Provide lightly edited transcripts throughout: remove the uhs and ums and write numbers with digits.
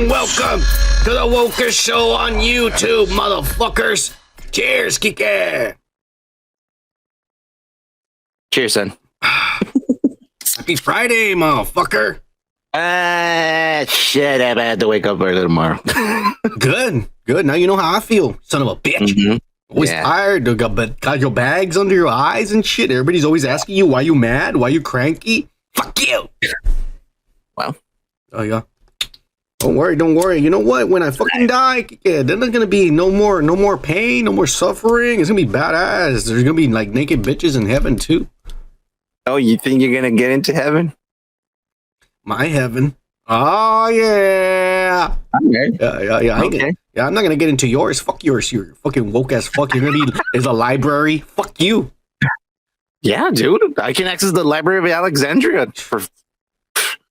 and welcome to the Wokest Show on YouTube, motherfuckers. Cheers, Kike. Cheers, son. Happy Friday, motherfucker. Shit, I had to wake up early tomorrow. Good. Now you know how I feel, son of a bitch. Mm-hmm. Always tired. Got your bags under your eyes and shit. Everybody's always asking you why you mad, why you cranky. Fuck you. Well. Oh, yeah. Don't worry. You know what? When I fucking die, then there's gonna be no more pain, no more suffering. It's gonna be badass. There's gonna be like naked bitches in heaven too. Oh, you think you're gonna get into heaven? My heaven. Oh yeah. Okay. Yeah. I'm not gonna get into yours. Fuck yours. You're fucking woke as fuck. You're gonna be there's a library. Fuck you. Yeah, dude. I can access the Library of Alexandria for.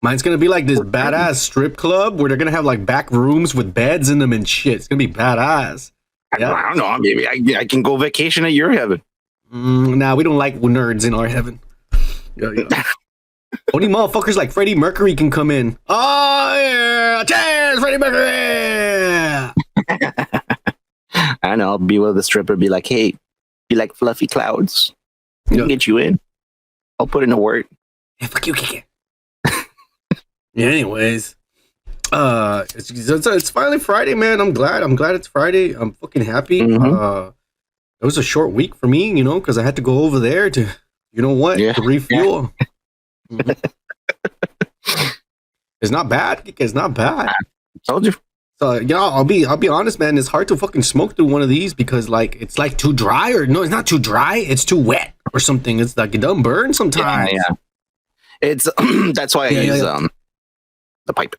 Mine's gonna be like this badass strip club where they're gonna have like back rooms with beds in them and shit. It's gonna be badass. Yeah. I don't know. Maybe I can go vacation at your heaven. Nah, we don't like nerds in our heaven. Yeah. Only motherfuckers like Freddie Mercury can come in. Oh yeah! Cheers, Freddie Mercury! I know. I'll be with the stripper. Be like, hey, you like fluffy clouds? I can get you in. I'll put in a word. Yeah, fuck you, Kike. Yeah, anyways, it's finally Friday, man. I'm glad it's Friday. I'm fucking happy. It was a short week for me, you know, because I had to go over there to, you know what, to refuel. Yeah. It's not bad. It's not bad. I told you. So, you know, I'll be honest, man. It's hard to fucking smoke through one of these because, like, it's like too dry, or no, it's not too dry. It's too wet or something. It's like it doesn't burn sometimes. Yeah. It's that's why I use the pipe.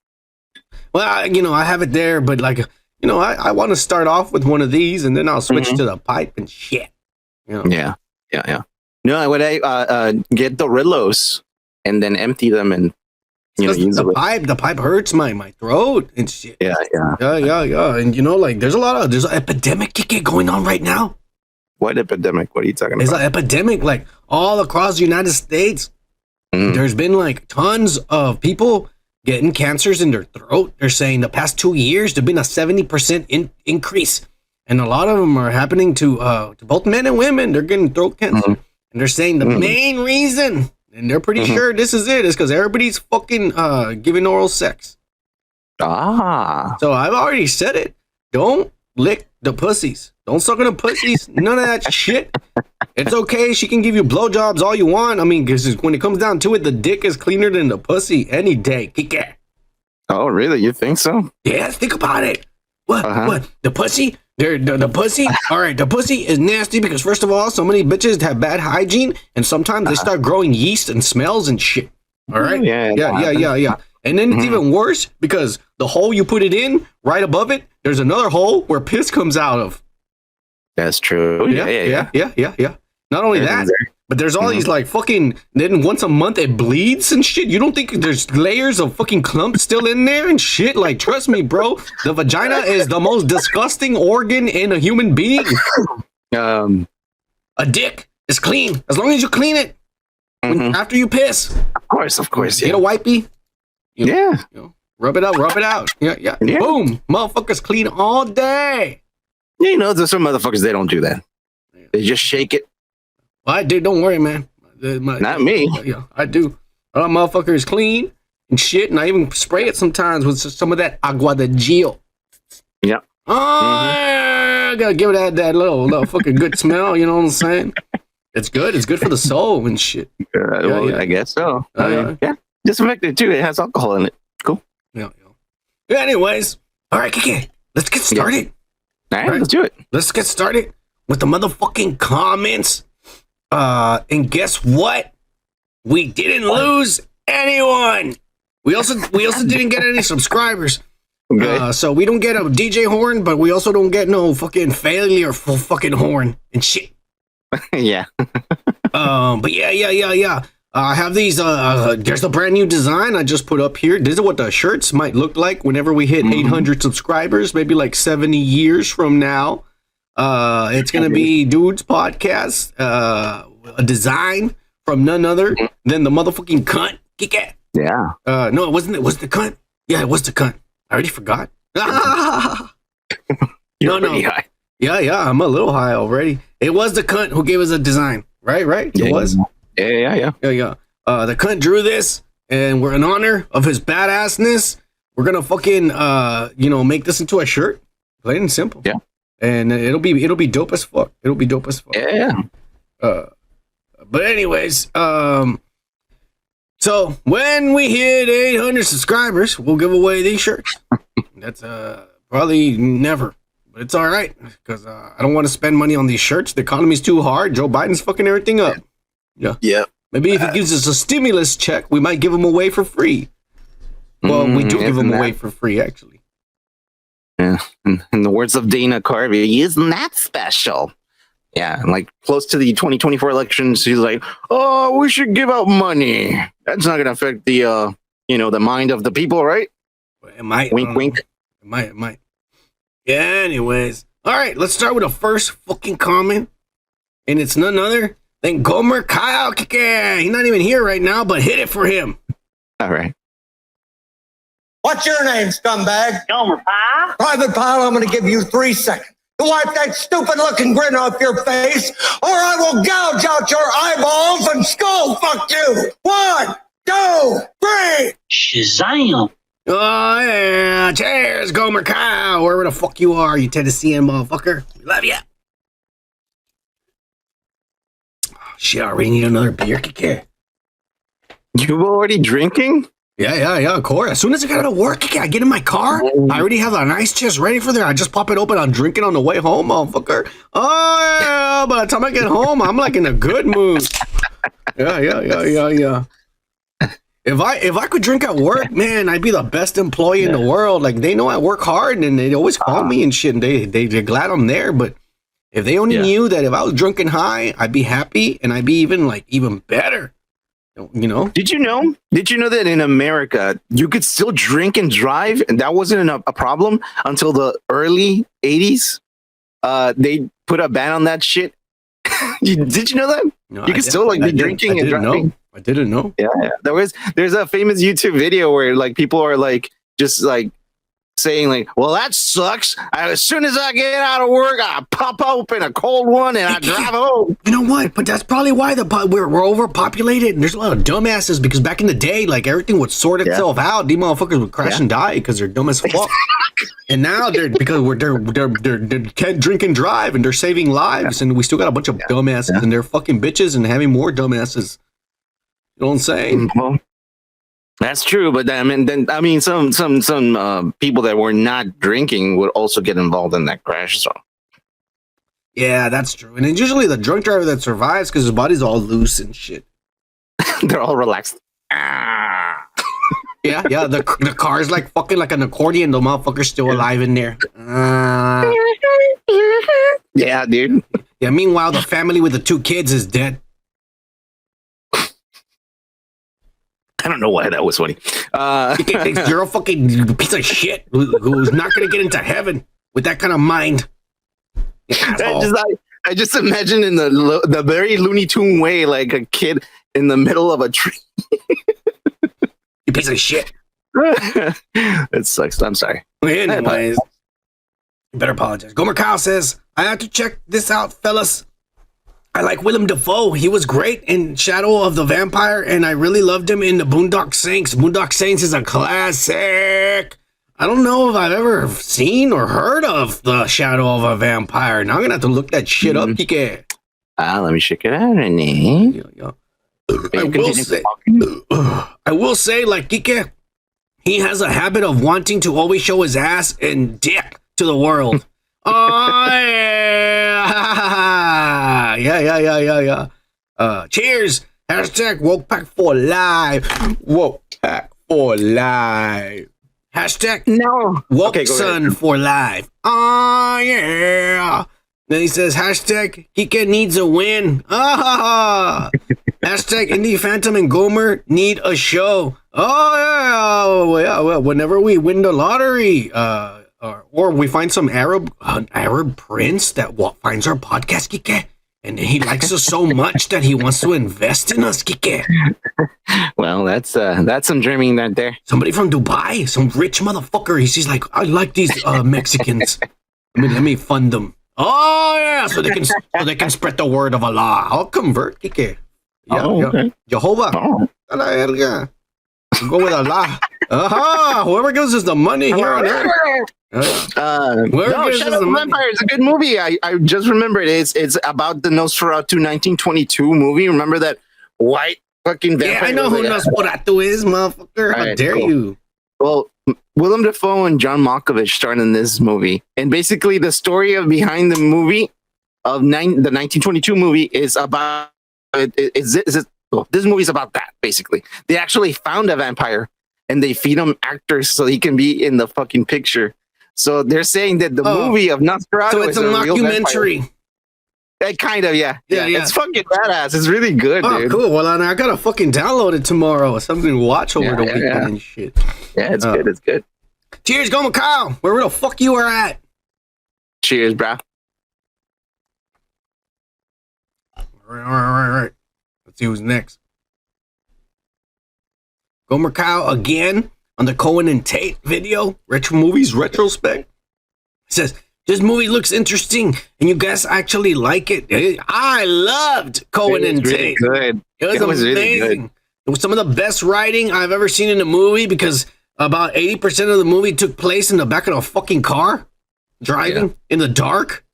Well, I have it there, but like, I want to start off with one of these, and then I'll switch to the pipe and shit. You know? Yeah. No, when I get the Rillos and then empty them and use the pipe. The pipe hurts my throat and shit. Yeah. And there's an epidemic going on right now. What epidemic? What are you talking about? There's an epidemic like all across the United States. There's been like tons of people getting cancers in their throat. They're saying the past 2 years there's been a 70% increase, and a lot of them are happening to both men and women. They're getting throat cancer, and they're saying the main reason, and they're pretty sure this is because everybody's fucking giving oral sex. So I've already said it. Don't lick the pussies. Don't suck on the pussies. None of that shit. It's okay. She can give you blowjobs all you want. I mean, because when it comes down to it, the dick is cleaner than the pussy any day. Kike. Oh, really? You think so? Yes, think about it. What? The pussy? The pussy? All right, the pussy is nasty because, first of all, so many bitches have bad hygiene, and sometimes they start growing yeast and smells and shit. All right? Yeah. And then it's even worse because the hole you put it in, right above it, there's another hole where piss comes out of. That's true. Yeah. Not only that, but there's all these like fucking, then once a month it bleeds and shit. You don't think there's layers of fucking clumps still in there and shit? Like, trust me, bro, the vagina is the most disgusting organ in a human being. A dick is clean as long as you clean it after you piss. Of course. Get a wipey. Rub it out. Yeah. Boom. Motherfuckers clean all day. Yeah, there's some motherfuckers, they don't do that. They just shake it. Well, I do. Don't worry, man. Not me. Yeah, I do. All motherfucker is clean and shit, and I even spray it sometimes with some of that agua de gio. Yeah. I gotta give it that little fucking good smell. You know what I'm saying? It's good. It's good for the soul and shit. I guess so. Yeah. Disinfectant too. It has alcohol in it. Cool. Yeah. Anyways, all right, Kike, let's get started. All right, let's do it. Let's get started with the motherfucking comments. And guess what? We didn't lose anyone. We also didn't get any subscribers. So we don't get a DJ horn, but we also don't get no fucking failure full fucking horn and shit. Yeah. But yeah. I have these. There's a brand new design I just put up here. This is what the shirts might look like whenever we hit 800 subscribers, maybe like 70 years from now. It's gonna be Dude's Podcast, a design from none other than the motherfucking Cont. Kick it. Yeah. No, it wasn't. It was the Cunt. Yeah, it was the Cunt. I already forgot. You're no. pretty high. Yeah, I'm a little high already. It was the cunt who gave us a design, right? It was. Yeah. The cunt drew this, and we're in honor of his badassness. We're gonna fucking make this into a shirt, plain and simple. Yeah, and it'll be dope as fuck. Yeah. But anyways, so when we hit 800 subscribers, we'll give away these shirts. That's probably never. But it's all right, because I don't want to spend money on these shirts. The economy's too hard. Joe Biden's fucking everything up. Yeah. Maybe if he gives us a stimulus check, we might give them away for free. Well, we do give them away for free, actually. Yeah. In the words of Dana Carvey, isn't that special? Yeah, and like close to the 2024 elections, he's like, "Oh, we should give out money. That's not going to affect the the mind of the people, right?" It might. Wink, wink. It might. Yeah, anyways. All right, let's start with the first fucking comment. And it's none other than Gomer Kyle Kike. He's not even here right now, but hit it for him. All right. What's your name, scumbag? Gomer Pyle. Private Pyle, I'm going to give you 3 seconds to wipe that stupid-looking grin off your face, or I will gouge out your eyeballs and skull fuck you. 1, 2, 3. Shazam. Oh, yeah. Cheers, Gomer Kyle. Wherever the fuck you are, you Tennessean motherfucker. We love ya. Oh, shit, I already need another beer, Kike. You already drinking? Yeah, of course. As soon as I get out of work, I get in my car. I already have an ice chest ready for there. I just pop it open. I'm drinking on the way home, motherfucker. Oh, yeah. By the time I get home, I'm like in a good mood. Yeah. If I could drink at work, man, I'd be the best employee in the world. Like, they know I work hard, and they always call me and shit, and they're glad I'm there. But if they only knew that if I was drunk and high, I'd be happy, and I'd be even better. You know? Did you know that in America you could still drink and drive, and that wasn't a problem until the early 80s? They put a ban on that shit. Did you know that? No, you could still be drinking and driving. I didn't know. Yeah. There's a famous YouTube video where like people are like just like saying like, well, that sucks. As soon as I get out of work, I pop open a cold one and I drive home. You know what? But that's probably why we're overpopulated, and there's a lot of dumbasses, because back in the day, like, everything would sort itself out. These motherfuckers would crash and die because they're dumb as fuck. And now they're can't drink and drive, and they're saving lives, and we still got a bunch of dumbasses, and they're fucking bitches and having more dumbasses. You know what I'm saying? Well, that's true, but some people that were not drinking would also get involved in that crash. So, yeah, that's true. And it's usually the drunk driver that survives because his body's all loose and shit. They're all relaxed. Yeah. The car's like fucking like an accordion. The motherfucker's still alive in there. Yeah, dude. Yeah. Meanwhile, the family with the 2 kids is dead. I don't know why that was funny. You're a fucking piece of shit who's not going to get into heaven with that kind of mind. I just imagine in the very Looney Tune way, like a kid in the middle of a tree. You piece of shit. It sucks. I'm sorry. Anyways, you better apologize. Gomer Kyle says, I have to check this out, fellas. I like Willem Dafoe. He was great in Shadow of the Vampire, and I really loved him in the Boondock Saints. Boondock Saints is a classic. I don't know if I've ever seen or heard of the Shadow of a Vampire. Now I'm gonna have to look that shit up, Kike. Let me check it out, Renee. Yeah. I will say, like Kike, he has a habit of wanting to always show his ass and dick to the world. Oh, yeah. Cheers. Hashtag woke pack for life. Woke pack for life. Hashtag no. Woke son for life. Oh, yeah. Then he says, hashtag Kike needs a win. Hashtag Indie Phantom and Gomer need a show. Oh, yeah. Well, whenever we win the lottery, or we find some Arab prince that finds our podcast, Kike, And he likes us so much that he wants to invest in us, Kike. Well, that's some dreaming right there. Somebody from Dubai, some rich motherfucker. He's like, I like these Mexicans. Let me fund them. Oh yeah, so they can spread the word of Allah. I'll convert, Kike. Yeah, okay. Jehovah. Oh. Go with Allah. Whoever gives us the money here on earth. Shadow Vampire is a good movie. I just remembered it's about the Nosferatu 1922 movie. Remember that white fucking vampire? Yeah, I know who Nosferatu is, motherfucker. How dare you? Well, Willem Dafoe and John Malkovich starred in this movie, and basically the story of behind the movie of the 1922 movie is about this movie's about that. Basically, they actually found a vampire and they feed him actors so he can be in the fucking picture. So they're saying that the movie of Nosferatu so it's is a mockumentary. Kind of, yeah. It's fucking badass. It's really good, dude. Cool. Well, I gotta fucking download it tomorrow. Something to watch over the weekend and shit. Yeah, it's good. It's good. Cheers, go Macau. Where the fuck you are at? Cheers, bro. All right. Let's see who's next. Go Macau again on the Cohen and Tate video. Retro Movies Retrospect. It says, this movie looks interesting, and you guys actually like it. I loved Cohen and Tate. Good. It was amazing. Really good. It was some of the best writing I've ever seen in a movie because about 80% of the movie took place in the back of a fucking car, driving in the dark.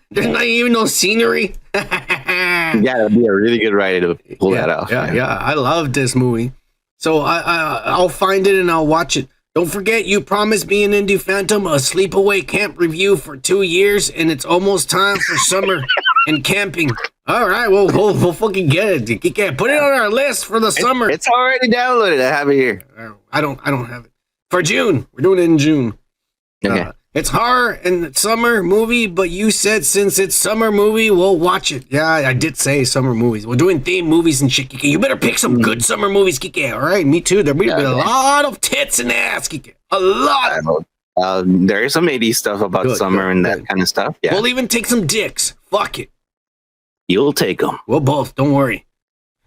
There's not even no scenery. Yeah, that'd be a really good writer to pull that off. Yeah. I love this movie. So I'll find it and I'll watch it. Don't forget, you promised me an Indie Phantom a sleepaway camp review for 2 years, and it's almost time for summer and camping. All right, we'll fucking get it. Put it on our list for the summer. It's already downloaded. I have it here. I don't have it for June. We're doing it in June. Okay. It's horror and summer movie, but you said since it's summer movie, we'll watch it. Yeah, I did say summer movies. We're doing theme movies and shit, Kike. You better pick some good summer movies, Kike. All right, me too. There'll be a lot of tits and ass, Kike. A lot. There is some 80s stuff about summer and that kind of stuff. Yeah. We'll even take some dicks. Fuck it. You'll take them. We'll both. Don't worry.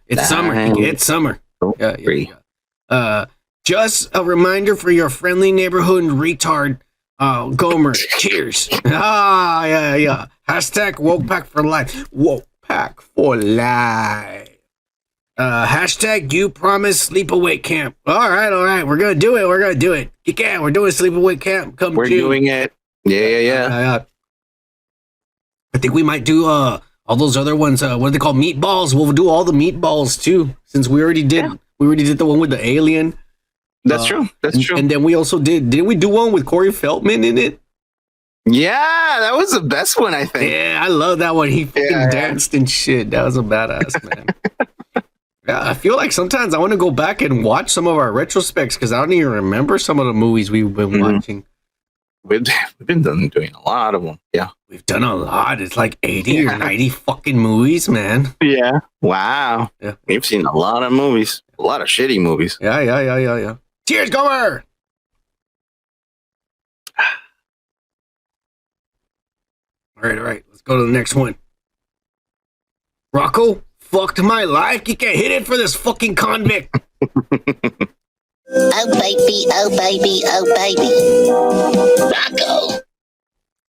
It's summer, Kike. It's summer. Yeah. Just a reminder for your friendly neighborhood retard. Gomer, cheers. Yeah. Hashtag woke pack for life. Woke pack for life. Hashtag you promise sleepaway camp. All right. We're gonna do it. Yeah, we're doing sleepaway camp. We're June. Doing it. Yeah. I think we might do all those other ones. What are they called? Meatballs. We'll do all the meatballs too, since we already did. Yeah. We already did the one with the alien. That's true. And then we also didn't we do one with Corey Feldman in it? Yeah, that was the best one, I think. Yeah, I love that one. He fucking danced and shit. That was a badass, man. Yeah, I feel like sometimes I want to go back and watch some of our retrospects because I don't even remember some of the movies we've been watching. We've been doing a lot of them. Yeah. We've done a lot. It's like 80 or 90 fucking movies, man. Yeah. Wow. Yeah. We've seen a lot of movies. A lot of shitty movies. Yeah. Cheers, Gomer! All right. Let's go to the next one. Rocco fucked my life. You can't hit it for this fucking convict. Oh baby. Rocco.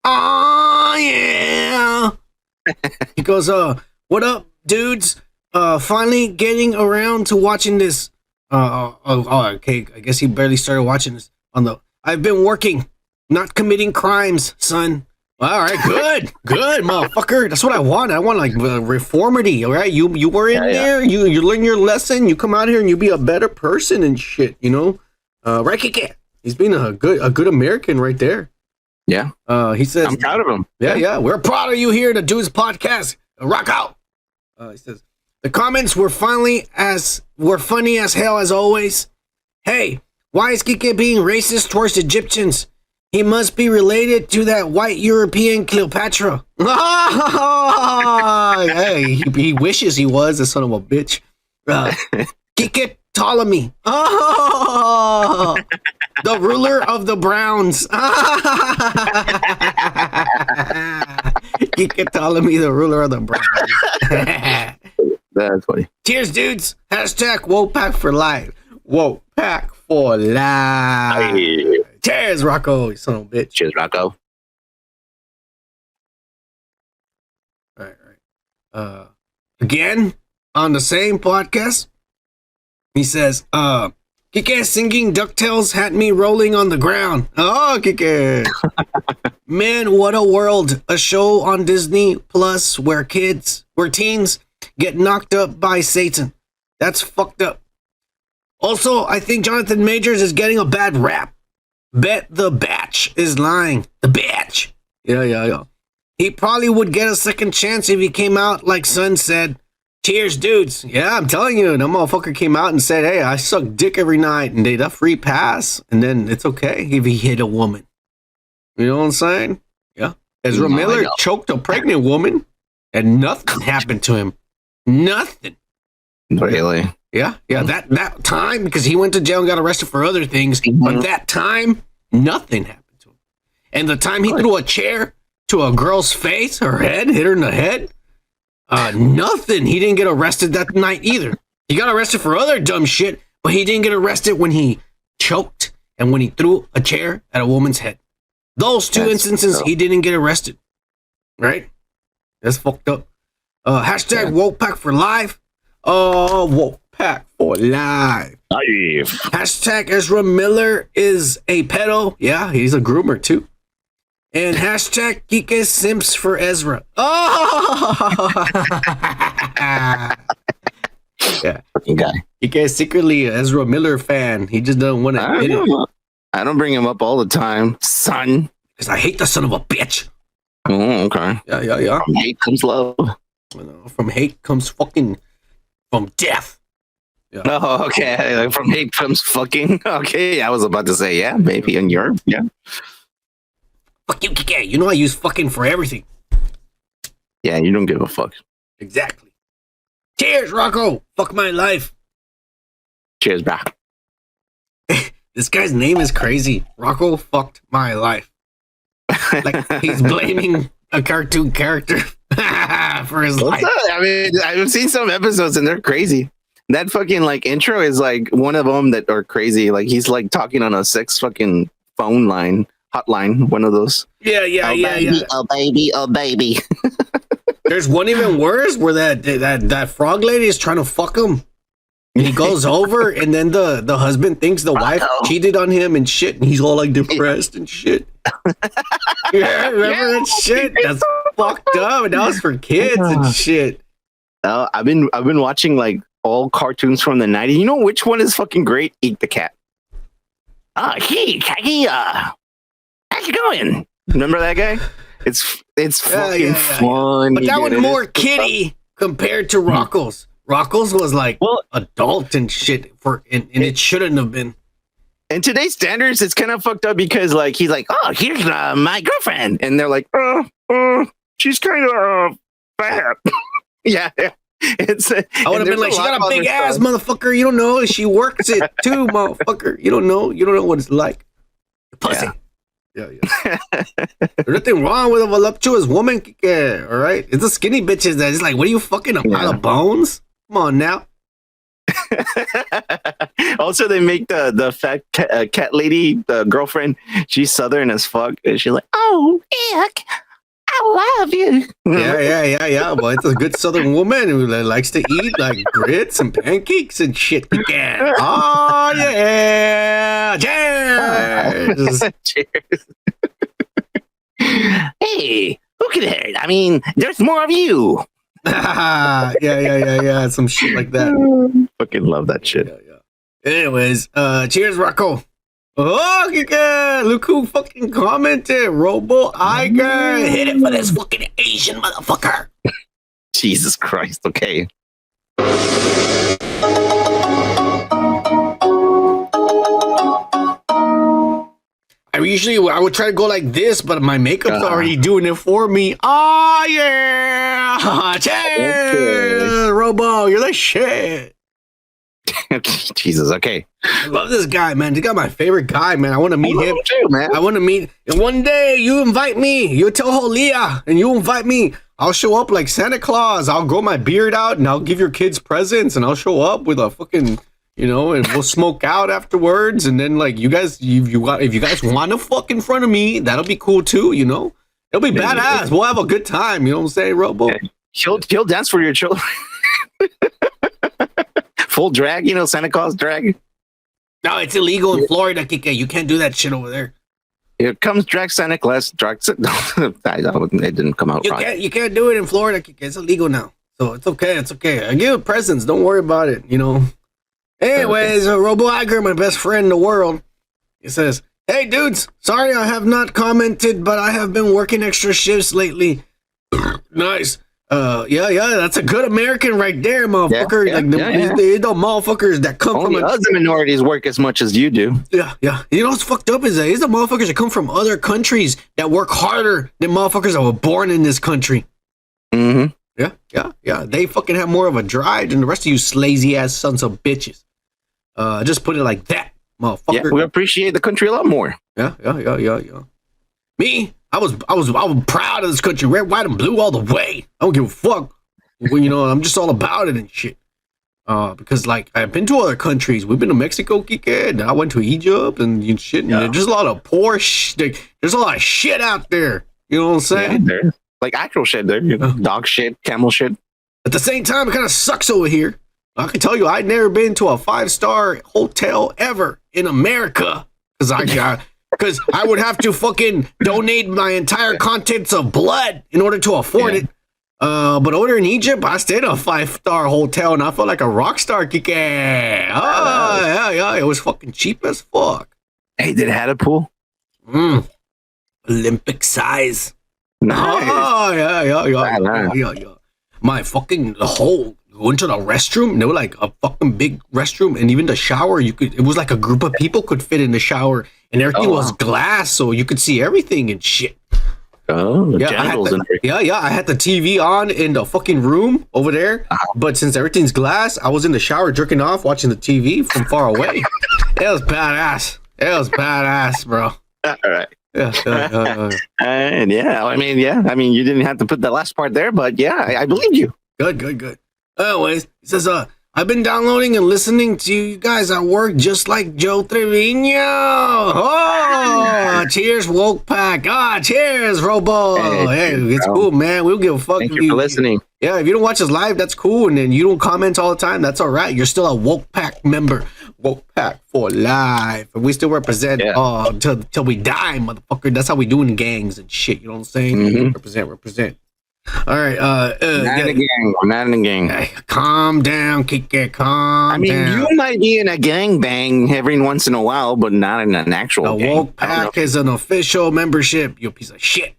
Oh yeah. He goes, what up, dudes? Finally getting around to watching this. Okay. I guess he barely started watching this I've been working, not committing crimes, son. All right, good, motherfucker. That's what I want. I want like reformity. All right, you were in there. You learn your lesson. You come out here and you be a better person and shit. You know, right? He's being a good American right there. Yeah. He says, I'm proud of him. Yeah. We're proud of you here to do his podcast. Rock out. He says the comments were funny as hell as always. Hey, why is Kike being racist towards Egyptians? He must be related to that white European Cleopatra. Hey, he wishes he was, the son of a bitch. Kike Ptolemy. The ruler of the Browns. Kike Ptolemy, the ruler of the Brahmins. That's funny. Cheers, dudes. Hashtag Wopack for life. Wopack for life. Aye. Cheers, Rocco, you son of a bitch. Cheers, Rocco. All right. Again, on the same podcast, he says, Kike singing DuckTales had me rolling on the ground. Oh, Kike. Man, what a world. A show on Disney Plus where teens get knocked up by Satan. That's fucked up. Also, I think Jonathan Majors is getting a bad rap. Bet the batch is lying. The batch. Yeah. He probably would get a second chance if he came out like Sun said. Cheers, dudes. Yeah, I'm telling you, that motherfucker came out and said, hey, I suck dick every night and they a free pass. And then it's okay if he hit a woman. You know what I'm saying? Yeah. Ezra Miller choked a pregnant woman and nothing happened to him. Nothing. Really? Yeah. That time, because he went to jail and got arrested for other things, but that time, nothing happened to him. And the time he threw a chair to a girl's face, her head, hit her in the head, nothing. He didn't get arrested that night either. He got arrested for other dumb shit, but he didn't get arrested when he choked and when he threw a chair at a woman's head. Those two instances, he didn't get arrested. Right? That's fucked up. Hashtag Wopack for life. Wopack for life. Hashtag Ezra Miller is a pedo. Yeah, he's a groomer too. And hashtag Kike Simps for Ezra. Oh! Yeah. Fucking guy. Kike is secretly an Ezra Miller fan. He just doesn't want to admit it. I don't bring him up all the time, son. Because I hate the son of a bitch. Oh, okay. Yeah. From hate comes love. From hate comes fucking... From death. Yeah. Oh, okay. Like, from hate comes fucking. Okay, I was about to say, yeah, maybe in Europe. Yeah. Fuck you, Kike. You know I use fucking for everything. Yeah, you don't give a fuck. Exactly. Cheers, Rocco. Fuck my life. Cheers, bro. This guy's name is crazy. Rocco fucked my life. Like he's blaming a cartoon character for his life. I mean, I've seen some episodes and they're crazy. That fucking like intro is like one of them that are crazy. Like he's like talking on a sex fucking phone line, hotline, one of those. Yeah. Oh baby. There's one even worse where that frog lady is trying to fuck him. And he goes over and then the husband thinks the wife cheated on him and shit. And he's all like depressed and shit. Yeah, remember that shit? That's fucked up. And that was for kids and shit. I've been watching like all cartoons from the 90s. You know which one is fucking great? Eat the Cat. Hey, how's it going? Remember that guy? It's fucking fun. But that one more kiddie compared to Rocco's. Rocco's was like adult and shit and it shouldn't have been. In today's standards, it's kind of fucked up because like he's like, oh, here's my girlfriend, and they're like, she's kind of fat. Yeah. It's. I would have been like, she got a big ass, motherfucker. You don't know. She works it too, motherfucker. You don't know. You don't know what it's like. Pussy. Yeah. There's nothing wrong with a voluptuous woman. All right, it's the skinny bitches that is like, what are you fucking a pile of bones? Come on now. Also, they make the fat cat lady, the girlfriend. She's southern as fuck, and she's like, "Oh, Ick, I love you." Yeah. But it's a good southern woman who likes to eat like grits and pancakes and shit. Again. Oh yeah! Cheers! Cheers. Hey, who can hurt? I mean, there's more of you. Yeah. Some shit like that. Fucking love that shit. Yeah. Anyways, cheers, Rocco. Oh, yeah. Look who fucking commented. Robo Iger. Hit it for this fucking Asian motherfucker. Jesus Christ. Okay. I would try to go like this, but my makeup's already doing it for me. Oh, yeah. Cheers, Robo. You're the shit. Jesus. Okay. I love this guy, man. This guy, my favorite guy, man. I want to meet him too, man. I want to meet. And one day, you invite me. You tell Holia, and you invite me. I'll show up like Santa Claus. I'll grow my beard out, and I'll give your kids presents, and I'll show up with a fucking, and we'll smoke out afterwards. And then, like, you guys, if you guys want to fuck in front of me, that'll be cool too. It'll be badass. We'll have a good time. You know what I'm saying, Robo? Yeah. He'll dance for your children. Full drag, Santa Claus drag. No, it's illegal in Florida, Kike. You can't do that shit over there. Here comes drag Santa Claus. It didn't come out right. You can't do it in Florida, Kike. It's illegal now. So it's okay. It's okay. I give presents. Don't worry about it. Anyways, Robo Iger, my best friend in the world, he says, "Hey, dudes. Sorry I have not commented, but I have been working extra shifts lately." Nice. Yeah, that's a good American right there, motherfucker. The motherfuckers that come Only from other minorities work as much as you do. Yeah. You know what's fucked up is that it's the motherfuckers that come from other countries that work harder than motherfuckers that were born in this country. Mm-hmm. Yeah. They fucking have more of a drive than the rest of you slazy ass sons of bitches. Just put it like that, motherfucker. Yeah, we appreciate the country a lot more. Yeah. Me, I was proud of this country, red, white, and blue all the way. I don't give a fuck. I'm just all about it and shit. Because like I've been to other countries. We've been to Mexico, Kike, and I went to Egypt and shit. And there's a lot of poor shit. There's a lot of shit out there. You know what I'm saying? Yeah, there's like actual shit there. Dog shit, camel shit. At the same time, it kind of sucks over here. I can tell you, I'd never been to a 5-star hotel ever in America because I would have to fucking donate my entire contents of blood in order to afford it. But over in Egypt, I stayed in a 5-star hotel and I felt like a rock star, Kike. Yeah. It was fucking cheap as fuck. Hey, did it have a pool? Olympic size. Nice. Oh, yeah. My fucking, went to the restroom, and they were like a fucking big restroom, and even the shower, it was like a group of people could fit in the shower, and everything was glass, so you could see everything and shit. Oh, yeah, I had the TV on in the fucking room over there, but since everything's glass, I was in the shower jerking off, watching the TV from far away. It was badass, bro. All right. Yeah. I mean, you didn't have to put the last part there, but yeah, I believe you. Good. Anyways, he says, I've been downloading and listening to you guys at work just like Joe Trevino. Oh, cheers, Woke Pack. Cheers, Robo. Hey, it's cool, man. We'll give a fuck. Thank you for listening. Yeah, if you don't watch us live, that's cool. And then you don't comment all the time, that's all right. You're still a Woke Pack member. Woke Pack for life. And we still represent till we die, motherfucker. That's how we do in gangs and shit. You know what I'm saying? Mm-hmm. Represent. All right. Not in a gang. Hey, calm down, Kike. Calm down. You might be in a gangbang every once in a while, but not in an actual gang. The Woke Pack is an official membership, you piece of shit.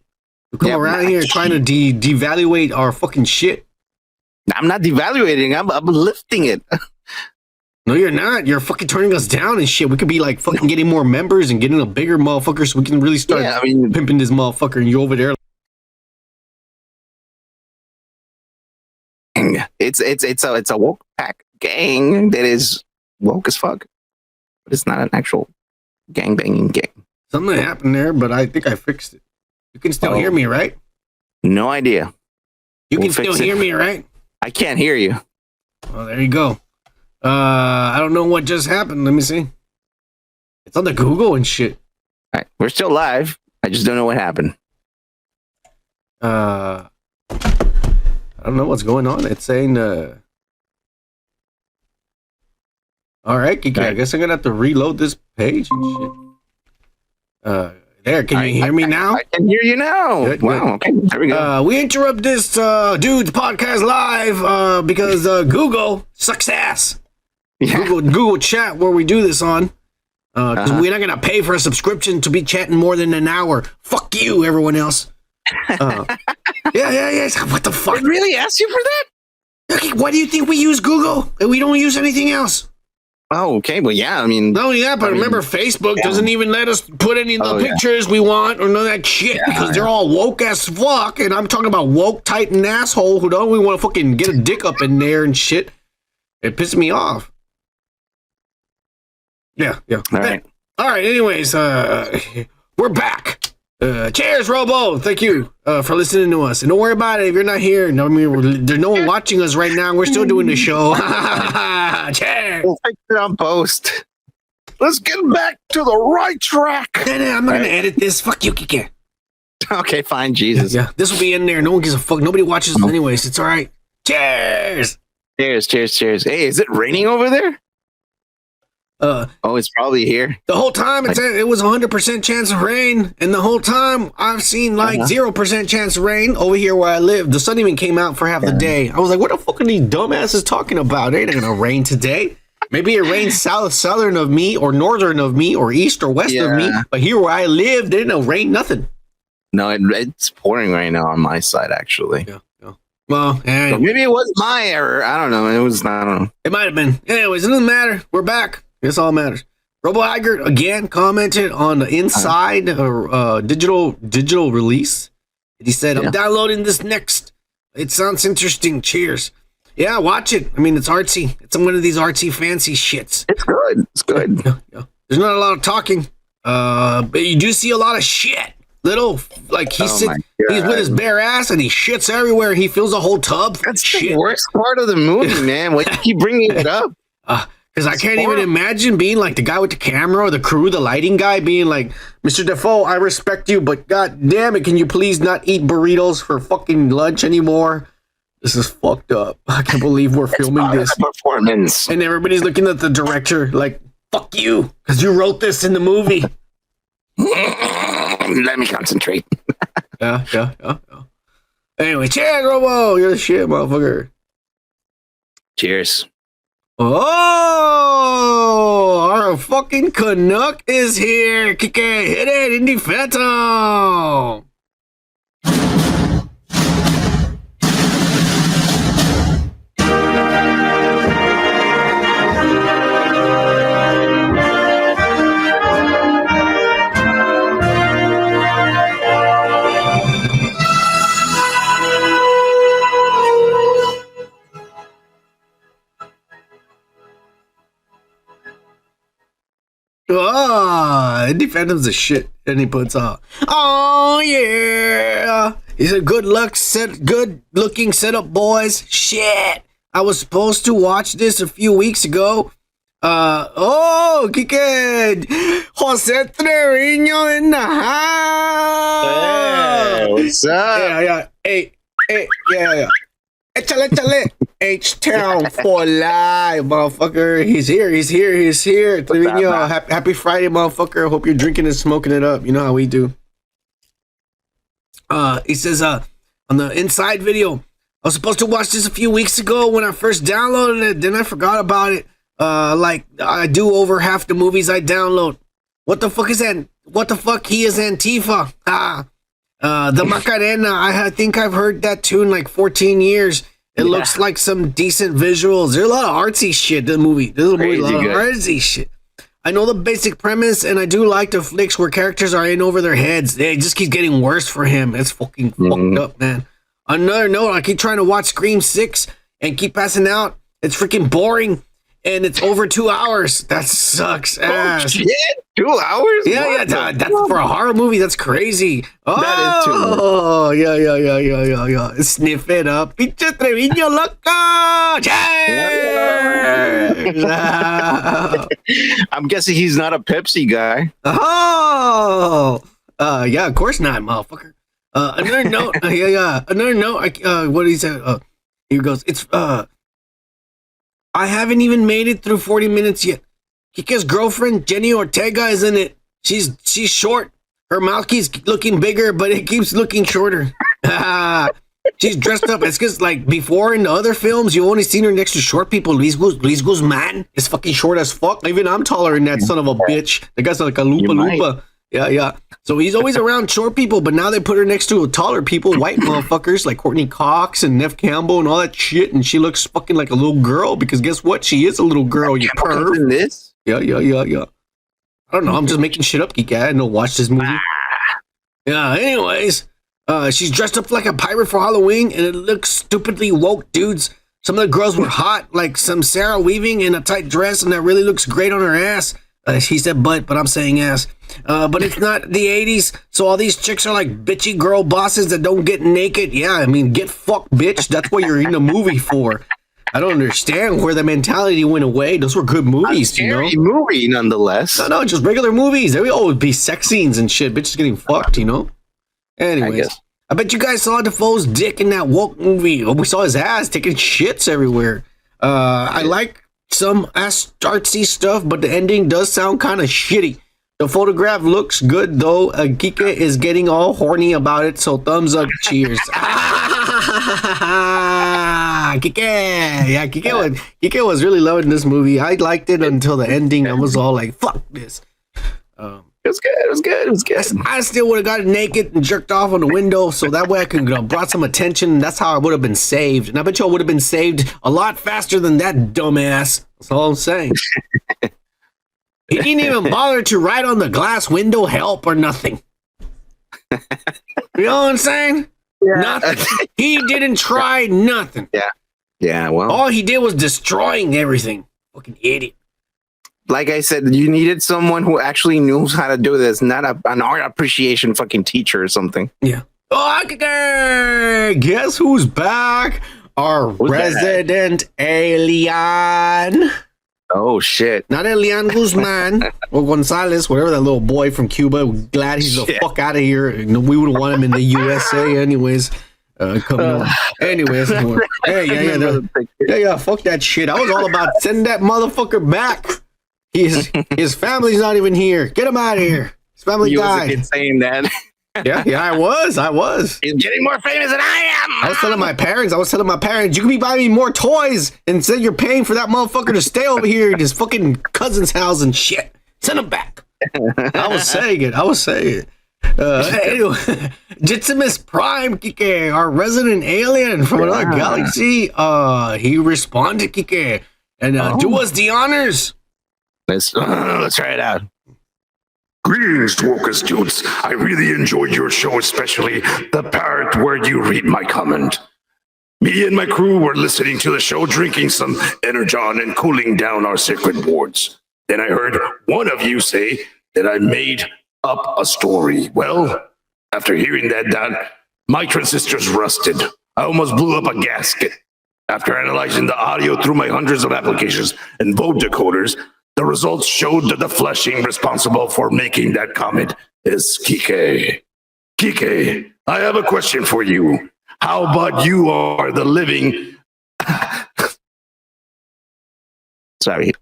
You come around here trying to devaluate our fucking shit. I'm not devaluating. I'm lifting it. No, you're not. You're fucking turning us down and shit. We could be like fucking getting more members and getting a bigger motherfucker so we can really start pimping this motherfucker, and you over there. It's a woke pack gang that is woke as fuck, but it's not an actual gang banging gang. Something happened there, but I think I fixed it. You can still hear me, right? No idea. You can still hear me, right? I can't hear you. Well, there you go. I don't know what just happened. Let me see. It's on the Google and shit. All right, we're still live. I just don't know what happened. I don't know what's going on. It's saying, all right, Kiki, I guess I'm gonna have to reload this page and shit. There, can you hear me now? I can hear you now. Good, wow, okay, there we go. We interrupt this dude's podcast live because Google sucks ass. Yeah. Google Chat, where we do this on. Because we're not gonna pay for a subscription to be chatting more than an hour. Fuck you, everyone else. Yeah. What the fuck? They really asked you for that? Okay, why do you think we use Google and we don't use anything else? Oh, okay. Well, yeah. I mean, not only that, but remember, Facebook doesn't even let us put any of the pictures we want or none of that shit because they're all woke as fuck. And I'm talking about woke titan asshole who don't even want to fucking get a dick up in there and shit. It pisses me off. Yeah. All right. All right. Anyways, we're back. Cheers, Robo. Thank you for listening to us. And don't worry about it if you're not here. No, I mean, there's no one watching us right now. We're still doing the show. Cheers. We'll fix it on post. Let's get back to the right track. No, I'm not gonna edit this. Fuck you, Kike. Okay, fine. Jesus. Yeah, this will be in there. No one gives a fuck. Nobody watches us anyways. It's all right. Cheers. Cheers. Hey, is it raining over there? It's probably here. The whole time it was 100% chance of rain, and the whole time I've seen 0% chance of rain over here where I live. The sun even came out for half the day. I was like, what the fuck are these dumbasses talking about? It ain't gonna rain today. Maybe it rains southern of me, or northern of me, or east or west of me. But here where I live, there didn't rain nothing. No, it's pouring right now on my side, actually. Yeah. Well, so maybe it was my error. I don't know. I don't know. It might have been. Anyways, it doesn't matter. We're back. This all matters. Robo Igert again commented on the inside digital release. And he said, I'm downloading this next. It sounds interesting. Cheers. Yeah, watch it. I mean, it's artsy. It's one of these artsy, fancy shits. It's good. Yeah. There's not a lot of talking, but you do see a lot of shit. He's with his bare ass and he shits everywhere. He fills a whole tub. That's the worst part of the movie, man. Why do you keep bringing it up? Because I can't even imagine being like the guy with the camera or the crew, the lighting guy, being like, Mr. Defoe, I respect you, but god damn it, can you please not eat burritos for fucking lunch anymore? This is fucked up. I can't believe we're filming this. Performance. And everybody's looking at the director like, fuck you, because you wrote this in the movie. Let me concentrate. Yeah. Anyway, cheers, Robo. You're the shit, motherfucker. Cheers. Oh, our fucking Canuck is here. Kike, hit it in the Phantom. Indy Phantom's a shit, and he puts oh yeah. He said, good looking setup, boys. Shit. I was supposed to watch this a few weeks ago. Kike, Jose Trevino in the house. Hey, what's up? Yeah. Hey, yeah. Échale. H-Town for life, motherfucker. He's here. Trevino, happy Friday, motherfucker. Hope you're drinking and smoking it up. You know how we do. He says, on the inside video, I was supposed to watch this a few weeks ago when I first downloaded it. Then I forgot about it. Like I do over half the movies I download. What the fuck is that? What the fuck? He is Antifa. The Macarena. I think I've heard that tune like 14 years. It looks like some decent visuals. There's a lot of artsy shit. This movie, a lot of artsy shit. I know the basic premise, and I do like the flicks where characters are in over their heads. It just keeps getting worse for him. It's fucking fucked up, man. Another note, I keep trying to watch Scream 6 and keep passing out. It's freaking boring, and it's over 2 hours. That sucks ass. Oh, shit? 2 hours? Yeah, that's for a horror movie. That's crazy. That is too much. Oh, yeah. Sniff it up. Pinche Trevino loco. I'm guessing he's not a Pepsi guy. Oh, yeah, of course not, motherfucker. Another note. Another note. What he said. Here goes. It's I haven't even made it through 40 minutes yet. Kike's girlfriend, Jenny Ortega, is in it. She's short. Her mouth keeps looking bigger, but it keeps looking shorter. She's dressed up. It's because, like, before in the other films, you've only seen her next to short people. Luis Guzman is fucking short as fuck. Even I'm taller than that son of a bitch. The guy's like a loompa. Yeah. So he's always around short people, but now they put her next to taller people, white motherfuckers like Courtney Cox and Neff Campbell and all that shit, and she looks fucking like a little girl because guess what? She is a little girl, you perv. In this? Yeah. I don't know. I'm just making shit up, geek. I didn't know watch this movie. Yeah, anyways, she's dressed up like a pirate for Halloween, and it looks stupidly woke, dudes. Some of the girls were hot, like some Sarah Weaving in a tight dress, and that really looks great on her ass. She said but I'm saying ass. But it's not the 80s, so all these chicks are like bitchy girl bosses that don't get naked. Yeah, I mean, get fucked, bitch. That's what you're in the movie for. I don't understand where the mentality went away. Those were good movies, you know? Movie, nonetheless. No, just regular movies. There would always be sex scenes and shit. Bitches getting fucked, you know? Anyways, I bet you guys saw Defoe's dick in that woke movie. We saw his ass taking shits everywhere. I like some ass-artsy stuff, but the ending does sound kind of shitty. The photograph looks good, though. Kike is getting all horny about it, so thumbs up, cheers. Kike. Yeah, Kike was really loving this movie. I liked it until the ending. I was all like, fuck this. It was good. I still would have gotten naked and jerked off on the window, so that way I could brought some attention. That's how I would have been saved. And I bet you I would have been saved a lot faster than that dumbass. That's all I'm saying. He didn't even bother to write on the glass window help or nothing. You know what I'm saying? Yeah. Nothing. He didn't try nothing. Yeah, well. All he did was destroying everything. Fucking idiot. Like I said, you needed someone who actually knows how to do this, not an art appreciation fucking teacher or something. Yeah. Oh, guess who's back? Our resident alien. Oh, shit. Not Elian Guzman or Gonzalez, whatever that little boy from Cuba. We're glad he's the fuck out of here. We would want him in the USA anyways. Coming on. Anyways. Yeah, fuck that shit. I was all about sending that motherfucker back. His family's not even here. Get him out of here. His family died. You was saying that. Yeah, I was. He's getting more famous than I am. I was telling my parents, you can be buying me more toys instead you're paying for that motherfucker to stay over here at his fucking cousin's house and shit. Send him back. I was saying it. Anyway, Jitzimus Prime, Kike, our resident alien from another galaxy, he responded, Kike, and do us the honors. Let's try it out. Greetings, Wokus dudes. I really enjoyed your show, especially the part where you read my comment. Me and my crew were listening to the show, drinking some Energon and cooling down our sacred boards. Then I heard one of you say that I made up a story. Well, after hearing that, my transistors rusted. I almost blew up a gasket. After analyzing the audio through my hundreds of applications and vote decoders, the results showed that the fleshing responsible for making that comment is Kike. Kike, I have a question for you. How about you are the living... Sorry.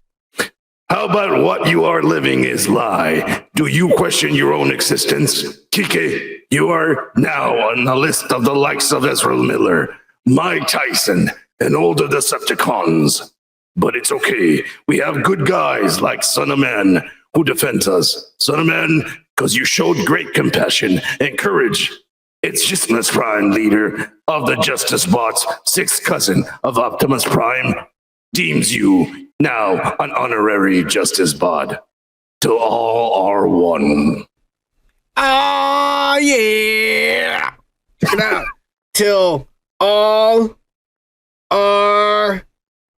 How about what you are living is lie? Do you question your own existence? Kike, you are now on the list of the likes of Ezra Miller, Mike Tyson, and older Decepticons. But it's okay. We have good guys like Son of Man who defends us. Son of Man, because you showed great compassion and courage. It's Justice Prime, leader of the Justice Bots, sixth cousin of Optimus Prime, deems you now an honorary Justice Bot. Till all are one. Ah, yeah. Check it out. Till all are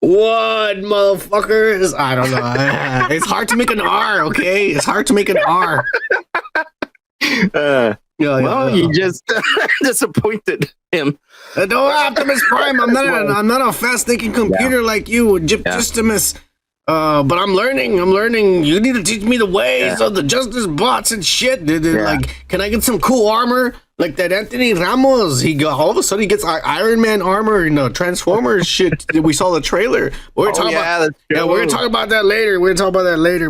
one, motherfuckers. I don't know. It's hard to make an R, okay? It's hard to make an R. You just disappointed him. No, Optimus Prime. I'm not a fast-thinking computer like you, Gyptimus. But I'm learning. You need to teach me the ways of the Justice Bots and shit. Like, can I get some cool armor? Like that Anthony Ramos, all of a sudden he gets Iron Man armor and Transformers shit. We saw the trailer. We're gonna talk about that later.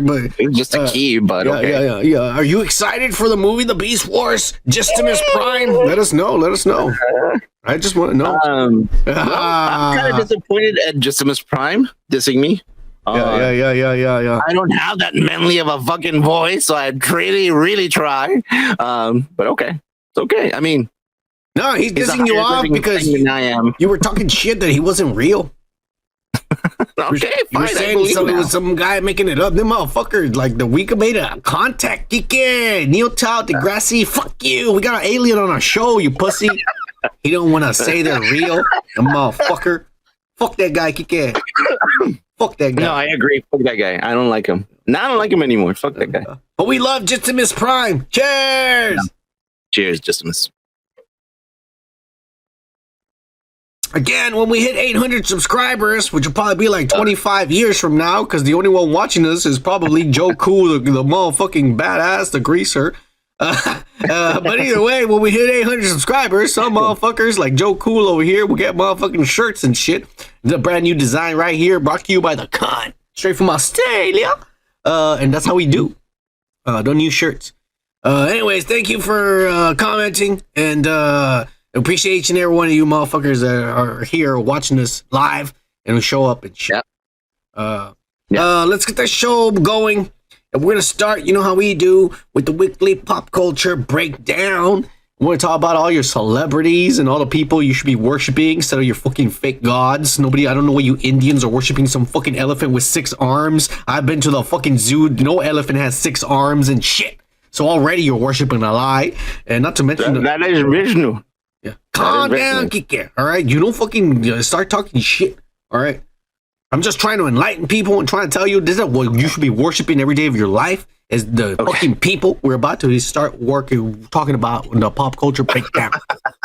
But it's just a key. But yeah. Are you excited for the movie The Beast Wars? Justice Prime? Let us know. I just want to know. I'm kind of disappointed at Justice Prime dissing me. Yeah. I don't have that manly of a fucking voice, so I'd really try. But okay. It's okay. I mean, no, he's dissing you off because you were talking shit that he wasn't real. Okay, you were saying it was some guy making it up. Them motherfuckers, like the week made a contact. Kike, Neil Tao, Degrassi, fuck you. We got an alien on our show, you pussy. He don't want to say they're real. The motherfucker. Fuck that guy, Kike. Fuck that guy. No, I agree. Fuck that guy. I don't like him. Now I don't like him anymore. Fuck that guy. But we love Jitimus Prime. Cheers! Yeah. Cheers, Jitimus. Again, when we hit 800 subscribers, which will probably be like 25 years from now, because the only one watching us is probably Joe Cool, the motherfucking badass, the greaser. But either way, when we hit 800 subscribers, some motherfuckers like Joe Cool over here will get motherfucking shirts and shit. The brand new design right here, brought to you by the Cont, straight from Australia. And that's how we do. Don't use shirts. Anyways, thank you for commenting, and appreciate each and every one of you motherfuckers that are here watching us live and will show up and shit. Yep. Let's get the show going. And we're going to start, you know how we do, with the weekly pop culture breakdown. We're going to talk about all your celebrities and all the people you should be worshiping instead of your fucking fake gods. I don't know why you Indians are worshiping some fucking elephant with 6 arms. I've been to the fucking zoo. No elephant has 6 arms and shit. So already you're worshiping a lie. And not to mention... That is original. Yeah. Calm down, Kike. All right? You don't fucking start talking shit. All right? I'm just trying to enlighten people and trying to tell you this is what you should be worshiping every day of your life is the fucking people we're about to start talking about in the pop culture breakdown.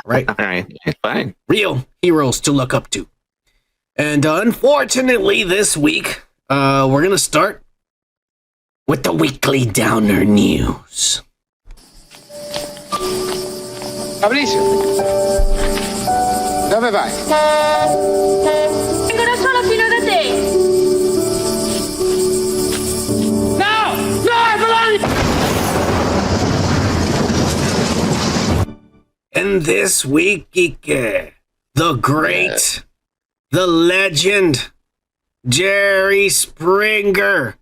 Right? All right. Fine. Real heroes to look up to. And unfortunately this week, we're going to start with the weekly downer news. Alissa, dove vai? Vengono solo fino da te. And this week, the great, the legend, Jerry Springer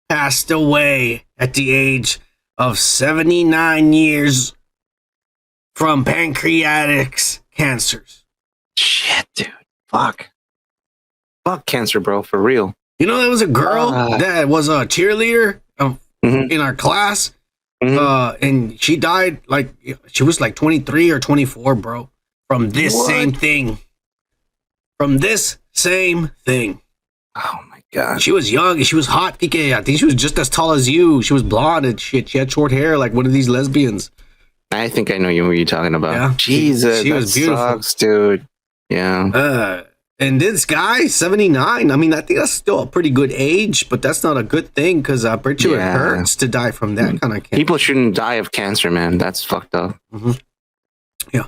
passed away at the age of 79 years from pancreatic cancers. Shit, dude. Fuck cancer, bro, for real. You know, there was a girl that was a cheerleader in our class. And she died she was like 23 or 24, bro, from this same thing. From this same thing. Oh my god. She was young and she was hot. I think she was just as tall as you. She was blonde and shit. She had short hair like one of these lesbians. I think I know what you're talking about. Yeah. Jesus, she was beautiful. Sucks, dude. Yeah. And this guy, 79, I mean, I think that's still a pretty good age, but that's not a good thing because I bet you it hurts to die from that kind of cancer. People shouldn't die of cancer, man. That's fucked up. Mm-hmm. Yeah.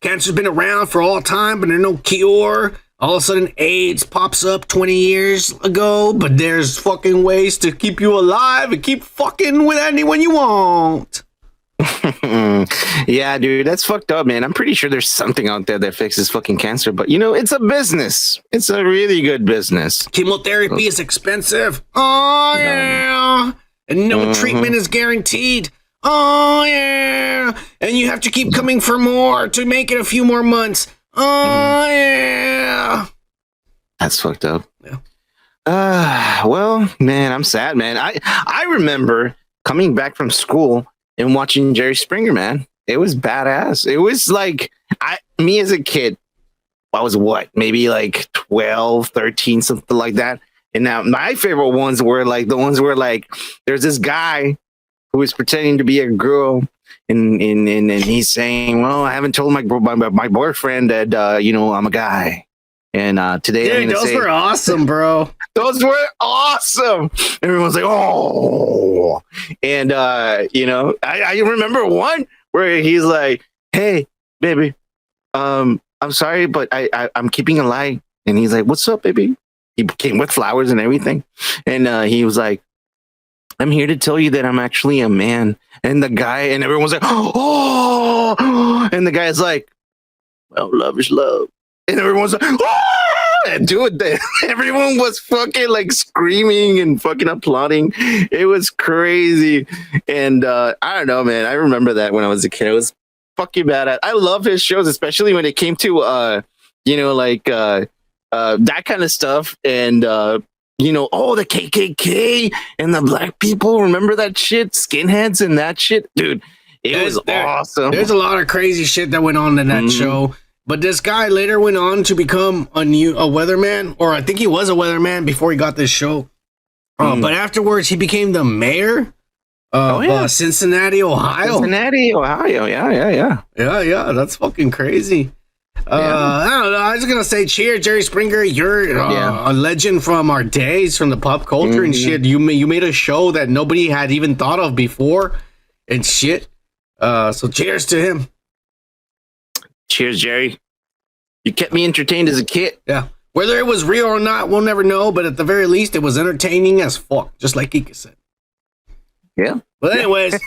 Cancer's been around for all time, but there's no cure. All of a sudden, AIDS pops up 20 years ago, but there's fucking ways to keep you alive and keep fucking with anyone you want. Yeah, dude, that's fucked up, man. I'm pretty sure there's something out there that fixes fucking cancer, but it's a business. It's a really good business. Chemotherapy is expensive. Oh, yeah. And no treatment is guaranteed. Oh, yeah. And you have to keep coming for more to make it a few more months. Oh, yeah. That's fucked up. Yeah. Well, man, I'm sad, man. I remember coming back from school and watching Jerry Springer, man. It was badass. It was like, me as a kid, I was maybe like 12, 13, something like that. And now my favorite ones were like the ones where like, there's this guy who is pretending to be a girl and he's saying, well, I haven't told my boyfriend that, I'm a guy. And today, dude, those were awesome, bro. Those were awesome. Everyone's like, oh, and I remember one where he's like, hey, baby, I'm sorry, but I'm keeping a lie. And he's like, what's up, baby? He came with flowers and everything, and he was like, I'm here to tell you that I'm actually a man. And the guy and everyone's like, oh, and the guy's like, well, love is love. And everyone's like, oh! And dude, everyone was fucking like screaming and fucking applauding. It was crazy. And I don't know, man. I remember that when I was a kid. It was fucking bad. I love his shows, especially when it came to, that kind of stuff. And, the KKK and the black people. Remember that shit? Skinheads and that shit? Dude, it was awesome. There's a lot of crazy shit that went on in that show. But this guy later went on to become a weatherman, or I think he was a weatherman before he got this show. But afterwards, he became the mayor of Cincinnati, Ohio. Cincinnati, Ohio. Yeah. Yeah. That's fucking crazy. I don't know. I was gonna say, cheers, Jerry Springer. You're a legend from our days, from the pop culture and shit. You made a show that nobody had even thought of before, and shit. So cheers to him. Cheers, Jerry. You kept me entertained as a kid. Yeah. Whether it was real or not, we'll never know. But at the very least, it was entertaining as fuck, just like Kike said. Yeah. But anyways,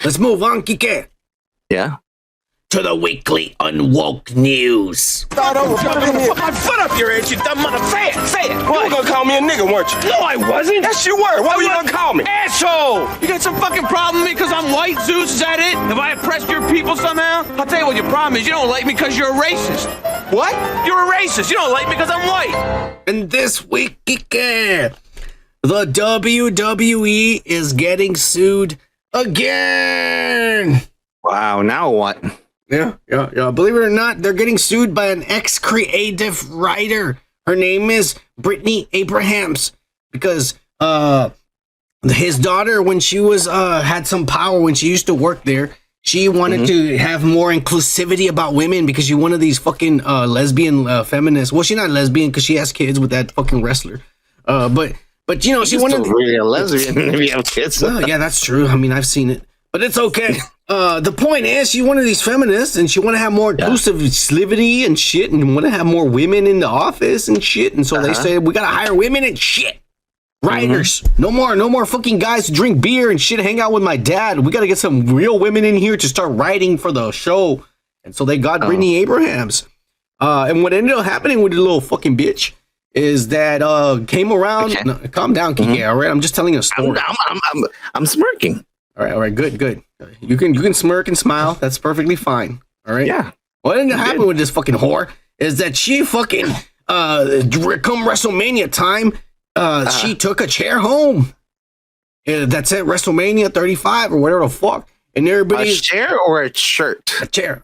let's move on, Kike. Yeah. To the weekly Unwoke news. Put my foot up your ass, you dumb mother. Say it. You were gonna call me a nigga, weren't you? No, I wasn't. Yes, you were. What were you gonna call me? Asshole! You got some fucking problem with me because I'm white, Zeus? Is that it? Have I oppressed your people somehow? I'll tell you what your problem is. You don't like me because you're a racist. What? You're a racist. You don't like me because I'm white. And this week, Kike, the WWE is getting sued again. Wow. Now what? Yeah. Believe it or not, they're getting sued by an ex-creative writer. Her name is Brittany Abrahams because his daughter, when she was had some power when she used to work there, she wanted to have more inclusivity about women because she's one of these fucking lesbian feminists. Well, she's not lesbian because she has kids with that fucking wrestler. But you know, she wanted really a lesbian if you have kids. Yeah, that's true. I mean, I've seen it, but it's okay. The point is, she's one of these feminists, and she want to have more inclusivity and shit, and want to have more women in the office and shit. And so they say we gotta hire women and shit. Writers, no more fucking guys to drink beer and shit, hang out with my dad. We gotta get some real women in here to start writing for the show. And so they got Brittany Abrahams. And what ended up happening with the little fucking bitch is that came around. Okay. No, calm down, Kike. All right, I'm just telling you a story. I'm smirking. All right, good. You can smirk and smile. That's perfectly fine. All right. Yeah. What ended up happening with this fucking whore is that she fucking come WrestleMania time, she took a chair home. That's at WrestleMania 35 or whatever the fuck. And everybody A chair or a shirt? a chair.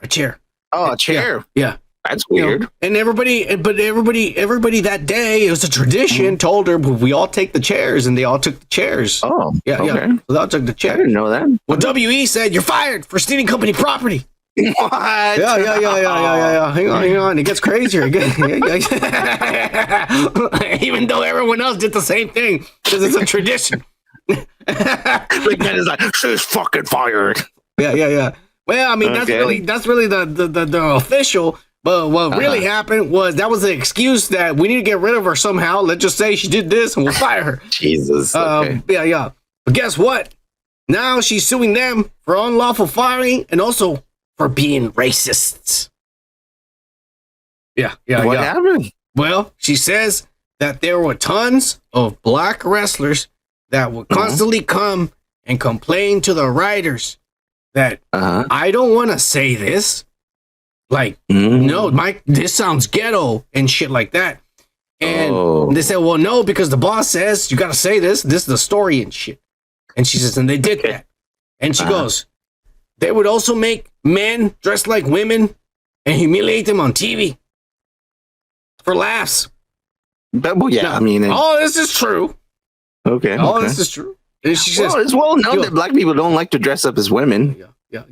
Oh, a chair. Yeah. That's weird. You know, and everybody that day, it was a tradition, told her we all take the chairs, and they all took the chairs. Oh, yeah. So they all took the I chairs. didn't know that. Well, WE said you're fired for stealing company property. What? Yeah. Hang on. It gets crazier. Even though everyone else did the same thing, because it's a tradition. Big man is like, she's fucking fired. Yeah. Well, I mean, that's really the official. But what really happened was that was the excuse that we need to get rid of her somehow. Let's just say she did this and we'll fire her. Jesus. Okay. Yeah. But guess what? Now she's suing them for unlawful firing and also for being racists. Yeah. What happened? Well, she says that there were tons of black wrestlers that would constantly come and complain to the writers that I don't want to say this. Like, no, this sounds ghetto and shit like that. And they said, well, no, because the boss says you got to say this. This is the story and shit. And she says, and they did that. And she goes, they would also make men dressed like women and humiliate them on TV for laughs. But, well, yeah, now, I mean, all this is true. Okay. All this is true. And she says, it's well known that black people don't like to dress up as women. Yeah.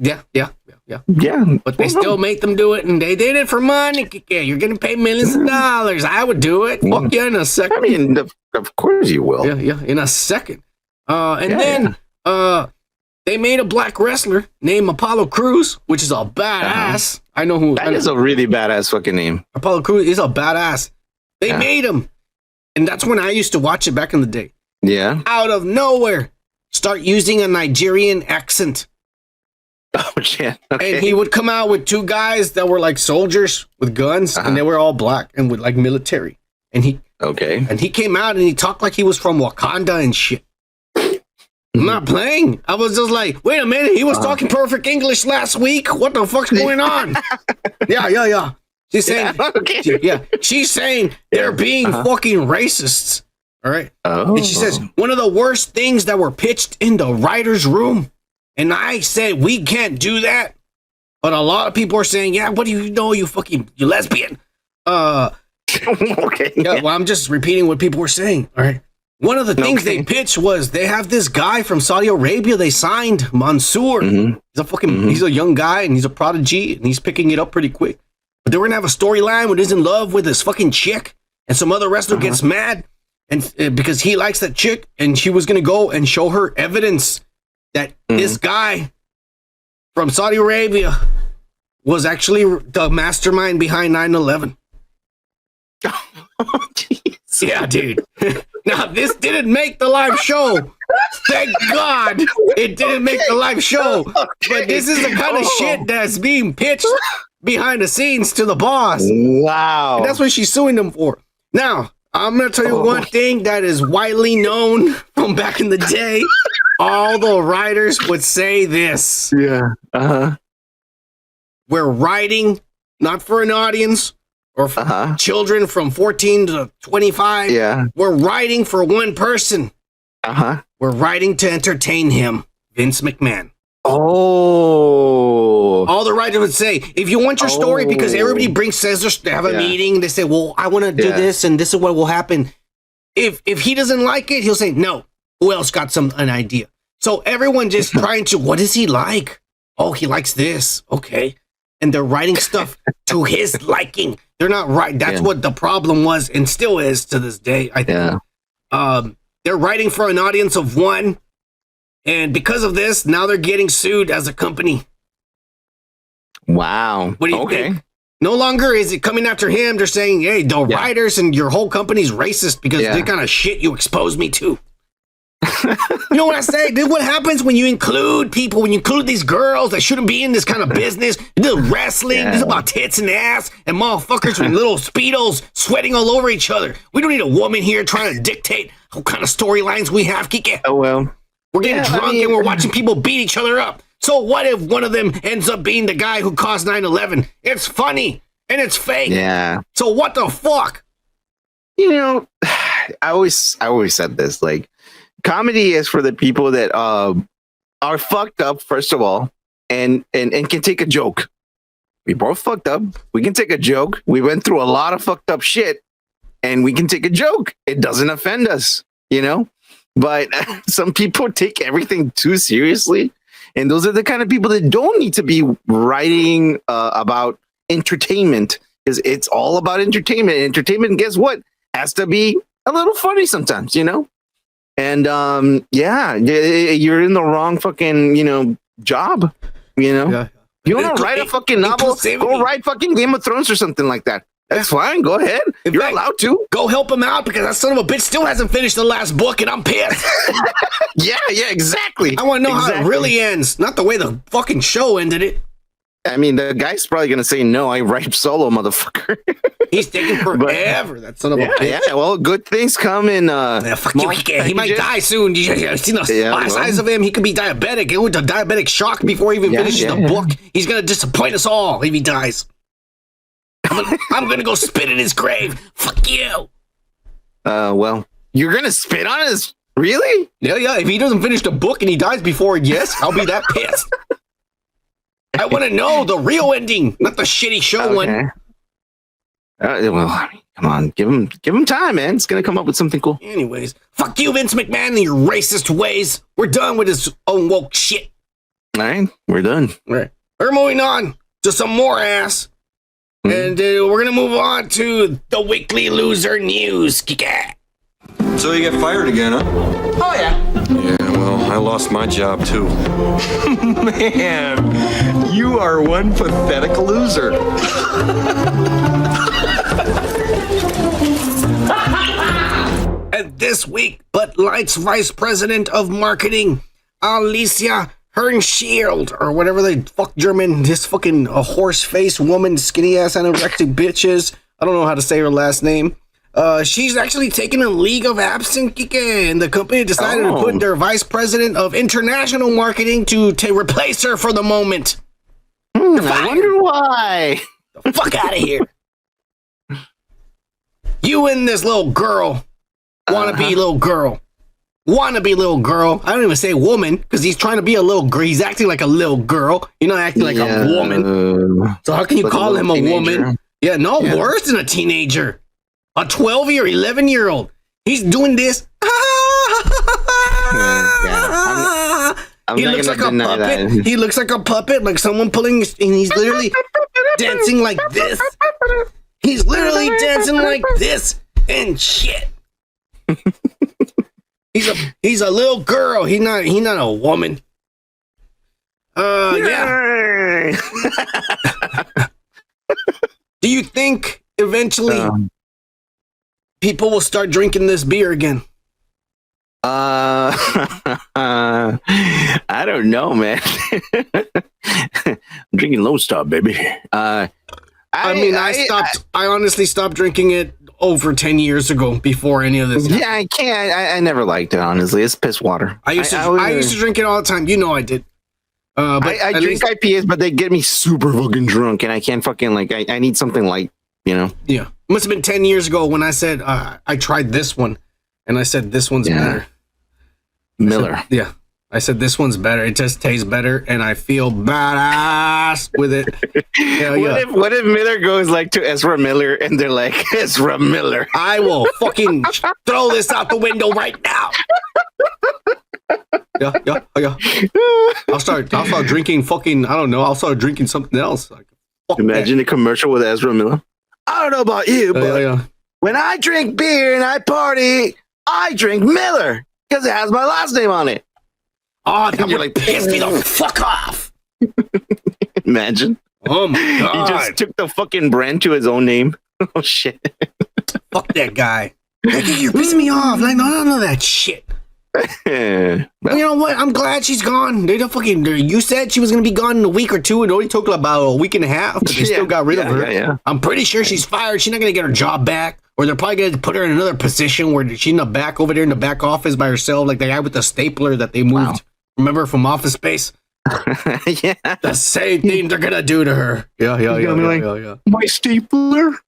But they still make them do it, and they did it for money. You're getting paid millions of dollars. I would do it. Fuck yeah, in a second. I mean, of course you will. Yeah, in a second. Then they made a black wrestler named Apollo Crews, which is a badass. I know who. That is a really badass fucking name. Apollo Crews is a badass. They made him, and that's when I used to watch it back in the day. Yeah. Out of nowhere, start using a Nigerian accent. Oh shit! Okay. And he would come out with two guys that were like soldiers with guns, and they were all black and with like military. And he came out and he talked like he was from Wakanda and shit. I'm not playing. I was just like, wait a minute, he was talking perfect English last week. What the fuck's going on? Yeah. She's saying, she's saying they're being fucking racists. All right. Oh. And she says one of the worst things that were pitched in the writer's room. And I said, we can't do that. But a lot of people are saying, yeah, what do you know, you lesbian? Okay. Yeah, well, I'm just repeating what people were saying. All right. One of the things they pitched was they have this guy from Saudi Arabia they signed, Mansoor. He's a he's a young guy and he's a prodigy and he's picking it up pretty quick. But they were gonna have a storyline where he's in love with this fucking chick and some other wrestler gets mad and because he likes that chick and she was gonna go and show her evidence that this guy from Saudi Arabia was actually the mastermind behind 9/11. Yeah, dude. Now, this didn't make the live show. Thank God it didn't make the live show. But this is the kind of shit that's being pitched behind the scenes to the boss. Wow. And that's what she's suing them for. Now, I'm going to tell you one thing that is widely known from back in the day. All the writers would say this. Yeah. We're writing not for an audience or for children from 14 to 25. Yeah. We're writing for one person. We're writing to entertain him, Vince McMahon. Oh. All the writers would say, if you want your story, because everybody says they have a meeting, they say, well, I want to do this and this is what will happen. If he doesn't like it, he'll say, no, who else got an idea? So everyone just trying to, what is he like? Oh, he likes this. Okay. And they're writing stuff to his liking. They're not right. That's what the problem was and still is to this day, I think. They're writing for an audience of one. And because of this, now they're getting sued as a company. Wow. What do you think? No longer is it coming after him. They're saying, hey, the writers and your whole company's racist because they kind of shit you exposed me to. You know what I say? This is what happens when you include people, when you include these girls that shouldn't be in this kind of business. This is wrestling. This is about tits and ass and motherfuckers with little Speedos sweating all over each other. We don't need a woman here trying to dictate what kind of storylines we have, Kike. Oh, well. We're getting drunk and we're watching people beat each other up. So what if one of them ends up being the guy who caused 9/11? It's funny and it's fake. Yeah. So what the fuck? You know, I always said this, like, comedy is for the people that are fucked up, first of all, and can take a joke. We both fucked up. We can take a joke. We went through a lot of fucked up shit, and we can take a joke. It doesn't offend us, you know? But some people take everything too seriously. And those are the kind of people that don't need to be writing about entertainment, because it's all about entertainment. Entertainment, guess what? Has to be a little funny sometimes, you know? And you're in the wrong fucking, job, you know? Yeah. You want to write a fucking novel? Go write fucking Game of Thrones or something like that. That's fine. Go ahead. You're allowed to. Go help him out because that son of a bitch still hasn't finished the last book and I'm pissed. Yeah, exactly. I want to know how it really ends, not the way the fucking show ended it. I mean, the guy's probably going to say, no, I write solo, motherfucker. He's taking forever, that son of a bitch. Yeah, well, good things come in. Fuck you, he might die soon. You see the size of him? He could be diabetic. He went to diabetic shock before he even finishes the book. He's going to disappoint us all if he dies. I'm going to go spit in his grave. Fuck you. Well, you're going to spit on his... Really? Yeah. If he doesn't finish the book and he dies before, yes, I'll be that pissed. I want to know the real ending, not the shitty show one. Well, I mean, come on, give him time, man. It's gonna come up with something cool. Anyways, fuck you, Vince McMahon, and your racist ways. We're done with this unwoke shit. All right, we're done. All right, we're moving on to some more ass, and we're gonna move on to the weekly loser news. So you get fired again, huh? Oh yeah. Yeah, well, I lost my job too. Man, you are one pathetic loser. And this week, Bud Light's vice president of marketing, Alissa Heinerscheid, or whatever the fuck German, this fucking horse-faced woman, skinny-ass anorexic bitches. I don't know how to say her last name. She's actually taken a leave of absence, and the company decided to put their vice president of international marketing to replace her for the moment. I wonder why. The fuck out of here. You and this little girl, wannabe little girl. Wannabe little girl. I don't even say woman, because he's trying to be a little girl. He's acting like a little girl. You're not acting like a woman. So how can you call him a woman? Yeah, worse than a teenager. A 12-year, 11-year-old. He's doing this. He looks like a puppet. He looks like a puppet, like someone pulling his, and he's literally dancing like this. He's literally dancing like this and shit. He's a little girl. He's not a woman. Yeah. Do you think eventually people will start drinking this beer again? I don't know, man. I'm drinking Low Star, baby. I honestly stopped drinking it over 10 years ago before any of this. Yeah, I can't. I never liked it, honestly. It's piss water. I used to drink it all the time. You know I did. But I drink IPAs, but they get me super fucking drunk, and I can't fucking I need something light, you know? Yeah. It must have been 10 years ago when I said I tried this one, and I said this one's better. Miller. I said this one's better. It just tastes better, and I feel badass with it. What if Miller goes like to Ezra Miller, and they're like, Ezra Miller? I will fucking throw this out the window right now. Yeah. I'll start drinking fucking, I don't know. I'll start drinking something else. Like, imagine a commercial with Ezra Miller. I don't know about you, but when I drink beer and I party, I drink Miller because it has my last name on it. Oh, that would like piss me the fuck off. Imagine. Oh my god. He just took the fucking brand to his own name. Oh shit. Fuck that guy. You're pissing me off. Like, none of that shit. You know what? I'm glad she's gone. You said she was gonna be gone in a week or two. It only took about a week and a half, but they still got rid of her. Yeah. I'm pretty sure she's fired. She's not gonna get her job back, or they're probably gonna put her in another position where she's in the back over there in the back office by herself, like the guy with the stapler that they moved. Wow. Remember from Office Space? Yeah, the same thing they're gonna do to her. Yeah. My stapler.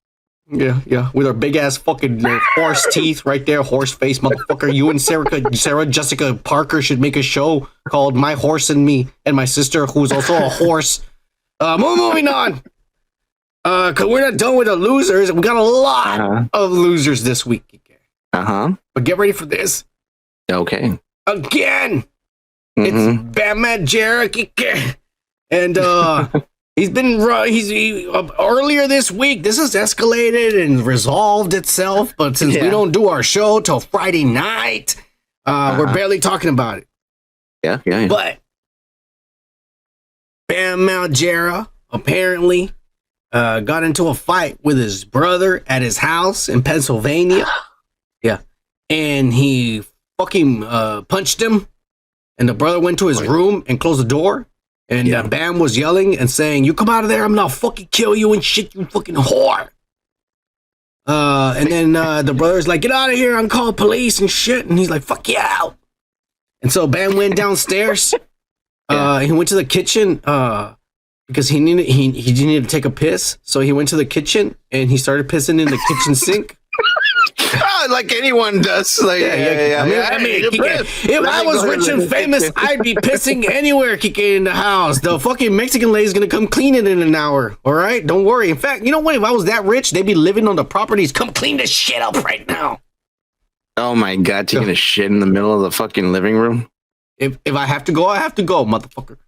Yeah, with her big ass fucking horse teeth right there, horse face, motherfucker. You and Sarah Jessica Parker should make a show called My Horse and Me, and my sister, who's also a horse. Moving on. Cause we're not done with the losers. We got a lot of losers this week. But get ready for this. Okay. Again, it's Bam Margera, and he's been earlier this week. This has escalated and resolved itself, but since we don't do our show till Friday night, we're barely talking about it. Yeah. But Bam Margera apparently got into a fight with his brother at his house in Pennsylvania. Yeah, and he fucking punched him, and the brother went to his room and closed the door. And Bam was yelling and saying, "You come out of there, I'm gonna fucking kill you and shit, you fucking whore." And then the brother's like, "Get out of here, I'm calling police and shit." And he's like, "Fuck you out." And so Bam went downstairs. He went to the kitchen because he needed to take a piss. So he went to the kitchen and he started pissing in the kitchen sink. Like anyone does. Like, I mean, if I was rich and famous, I'd be pissing anywhere, Kike, in the house. The fucking Mexican lady's gonna come clean it in an hour. All right, don't worry. In fact, you know what? If I was that rich, they'd be living on the properties. Come clean this shit up right now. Oh my god, taking a shit in the middle of the fucking living room. If I have to go, I have to go, motherfucker.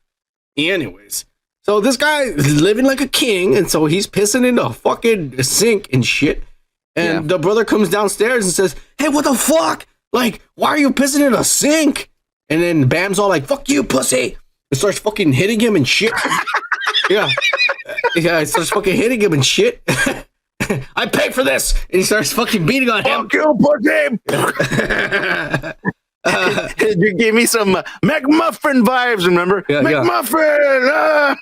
Anyways, so this guy is living like a king, and so he's pissing in the fucking sink and shit. And the brother comes downstairs and says, "Hey, what the fuck? Like, why are you pissing in a sink?" And then Bam's all like, "Fuck you, pussy!" And starts fucking hitting him and shit. It starts fucking hitting him and shit. "I pay for this!" And he starts fucking beating on him. "Fuck you, pussy!" You gave me some McMuffin vibes, remember? McMuffin!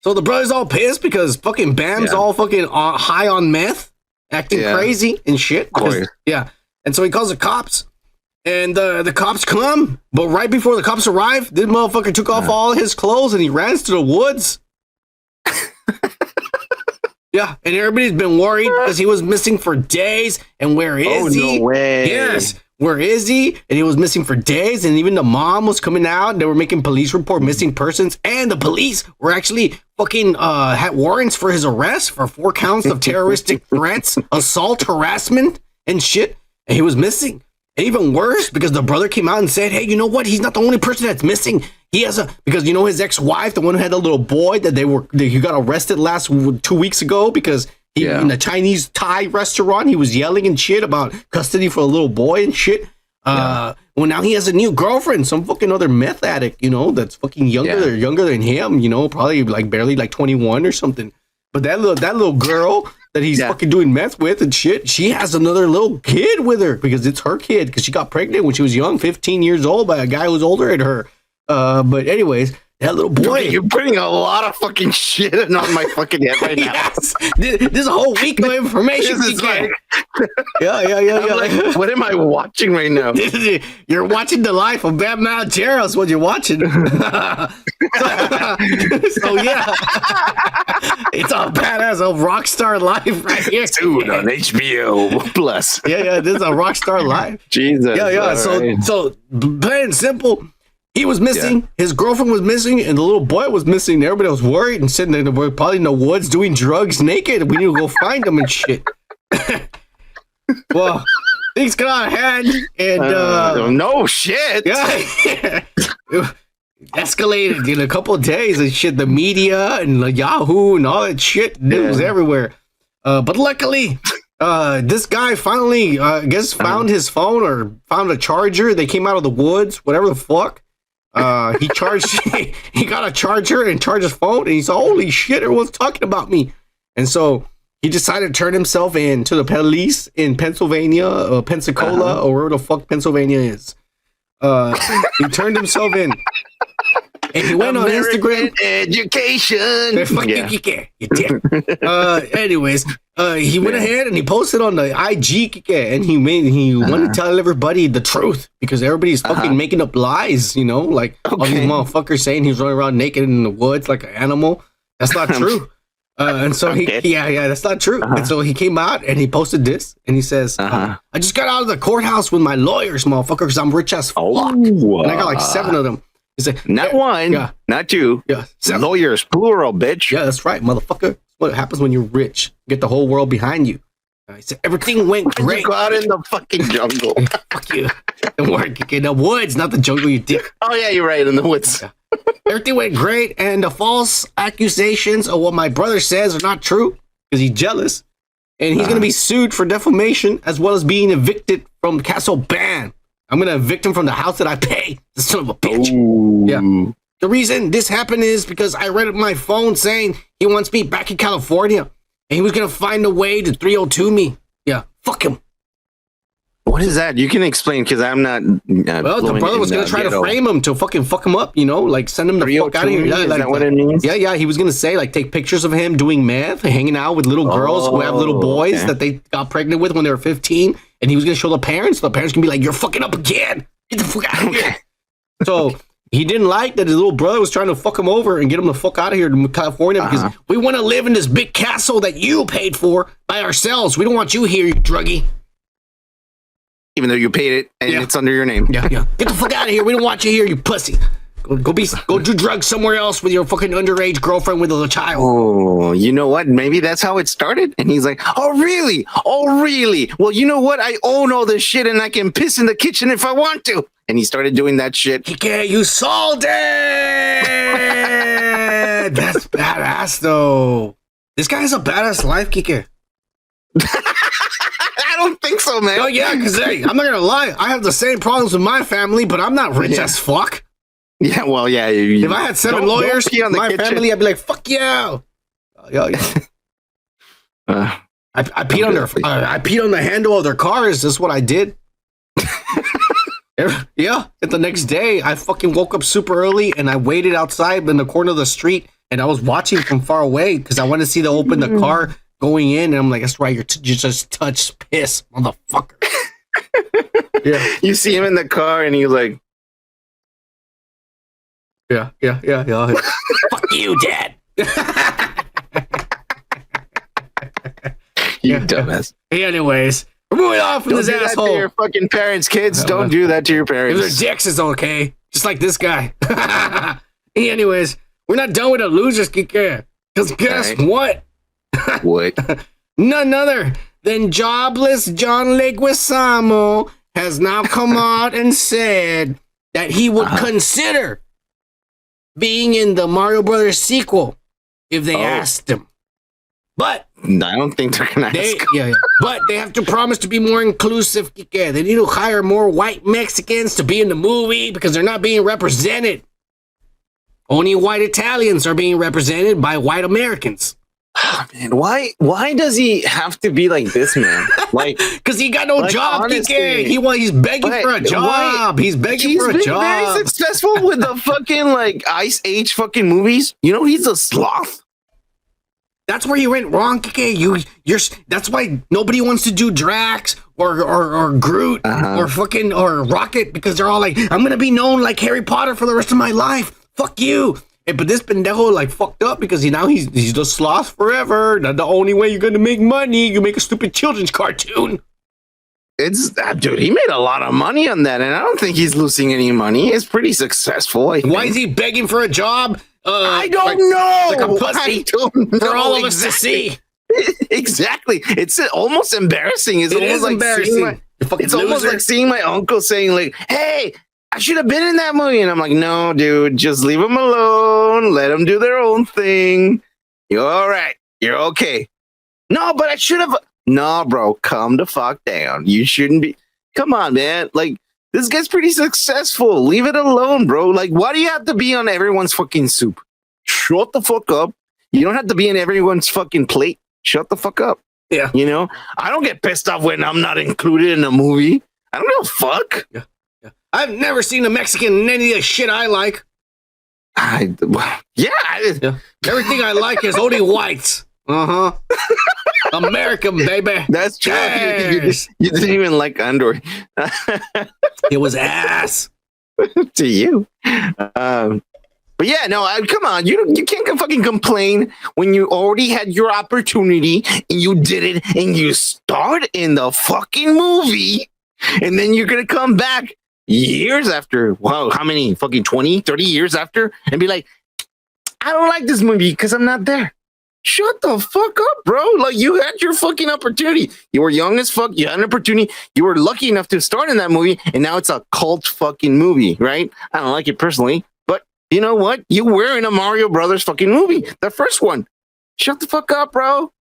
So the brother's all pissed because fucking Bam's all fucking high on meth. Acting crazy and shit. And so he calls the cops. And the cops come. But right before the cops arrive, this motherfucker took off all his clothes and he ran to the woods. And everybody's been worried because he was missing for days. And where is he? No way. Yes. Where is he? And he was missing for days. And even the mom was coming out. And they were making police report missing persons. And the police were actually fucking had warrants for his arrest for 4 counts of terroristic threats, assault, harassment, and shit. And he was missing. And even worse, because the brother came out and said, hey, you know what? He's not the only person that's missing. He has because his ex-wife, the one who had a little boy that he got arrested 2 weeks ago because in a Chinese Thai restaurant, he was yelling and shit about custody for a little boy and shit. Well, now he has a new girlfriend, some fucking other meth addict, that's fucking younger than him, probably like barely like 21 or something. But that little girl that he's fucking doing meth with and shit, she has another little kid with her because it's her kid because she got pregnant when she was young, 15 years old by a guy who's older than her. But anyways, that little boy. You're putting a lot of fucking shit on my fucking head right now. Yes. This is a whole week of information. This is like, yeah. Like, what am I watching right now? You're watching the life of Bam Margera is what you're watching. So yeah, it's a badass old rock star life right here. Dude, on HBO Plus. Yeah, this is a rock star life. Jesus. Yeah. So plain and simple. He was missing, his girlfriend was missing, and the little boy was missing. Everybody was worried and sitting there. They were probably in the woods doing drugs naked. We need to go find them and shit. Well, things got out of hand, and no shit. Yeah, escalated in a couple of days and shit. The media and Yahoo and all that shit, it was everywhere. But luckily, this guy finally, I guess, found his phone or found a charger. They came out of the woods, whatever the fuck. He got a charger and charged his phone, and he said, holy shit, everyone's talking about me. And so he decided to turn himself in to the police in Pennsylvania, Pensacola, or wherever the fuck Pennsylvania is. He turned himself in. And he went American on Instagram. Education. Fuck you dick. Anyways, he went ahead and he posted on the IG, and he wanted to tell everybody the truth because everybody's fucking making up lies, like all these motherfuckers saying he's running around naked in the woods like an animal. That's not true. And so that's not true. And so he came out and he posted this and he says, I just got out of the courthouse with my lawyers, motherfucker, because I'm rich as fuck. And I got like 7 of them. He's like, not one, not two. Yeah, lawyers, plural, bitch. Yeah, that's right, motherfucker. That's what happens when you're rich. You get the whole world behind you. He said everything went great. Go out in the fucking jungle. Fuck you. Don't worry, in the woods, not the jungle, you dick. Oh yeah, you're right, in the woods. Yeah. Everything went great, and the false accusations of what my brother says are not true because he's jealous, and he's gonna be sued for defamation as well as being evicted from Castle Ban. I'm going to evict him from the house that I pay. The son of a bitch. Ooh. Yeah. The reason this happened is because I read on my phone saying he wants me back in California and he was going to find a way to 302 me. Yeah. Fuck him. What is that? You can explain because I'm not. Well, the brother was going to try to frame him to fucking fuck him up, like send him the fuck out of here. Yeah, is that what it means? Yeah. He was going to say, like, take pictures of him doing meth, hanging out with little girls who have little boys that they got pregnant with when they were 15. And he was going to show the parents. The parents can be like, you're fucking up again. Get the fuck out of here. So he didn't like that his little brother was trying to fuck him over and get him the fuck out of here to California because we want to live in this big castle that you paid for by ourselves. We don't want you here, you druggie. Even though you paid it and it's under your name. Yeah. Get the fuck out of here. We don't want you here, you pussy. Go do drugs somewhere else with your fucking underage girlfriend with a little child. Oh, you know what? Maybe that's how it started. And he's like, oh, really? Oh, really? Well, you know what? I own all this shit and I can piss in the kitchen if I want to. And he started doing that shit. Kike, you sold it! That's badass, though. This guy has a badass life, Kike. I don't think so, man. Oh, yeah, because, hey, I'm not going to lie. I have the same problems with my family, but I'm not rich as fuck. Yeah, well, yeah. If I had 7 lawyers in my family, I'd be like, fuck yeah. Yeah. I peed on I peed on the handle of their cars. That's what I did. Yeah. And the next day, I fucking woke up super early and I waited outside in the corner of the street and I was watching from far away because I wanted to see them open the car going in. And I'm like, that's right. You just touched piss, motherfucker. Yeah. You see him in the car and he's like, Yeah. Fuck you, Dad. You dumbass. Anyways, we're moving on from this asshole. That to your fucking parents, kids. Don't do that to your parents. If they're dicks, it's okay. Just like this guy. Anyways, we're not done with the losers, Kike. Because guess what? What? None other than jobless John Leguizamo has now come out and said that he would consider being in the Mario Brothers sequel if they asked him. But I don't think they're gonna ask. But they have to promise to be more inclusive. They need to hire more white Mexicans to be in the movie because they're not being represented. Only white Italians are being represented by white Americans. Oh, man, why does he have to be like this, man? Like, because he got no job. Honestly, he's begging for a job. He's begging for a job. He's very successful with the fucking like Ice Age fucking movies. You know, he's a sloth. That's where you went wrong, Kike. That's why nobody wants to do Drax or Groot or Rocket, because they're all like, I'm gonna be known like Harry Potter for the rest of my life. Fuck you. But this pendejo like fucked up because he's the sloth forever. The only way you're gonna make money, you make a stupid children's cartoon. Dude, he made a lot of money on that, and I don't think he's losing any money. He's pretty successful. Why is he begging for a job? I don't know. Like a pussy for all of us to see. Exactly. It's almost embarrassing. It's almost like embarrassing. It's almost like seeing my uncle saying like, "Hey, I should have been in that movie," and I'm like, "No, dude, just leave them alone. Let them do their own thing. You're all right. You're okay." No, but I should have. No, bro, calm the fuck down. You shouldn't be. Come on, man. Like, this guy's pretty successful. Leave it alone, bro. Like, why do you have to be on everyone's fucking soup? Shut the fuck up. You don't have to be in everyone's fucking plate. Shut the fuck up. Yeah. You know, I don't get pissed off when I'm not included in a movie. I don't give a fuck. Yeah. I've never seen a Mexican in any of the shit I like. Everything I like is only whites. American, baby. That's true. Yes. You didn't even like Andor. It was ass to you. But yeah, no, come on. You can't fucking complain when you already had your opportunity and you did it and you starred in the fucking movie, and then you're gonna come back years after, wow, how many fucking 20, 30 years after, and be like, I don't like this movie because I'm not there. Shut the fuck up, bro. Like, you had your fucking opportunity. You were young as fuck. You had an opportunity. You were lucky enough to start in that movie, and now it's a cult fucking movie, right? I don't like it personally, but you know what? You were in a Mario Brothers fucking movie, the first one. Shut the fuck up, bro.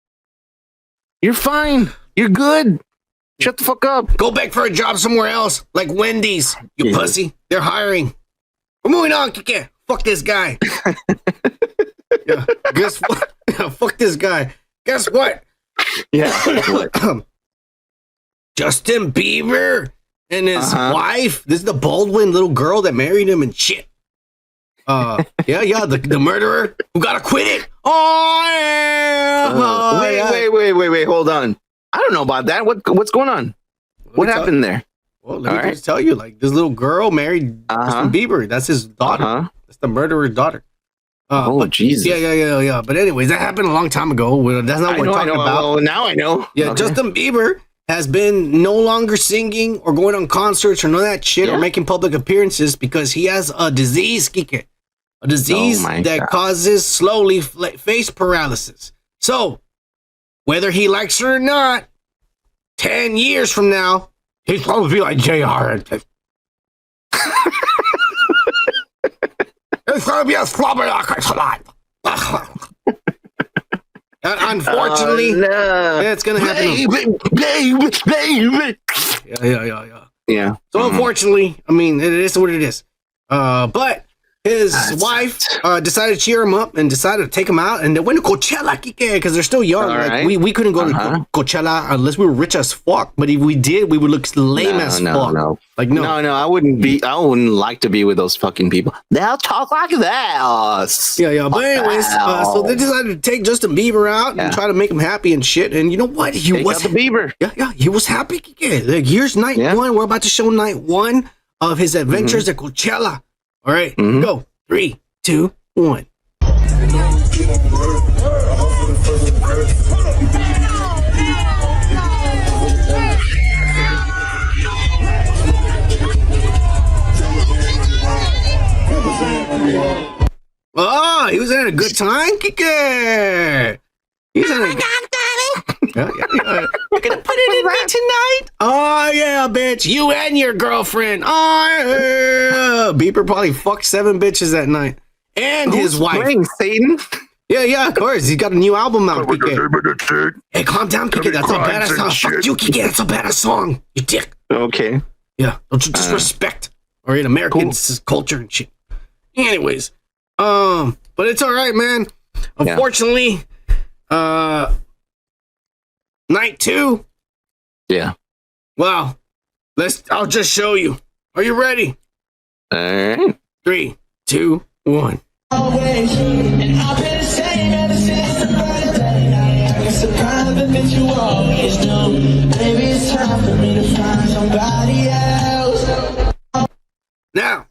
You're fine. You're good. Shut the fuck up. Go back for a job somewhere else, like Wendy's, you pussy. They're hiring. We're moving on, Kike. Fuck this guy. Yeah, guess what? Fuck this guy. Guess what? Yeah. Justin Bieber and his wife. This is the Baldwin little girl that married him and shit. The murderer who got acquitted. Wait, hold on. I don't know about that. What's going on? What happened there? Well, let me just tell you, like, this little girl married Justin Bieber. That's his daughter. That's the murderer's daughter. Jesus. Yeah. But anyways, that happened a long time ago. That's not what we're talking about. Well, now I know. Yeah, okay. Justin Bieber has been no longer singing or going on concerts or none of that shit or making public appearances because he has a disease, Kike. A disease that causes slowly face paralysis. So, whether he likes it or not, 10 years from now, he's supposed to be like JR. It's going to be a slobber slide. Unfortunately, it's going to happen. Baby. Yeah. So, unfortunately, I mean, it is what it is. But his wife decided to cheer him up and decided to take him out, and they went to Coachella, because they're still young. Like, we couldn't go to Coachella unless we were rich as fuck. But if we did, we would look lame as fuck. No, I wouldn't like to be with those fucking people. They'll talk like that. Yeah. But anyways, so they decided to take Justin Bieber out and try to make him happy and shit. And you know what? He was the Bieber. Yeah, he was happy. Like, here's night one. We're about to show night one of his adventures at Coachella. All right, go. 3, 2, 1. Oh, he was having a good time, Kike. He was having Yeah. You're gonna put it in me tonight? Oh yeah, bitch. You and your girlfriend. Oh yeah. Bieber probably fucked 7 bitches that night. And his wife. Playing Satan? Yeah, of course. He's got a new album out, Kike. Hey, calm down, Kike. That's a badass song. Fuck you, Kike. That's a badass song. You dick. Okay. Yeah. Don't you disrespect or in American culture and shit. Anyways, but it's all right, man. Unfortunately, night 2. Yeah. Well, I'll just show you. Are you ready? All right. 3, 2, 1. Now,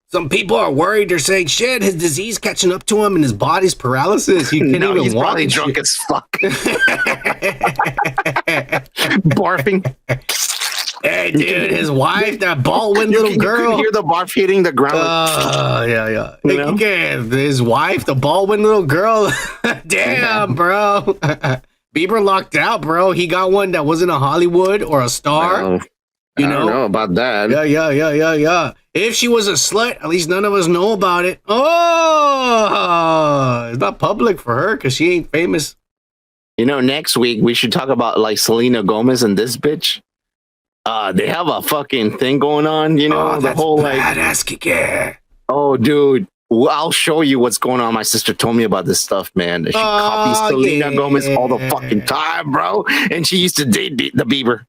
some people are worried. They're saying, shit, his disease catching up to him and his body's paralysis. He can't even he's walk. Probably drunk as fuck. Barfing. Hey, dude, his wife, that baldwin little girl. You can hear the barf hitting the ground. Yeah. His wife, the baldwin little girl. Damn, bro. Bieber locked out, bro. He got one that wasn't a Hollywood or a star. I don't know about that. Yeah. If she was a slut, at least none of us know about it. Oh, it's not public for her because she ain't famous. You know, next week we should talk about like Selena Gomez and this bitch. They have a fucking thing going on, you know, the whole badass Kike. Oh, dude. Well, I'll show you what's going on. My sister told me about this stuff, man. She copies Selena Gomez all the fucking time, bro. And she used to date the Bieber.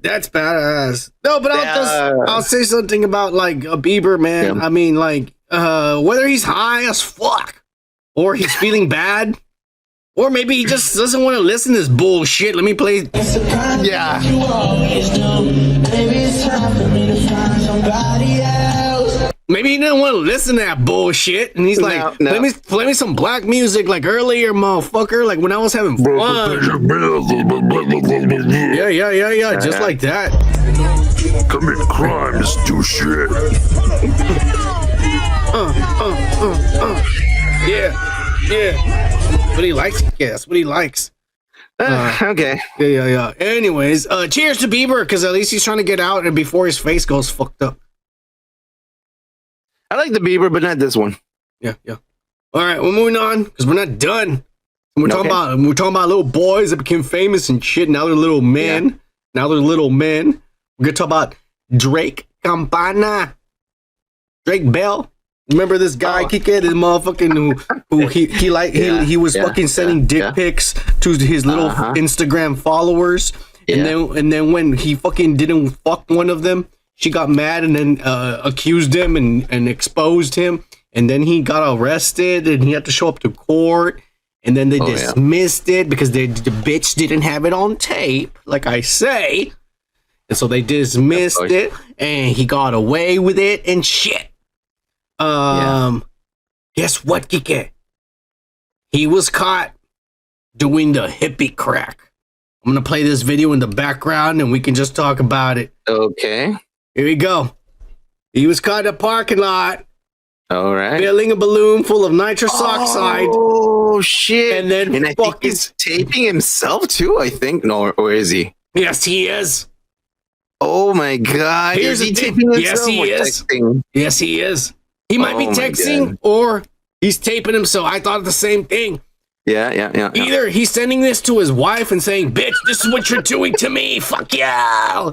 That's badass. No, but I'll say something about like a Bieber, man. Yeah. I mean, like, whether he's high as fuck or he's feeling bad, or maybe he just doesn't want to listen to this bullshit. Let me play. Yeah. Maybe he didn't want to listen to that bullshit, and he's like, play me some black music like earlier, motherfucker, like when I was having fun. Yeah, just like that. Commit crimes, do shit. Yeah. What he likes, that's what he likes. Okay. Yeah. Anyways, cheers to Bieber, because at least he's trying to get out and before his face goes fucked up. I like the Bieber, but not this one. Yeah. All right, we're moving on because we're not done. We're talking about little boys that became famous and shit. Now they're little men. Yeah. We're gonna talk about Drake Campana, Drake Bell. Remember this guy, Kike, this motherfucking who he was fucking sending dick pics to his little Instagram followers, and then when he fucking didn't fuck one of them, she got mad and then accused him and exposed him, and then he got arrested and he had to show up to court, and then they dismissed it because the bitch didn't have it on tape, like I say, and so they dismissed it, and he got away with it and shit. Guess what, Kike? He was caught doing the hippie crack. I'm gonna play this video in the background and we can just talk about it. Okay. Here we go. He was caught in a parking lot. All right. Filling a balloon full of nitrous oxide. Oh shit. And then I think he's taping himself too, I think. No, or is he? Yes, he is. Oh my god. Here's is he taping himself? Yes, he is. Texting? Yes, he is. He might be texting or he's taping him, so I thought the same thing. Yeah. Either he's sending this to his wife and saying, bitch, this is what you're doing to me. Fuck yeah.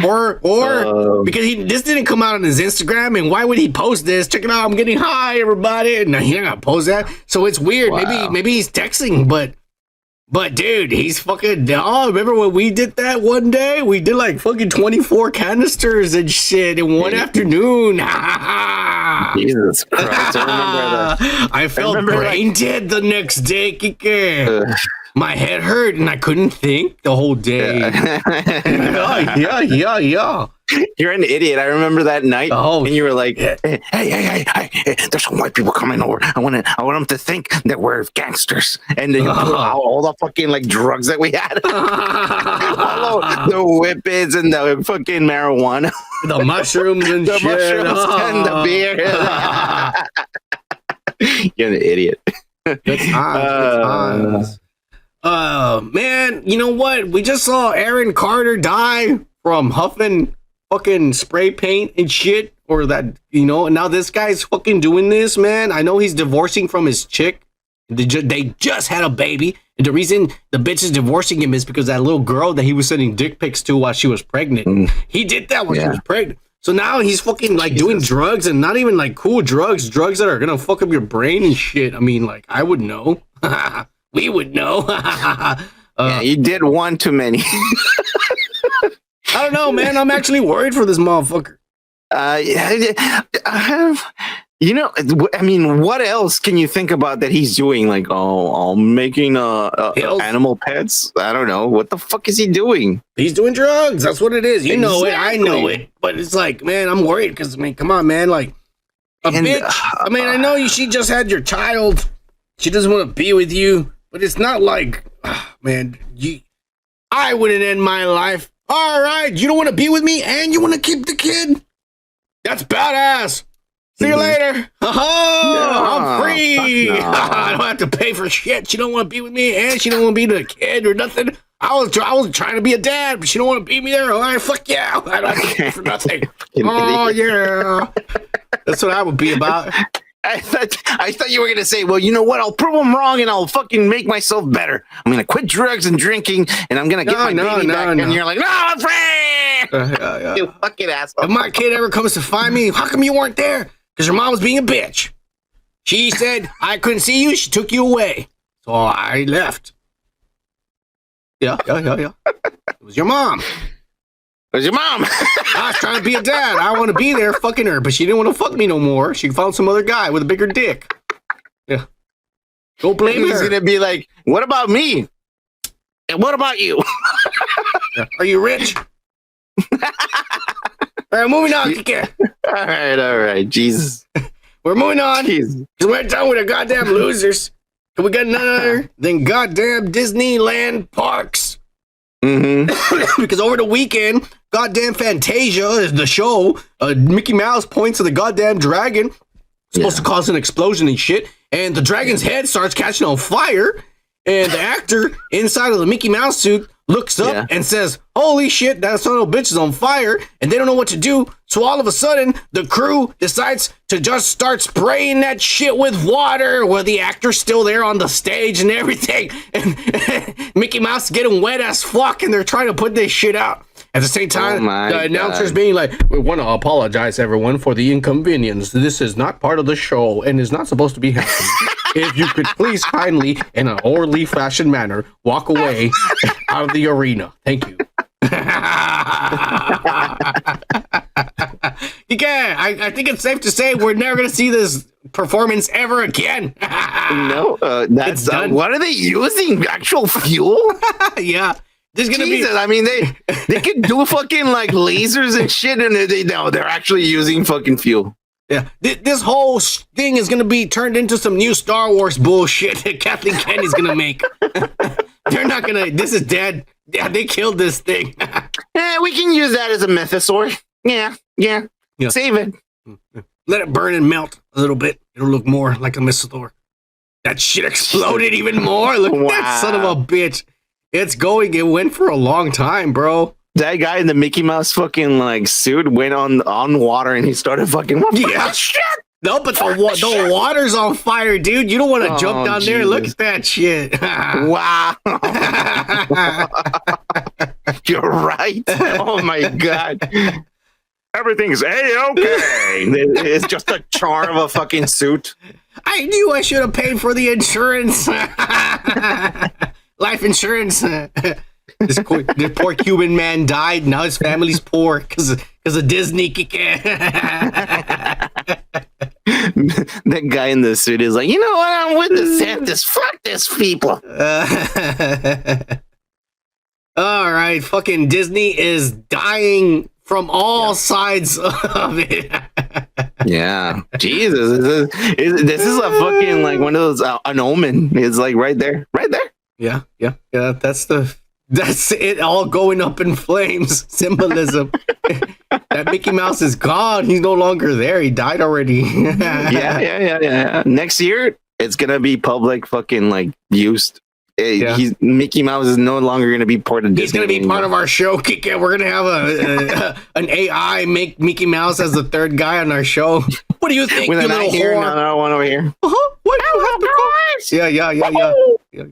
or because this didn't come out on his Instagram, and why would he post this? Check it out, I'm getting high, everybody. No, he ain't gonna post that. So it's weird. Wow. Maybe he's texting, but dude, he's fucking. Oh, remember when we did that one day? We did like fucking 24 canisters and shit in one afternoon. Jesus Christ! I felt brain dead the next day, Kike. My head hurt and I couldn't think the whole day. Yeah. You're an idiot. I remember that night, and you were like, "Hey, there's some white people coming over. I want them to think that we're gangsters." And then you put all the fucking like drugs that we had, all the whippets and the fucking marijuana, the mushrooms and the shit, and the beer. You're an idiot. Good times. Man, you know what? We just saw Aaron Carter die from huffing fucking spray paint and shit. Or that, and now this guy's fucking doing this, man. I know he's divorcing from his chick. They just had a baby. And the reason the bitch is divorcing him is because that little girl that he was sending dick pics to while she was pregnant. He did that while she was pregnant. So now he's fucking like doing drugs, and not even like cool drugs that are gonna fuck up your brain and shit. I mean, like, I would know. We would know. Yeah, you did one too many. I don't know, man. I'm actually worried for this motherfucker. I mean, what else can you think about that he's doing? Like, making animal pets? I don't know. What the fuck is he doing? He's doing drugs. That's what it is. You know it. I know it. But it's like, man, I'm worried because, I mean, come on, man. Like, bitch. I mean, I know she just had your child. She doesn't want to be with you. But it's not like, man, I wouldn't end my life. All right, you don't want to be with me and you want to keep the kid? That's badass. See you later. I'm free. No. I don't have to pay for shit. She don't want to be with me, and she don't want to be the kid or nothing. I was trying to be a dad, but she don't want to be me there. All right, fuck yeah. I don't have to pay for nothing. Oh yeah. That's what I would be about. I thought you were gonna say, well, you know what? I'll prove them wrong, and I'll fucking make myself better. I'm gonna quit drugs and drinking, and I'm gonna get my baby back. And you're like, no, I'm free. You fucking asshole. If my kid ever comes to find me, how come you weren't there? Because your mom was being a bitch. She said I couldn't see you. She took you away, so I left. Yeah. It was your mom. It was your mom. I was trying to be a dad. I want to be there fucking her, but she didn't want to fuck me no more. She found some other guy with a bigger dick. Yeah. Don't blame her. He's going to be like, what about me? And what about you? Are you rich? All right, moving on. All right. Jesus. We're moving on. Because we're done with the goddamn losers. We got none other than goddamn Disneyland parks. Mm-hmm. Because over the weekend, goddamn Fantasia is the show. Mickey Mouse points to the goddamn dragon. Supposed to cause an explosion and shit. And the dragon's head starts catching on fire. And the actor inside of the Mickey Mouse suit looks up and says, holy shit, that son of a bitch is on fire. And they don't know what to do. So all of a sudden, the crew decides to just start spraying that shit with water while the actor's still there on the stage and everything. And Mickey Mouse is getting wet as fuck, and they're trying to put this shit out. At the same time, the announcer's being like, we want to apologize, everyone, for the inconvenience. This is not part of the show and is not supposed to be happening. If you could please kindly, in an orderly fashion manner, walk away out of the arena. Thank you. I think it's safe to say we're never going to see this performance ever again. No, that's what are they using? Actual fuel? Yeah. There's gonna be. I mean, they could do fucking like lasers and shit, and they're actually using fucking fuel. Yeah, this whole thing is gonna be turned into some new Star Wars bullshit that Kathleen Kennedy's gonna make. They're not gonna. This is dead. Yeah, they killed this thing. We can use that as a mythosaur. Yeah. Save it. Let it burn and melt a little bit. It'll look more like a mythosaur. That shit exploded even more. Look at that son of a bitch. It went for a long time, bro. That guy in the Mickey Mouse fucking like suit went on water and he started fucking shit. No, but the water's on fire, dude. You don't want to jump down there and look at that shit. Wow. You're right. Oh my god. Everything's A-okay. It's just a char of a fucking suit. I knew I should have paid for the insurance. Life insurance. This poor Cuban man died. Now his family's poor because of Disney. That guy in the suit is like, you know what? I'm with DeSantis. Fuck this people. All right, fucking Disney is dying from all sides of it. Yeah, Jesus, this is a fucking like one of those an omen. It's like right there. Yeah. That's it. All going up in flames. Symbolism. That Mickey Mouse is gone. He's no longer there. He died already. Yeah. Next year, it's gonna be public fucking like used. Mickey Mouse is no longer going to be part of Disney. He's going to be part of our show. We're going to have an AI make Mickey Mouse as the third guy on our show. What do you think? With you an eye here, another one over here. What do you have to call? Yeah.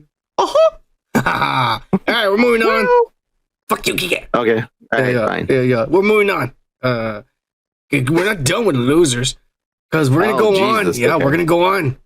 All right, we're moving on. Fuck you, Kike. Okay. All right, fine. Yeah. We're moving on. We're not done with losers because we're gonna go on. Yeah, we're gonna go on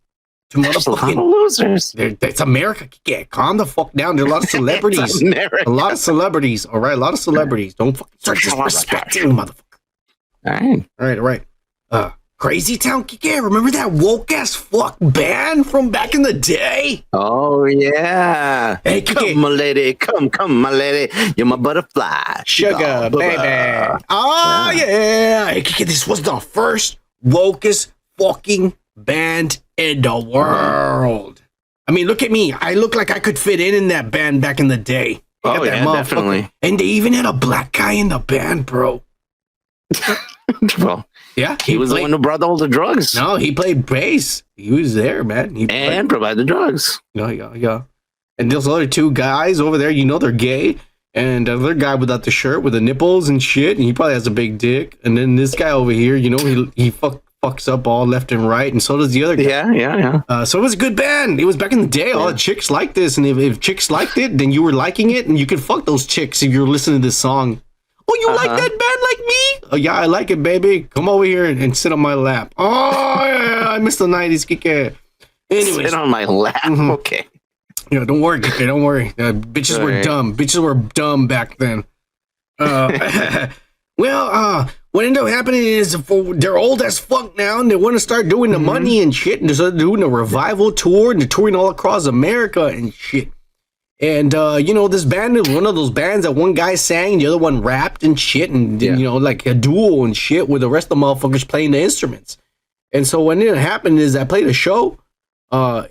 to motherfucking losers. It's America. Calm the fuck down. There are a lot of celebrities. A lot of celebrities. All right, a lot of celebrities. Don't fucking start disrespecting, motherfucker. All right. Crazy Town, Kike. Remember that woke ass fuck band from back in the day? Oh yeah. Hey, Kike. Come, my lady. Come, my lady. You're my butterfly. Sugar, baby. Oh yeah. Hey, Kike, this was the first wokest fucking band in the world. I mean, look at me. I look like I could fit in that band back in the day. Oh yeah, definitely. And they even had a black guy in the band, bro. Well, yeah, he was the one who brought all the drugs. No, he played bass. He was there, man. And provided the drugs. Yeah. And those other two guys over there, they're gay. And the other guy without the shirt with the nipples and shit, and he probably has a big dick. And then this guy over here, he fucks up all left and right, and so does the other guy. Yeah. So it was a good band. It was back in the day. All the chicks liked this, and if chicks liked it, then you were liking it, and you could fuck those chicks if you were listening to this song. Oh, you like that band like me? Oh, yeah, I like it, baby. Come over here and sit on my lap. Oh, yeah, I miss the 90s, Kike. Anyways. Sit on my lap? Okay. Yeah, don't worry, Kike, don't worry. Bitches were dumb. Bitches were dumb back then. What ended up happening is they're old as fuck now, and they want to start doing the money and shit, and they're doing a revival tour, and they're touring all across America and shit. And, this band is one of those bands that one guy sang, the other one rapped and shit, and, like a duo and shit with the rest of the motherfuckers playing the instruments. And so what ended up happening is I played a show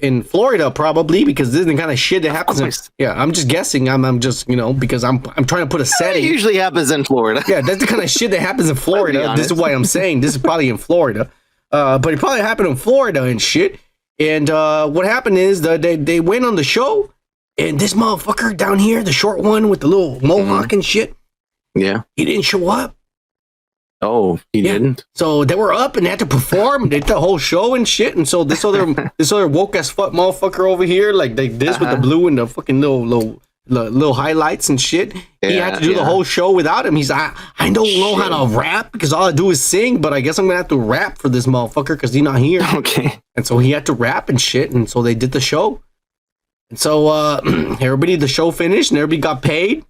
in Florida, probably, because this is the kind of shit that happens. I'm just guessing. I'm just, because I'm trying to put a setting. It usually happens in Florida. Yeah, that's the kind of shit that happens in Florida. This is why I'm saying this is probably in Florida. But it probably happened in Florida and shit. And what happened is they went on the show. And this motherfucker down here, the short one with the little mohawk and shit, he didn't show up. Oh, he didn't? So they were up and they had to perform. They did the whole show and shit. And so this other woke as fuck motherfucker over here, like this with the blue and the fucking little highlights and shit. He had to do the whole show without him. He's I don't know how to rap because all I do is sing, but I guess I'm gonna have to rap for this motherfucker because he's not here. Okay. And so he had to rap and shit. And so they did the show. And so the show finished and everybody got paid.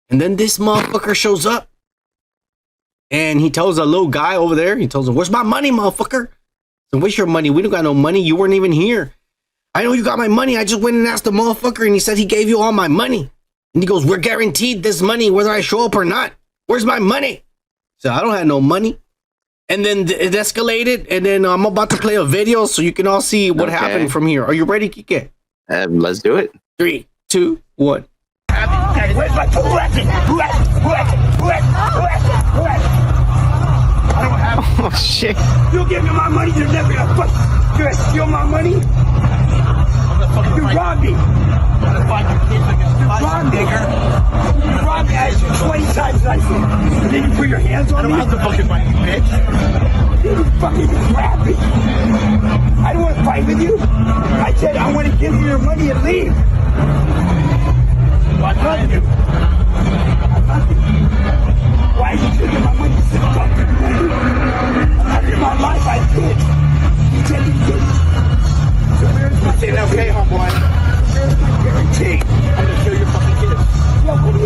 And then this motherfucker shows up. And he tells a little guy over there, he tells him, "Where's my money, motherfucker?" So, "Where's your money? We don't got no money. You weren't even here." "I know you got my money. I just went and asked the motherfucker and he said he gave you all my money." And he goes, "We're guaranteed this money whether I show up or not. Where's my money?" So I don't have no money. And then it escalated. And then I'm about to play a video so you can all see what happened from here. Are you ready, Kike? Let's do it. 3, 2, 1. Where's my weapon? I don't have it. Oh, shit. You give me my money, you're never gonna fuck. You're gonna steal my money? You robbed me. You robbed me. You robbed me. I asked you 20 times and I said, and then you put your hands on me? I don't have the fucking money, you bitch. You fucking grab me. I don't want to fight with you. I said I want to give you your money and leave. I love you. I love you. Why are you taking my money? I love you my life. I did. You said you did. So where's my saying okay, homeboy? Where's my guarantee? I'm gonna kill your fucking kids.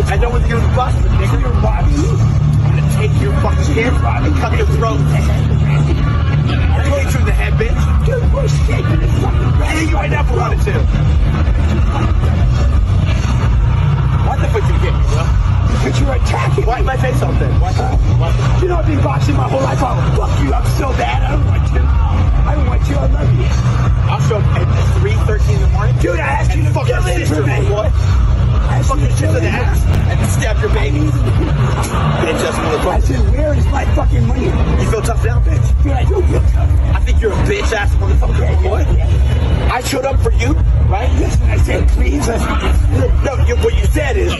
I know what you're gonna bust, but nigga, you're robbing me. I'm gonna take your fucking kid and cut your throat. I'll pull you through the head, bitch. Dude, we're shaking this fucking thing. I never wanted to. What the fuck did you get me, bro? But you're attacking. Why did I say something? You know I've been boxing my whole life. Oh, fuck you. I'm so bad. I don't want you. I don't want you. I love you. I'll show up at 3:13 in the morning. Dude, I asked you to fucking sister, boy. I fucking shit in the ass and stab your baby. Bitch, that's one of the I said, where is my fucking money? You feel tough now, bitch? Dude, I do feel tough. I think you're a bitch ass motherfucker, boy. I showed up for you, right? Listen, I said said, please. No, what you said is,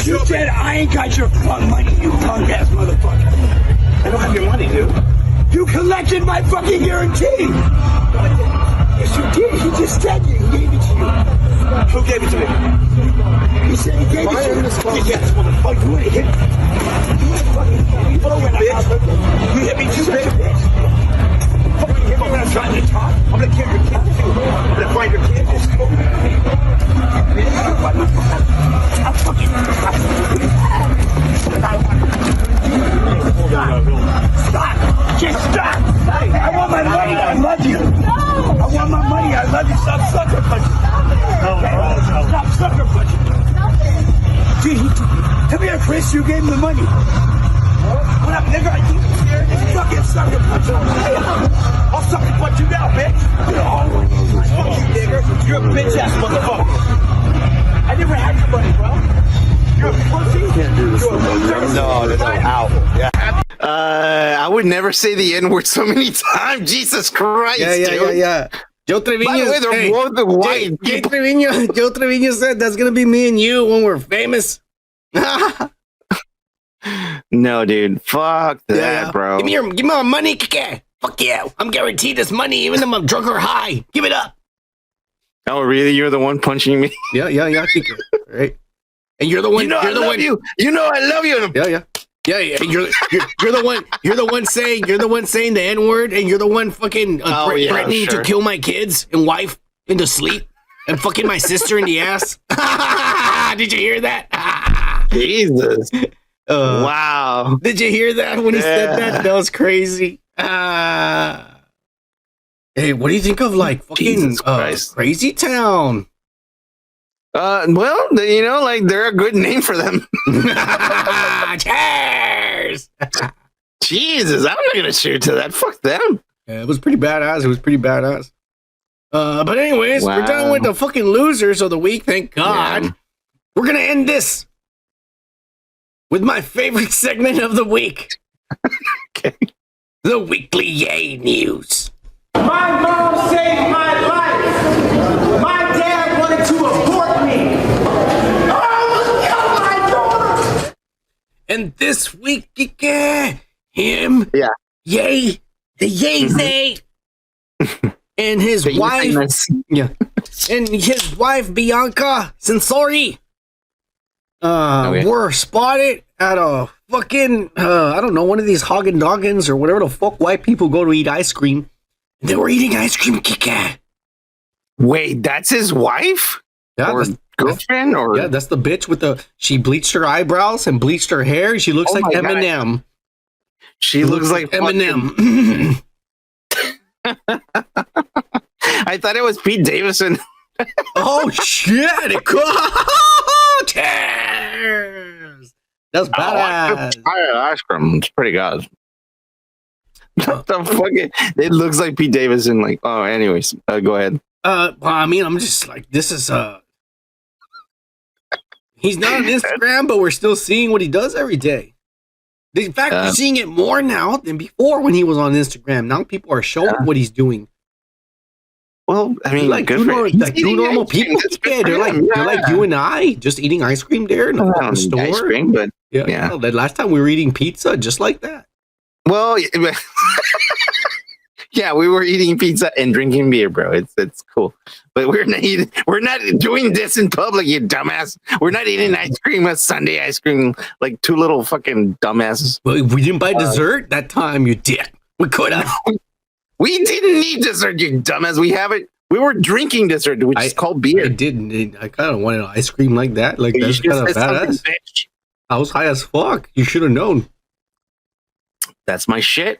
you said I ain't got your money, you punk ass motherfucker. I don't have your money, dude. You collected my fucking guarantee. Yes, you did. He just said he gave it to you. Who gave it to me? He said he gave it to you. Yes, motherfucker. You wanna hit me? You wanna fucking hit me, bitch? You hit me too, bitch. Fucking hit me when I'm trying to talk. I'm gonna kill your kid too. I'm gonna find your kid. I'm fucking. Stop! Just stop! I want my money. I love you. I want my money. I love you. Stop sucker punching. Stop sucker punching. Gee, come here, Chris. You gave him the money. What up, nigga? You fucking sucker punch. I'll sucker punch you now, bitch. Fuck you, nigga. You're a bitch ass motherfucker. I never had your money, bro. You're a pussy. You can't do this no more. No, out. Yeah. I would never say the N-word so many times. Jesus Christ. Yeah. Joe Trevino. By the way, they're more than white people. Joe Trevino said that's gonna be me and you when we're famous. No, dude. Fuck that, bro. Give me my money, Kike. Fuck yeah. I'm guaranteed this money even if I'm drunk or high. Give it up. Oh, really? You're the one punching me? Yeah, Kike. Right. And you're the one. You know, I love you. You know, I love you. Yeah. You're the one saying the N-word, and you're the one fucking threatening to kill my kids and wife into sleep and fucking my sister in the ass. Did you hear that? Jesus. Wow. Did you hear that when he said that? That was crazy. Hey, what do you think of like fucking Crazy Town? Well, you know, like they're a good name for them. Cheers! Jesus, I'm not gonna cheer to that. Fuck them. Yeah, it was pretty badass. But anyways, we're done with the fucking losers of the week. Thank God. Yeah. We're gonna end this with my favorite segment of the week. Okay. The weekly Yay News. My mom saved my life. My dad wanted to abort me. Oh, kill my daughter. And this week, him, Yay, the Yay, and his wife, and his wife Bianca Sensori, were spotted at a fucking, I don't know, one of these Haagen-Dazs or whatever the fuck white people go to eat ice cream. They were eating ice cream, Kika. Wait, that's his wife? Yeah, or girlfriend? Or yeah, that's the bitch with the. She bleached her eyebrows and bleached her hair. She looks like Eminem. She looks like Eminem. I thought it was Pete Davidson. Oh shit! Cheers! That's badass. Ice cream. It's pretty good. What the fuck? It looks like Pete Davidson. Like, oh, anyways, go ahead. Well, I mean, I'm just like, this is he's not on Instagram, but we're still seeing what he does every day. In fact, we're seeing it more now than before when he was on Instagram. Now people are showing what he's doing. Well, I mean, like two normal people. Yeah, they're like you and I, just eating ice cream there in the store. Ice cream, but yeah. The last time we were eating pizza, just like that. Well, yeah, we were eating pizza and drinking beer, bro. It's cool, but we're not doing this in public, you dumbass. We're not eating ice cream, a Sunday ice cream, like two little fucking dumbasses. Well, we didn't buy dessert that time, you dick. We could have. We didn't need dessert, you dumbass. We have it. We were drinking dessert, which is called beer. I didn't. I kind of wanted an ice cream like that. Like that's kind of badass. I was high as fuck. You should have known. That's my shit.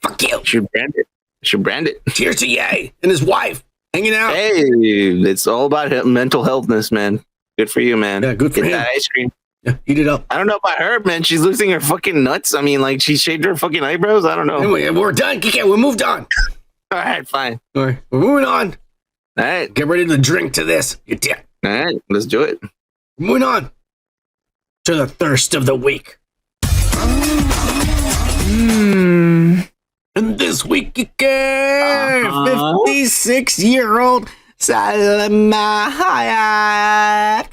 Fuck you. Should brand it. Cheers to Yay and his wife hanging out. Hey, it's all about mental healthness, man. Good for you, man. Yeah, good for him. That ice cream. Yeah, eat it up. I don't know about her, man. She's losing her fucking nuts. I mean, like she shaved her fucking eyebrows. I don't know. Anyway, we're done. We moved on. All right, fine. All right, we're moving on. All right, get ready to drink to this, you dick. All right, let's do it. Moving on to the thirst of the week. And this week, 56-year-old Salma Hayek.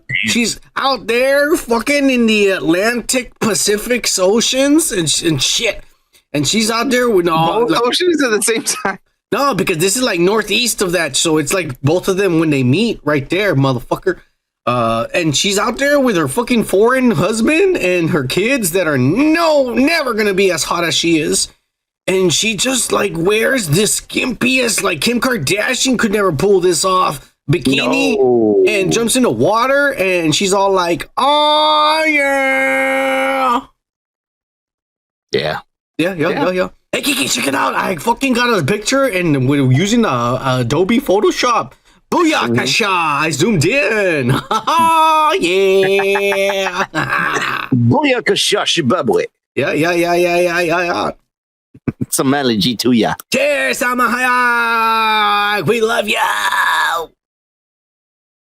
She's out there fucking in the Atlantic Pacific Oceans and shit. And she's out there with all both oceans at the same time. No, because this is like northeast of that, so it's like both of them when they meet right there, motherfucker. And she's out there with her fucking foreign husband and her kids that are never gonna be as hot as she is. And she just like wears this skimpiest, like Kim Kardashian could never pull this off, bikini and jumps into water and she's all like, oh yeah. Yeah. Yeah. Hey Kiki, check it out. I fucking got a picture and we're using Adobe Photoshop. Booyakasha! I zoomed in. Yeah. Booyakasha, shibabwe. Yeah. Some allergy to ya. Cheers, Salma Hayek. We love you.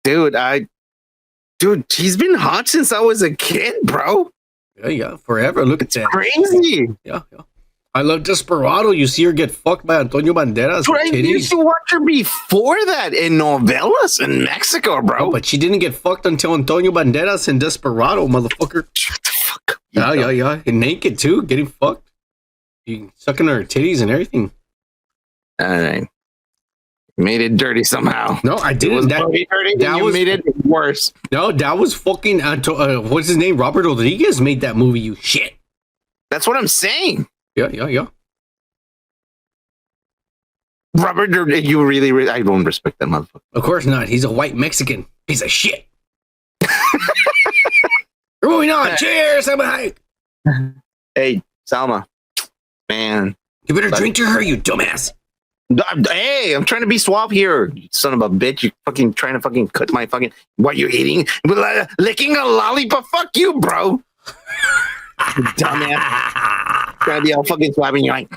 Dude, she's been hot since I was a kid, bro. Yeah, forever. Look at that. Crazy. Yeah. I love Desperado. You see her get fucked by Antonio Banderas. Dude, I used to watch her before that in novelas in Mexico, bro. Oh, but she didn't get fucked until Antonio Banderas in Desperado, motherfucker. Shut the fuck up. Yeah. And naked too, getting fucked. You sucking her titties and everything. All right. Made it dirty somehow. No, I didn't. That made it worse. No, that was fucking what's his name? Robert Rodriguez made that movie, you shit. That's what I'm saying. Yeah. Robert, you really, I don't respect that motherfucker. Of course not. He's a white Mexican piece of shit. We're moving on. Cheers, Salma Hayek. Hey, Salma. Man. You better drink to her, you dumbass. Hey, I'm trying to be suave here, you son of a bitch. You fucking trying to fucking cut my fucking, what you eating? Licking a lollipop? Fuck you, bro. Dumbass. Trying to be all fucking suave and you're like,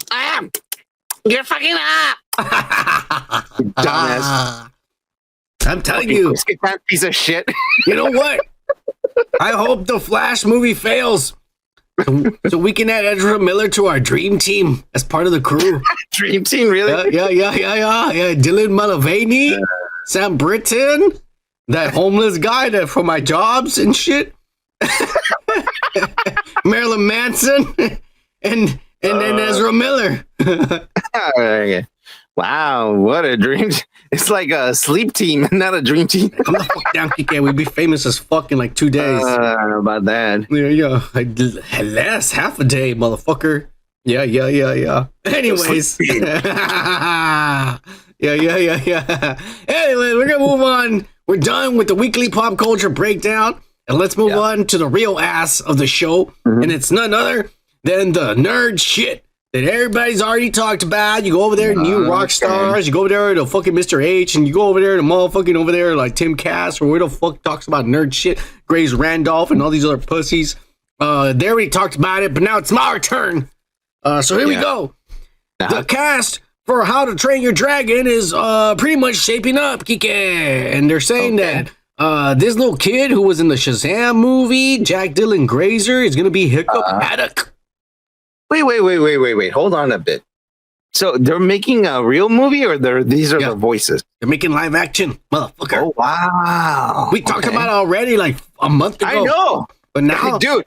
you're fucking up. Dumbass. I'm telling you. Piece of shit. You know what? I hope the Flash movie fails. So we can add Ezra Miller to our dream team as part of the crew. Dream team, really? Yeah. Dylan Mulvaney, Sam Britton, that homeless guy that for my jobs and shit. Marilyn Manson and then Ezra Miller. Okay. Wow, what a dream. It's like a sleep team, not a dream team. Come the fuck down, Kike. We'd be famous as fuck in like 2 days. I don't know about that. Yeah. Last half a day, motherfucker. Yeah. Anyways. Yeah. Anyway, we're going to move on. We're done with the weekly pop culture breakdown. And let's move on to the real ass of the show. Mm-hmm. And it's none other than the nerd shit that everybody's already talked about. You go over there to New Rock Stars, you go over there to fucking Mr. H, and you go over there to motherfucking over there like Tim Cass or where the fuck talks about nerd shit, Grace Randolph and all these other pussies. They already talked about it, but now it's my turn. So here we go. The cast for How to Train Your Dragon is pretty much shaping up, Kike. And they're saying that this little kid who was in the Shazam movie, Jack Dylan Grazer, is going to be Hiccup Haddock. Wait. Hold on a bit. So they're making a real movie or these are the voices? They're making live action, motherfucker. Oh, wow. We talked about it already like a month ago. I know. But now... Dude,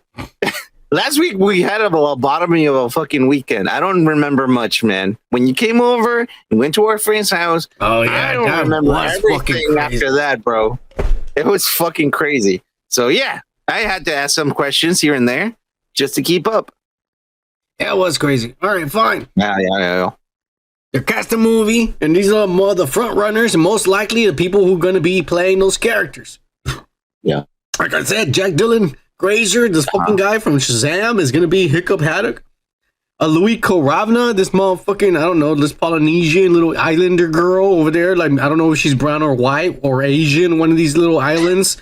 last week we had a lobotomy of a fucking weekend. I don't remember much, man. When you came over and went to our friend's house, I don't remember everything after that, bro. It was fucking crazy. So yeah, I had to ask some questions here and there just to keep up. Yeah, it was crazy. All right, fine. Yeah. They're casting a movie, and these are more the front runners, and most likely the people who are going to be playing those characters. Yeah. Like I said, Jack Dylan Grazer, this fucking guy from Shazam, is going to be Hiccup Haddock. Louis Koravna, this motherfucking, I don't know, this Polynesian little islander girl over there. Like, I don't know if she's brown or white or Asian, one of these little islands.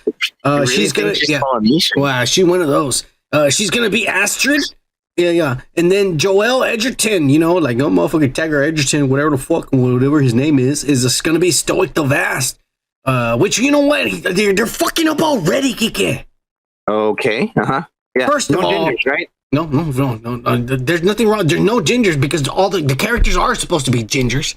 She's going to, Polynesian? Wow, she's one of those. She's going to be Astrid. Yeah. And then Joel Edgerton, you know, like no motherfucking Tiger Edgerton, whatever the fuck, whatever his name is going to be Stoic the Vast. Which, you know what? They're fucking up already, Kike. Okay. Yeah. First of all, gingers, right? No. There's nothing wrong. There's no gingers because all the characters are supposed to be gingers.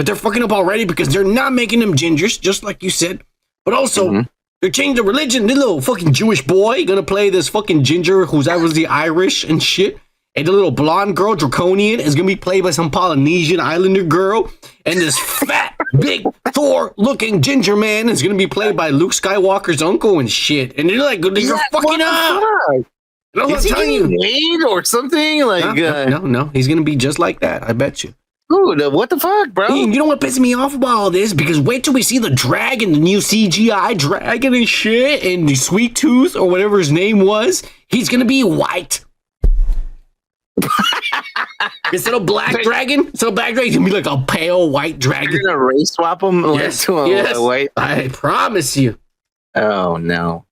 But they're fucking up already because they're not making them gingers, just like you said. But also, they're changing the religion. The little fucking Jewish boy gonna play this fucking ginger who's obviously Irish and shit. And the little blonde girl, Draconian, is gonna be played by some Polynesian Islander girl. And this fat, big, Thor-looking ginger man is gonna be played by Luke Skywalker's uncle and shit. And they're like, you're fucking up. Is he getting laid or something? Like, no. He's gonna be just like that. I bet you. Dude, what the fuck, bro? You know what pisses me off about all this? Because wait till we see the dragon, the new CGI dragon and shit, and the Sweet Tooth or whatever his name was. He's gonna be white. Instead of black dragon, he's gonna be like a pale white dragon. You're gonna race swap him to a white? I promise you. Oh no.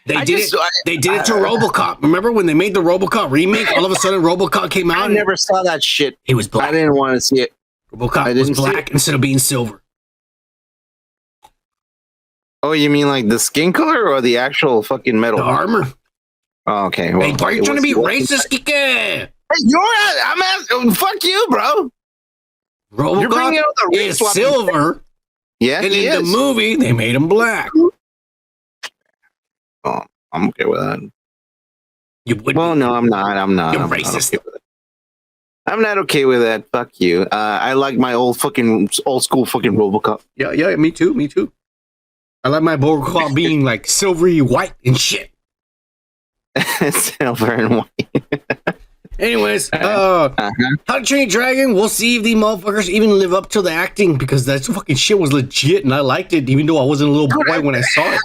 They did it to RoboCop. Remember when they made the RoboCop remake? All of a sudden, RoboCop came out. I never saw that shit. He was black. I didn't want to see it. RoboCop was black instead of being silver. Oh, you mean like the skin color or the actual fucking metal? The armor. Oh, okay. Well, hey, are you trying to be racist, Kike? Hey, I'm asking. Fuck you, bro. RoboCop is silver. Yeah, and in the movie, they made him black. Oh, I'm okay with that. You would? Well, no, I'm not. You're I'm racist. Not okay I'm not okay with that. Fuck you. I like my old school fucking RoboCop. Yeah, me too. I like my RoboCop being like silvery white and shit. Silver and white. Anyways, How to Train Your Dragon. We'll see if these motherfuckers even live up to the acting because that fucking shit was legit and I liked it, even though I wasn't a little boy when I saw it.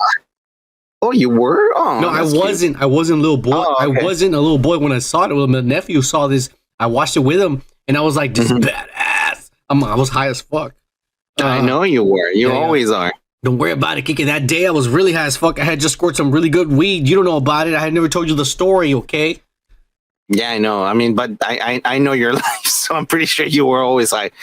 Oh, you were? Oh, no, I wasn't. Cute. I wasn't a little boy. Oh, okay. I wasn't a little boy when I saw it. When my nephew saw this, I watched it with him, and I was like, "This is badass." I was high as fuck. I know you were. You always are. Don't worry about it, Kiki. That day I was really high as fuck. I had just scored some really good weed. You don't know about it. I had never told you the story, okay? Yeah, I know. I mean, but I know your life, so I'm pretty sure you were always like,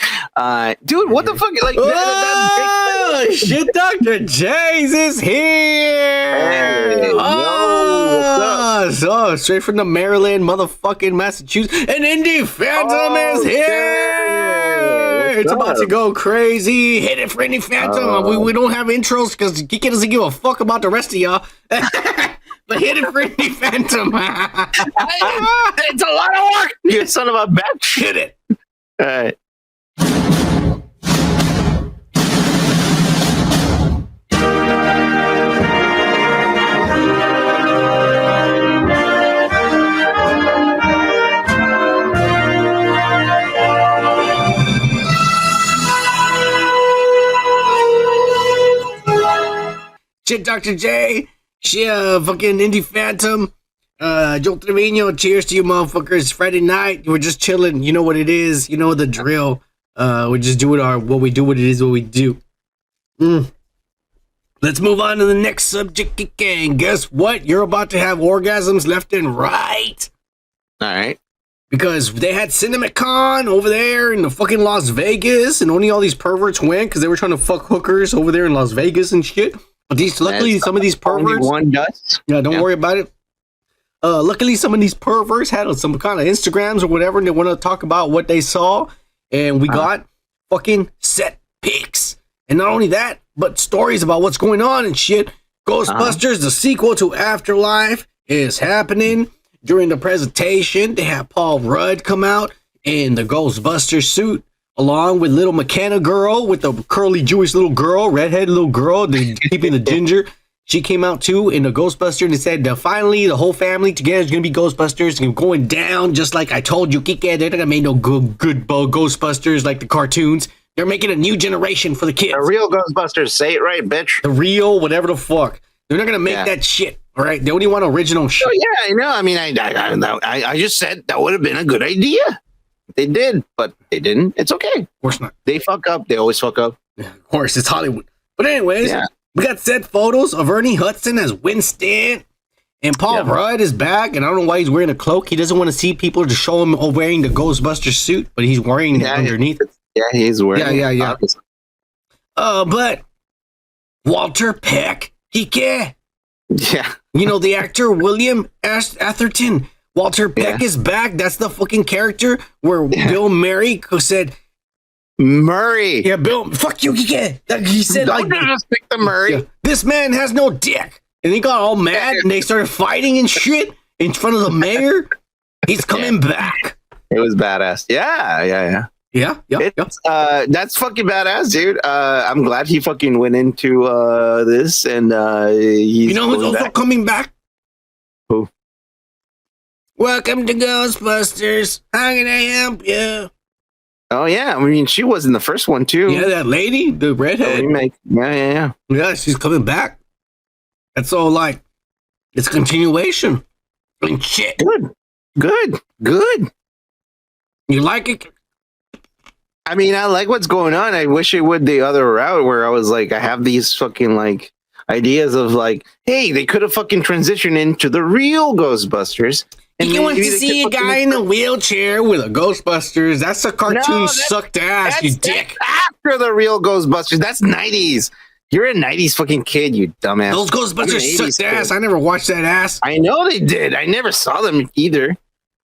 dude, what the fuck? Like, shit, Dr. J's is here. Hey, so straight from the Maryland, motherfucking Massachusetts, and Indy Phantom is here. It's about to go crazy. Hit it for Indy Phantom. We don't have intros because Kiki doesn't give a fuck about the rest of y'all. But hit it for Indy Phantom. It's a lot of work. You son of a bitch. Hit it. All right. Shit, Dr. J. Shit, fucking Indy Phantom. Joe Trevino, cheers to you motherfuckers. Friday night, we're just chilling. You know what it is. You know the drill. We're just doing what we do. Let's move on to the next subject again. Guess what? You're about to have orgasms left and right. All right. Because they had CinemaCon over there in the fucking Las Vegas, and only all these perverts went because they were trying to fuck hookers over there in Las Vegas and shit. But luckily, some of these perverts. One does. Yeah, don't worry about it. Luckily, some of these perverts had some kind of Instagrams or whatever, and they want to talk about what they saw. And we got fucking set pics. And not only that, but stories about what's going on and shit. Ghostbusters, the sequel to Afterlife, is happening. During the presentation, they have Paul Rudd come out in the Ghostbusters suit, along with little McKenna girl, with the curly Jewish little girl, redhead little girl, keeping the ginger. She came out too in the Ghostbuster and said, finally, the whole family together is going to be Ghostbusters and going down just like I told you, Kike. They're not going to make no good Ghostbusters like the cartoons. They're making a new generation for the kids. The real Ghostbusters, say it right, bitch. The real, whatever the fuck. They're not going to make that shit, all right? They only want original shit. Oh, yeah, I know. I mean, I just said that would have been a good idea. They did, but they didn't. It's okay. Of course not. They fuck up. They always fuck up. Yeah, of course, it's Hollywood. But anyways, we got set photos of Ernie Hudson as Winston. And Paul Rudd is back, and I don't know why he's wearing a cloak. He doesn't want to see people to show him wearing the Ghostbuster suit, but he's wearing it underneath. Yeah, he's wearing it. But Walter Peck, Kike. Yeah. You know, the actor William Atherton. Walter Peck is back. That's the fucking character where Bill Murray said, Murray. Yeah, Bill. Fuck you, Kike. He said Don't just pick the Murray. yeah, this man has no dick, and he got all mad, and they started fighting and shit in front of the mayor. He's coming back. It was badass. Yeah. That's fucking badass, dude. I'm glad he fucking went into this, and he's. You know who's also coming back? Who? Welcome to Ghostbusters. How can I help you? Oh yeah, I mean she was in the first one too. Yeah, that lady, the redhead. Remake. Yeah. Yeah, she's coming back. That's all like it's continuation. And shit. Good. You like it? I mean, I like what's going on. I wish it would the other route where I was like, I have these fucking like ideas of like, hey, they could have fucking transitioned into the real Ghostbusters. And You want to maybe they see a could guy fucking- in a wheelchair with a Ghostbusters? That's a cartoon No, sucked ass, you dick. After the real Ghostbusters, that's 90s. You're a 90s fucking kid, you dumbass. Those Ghostbusters I'm an sucked 80s ass. kid. I never watched that ass. I know they did. I never saw them either.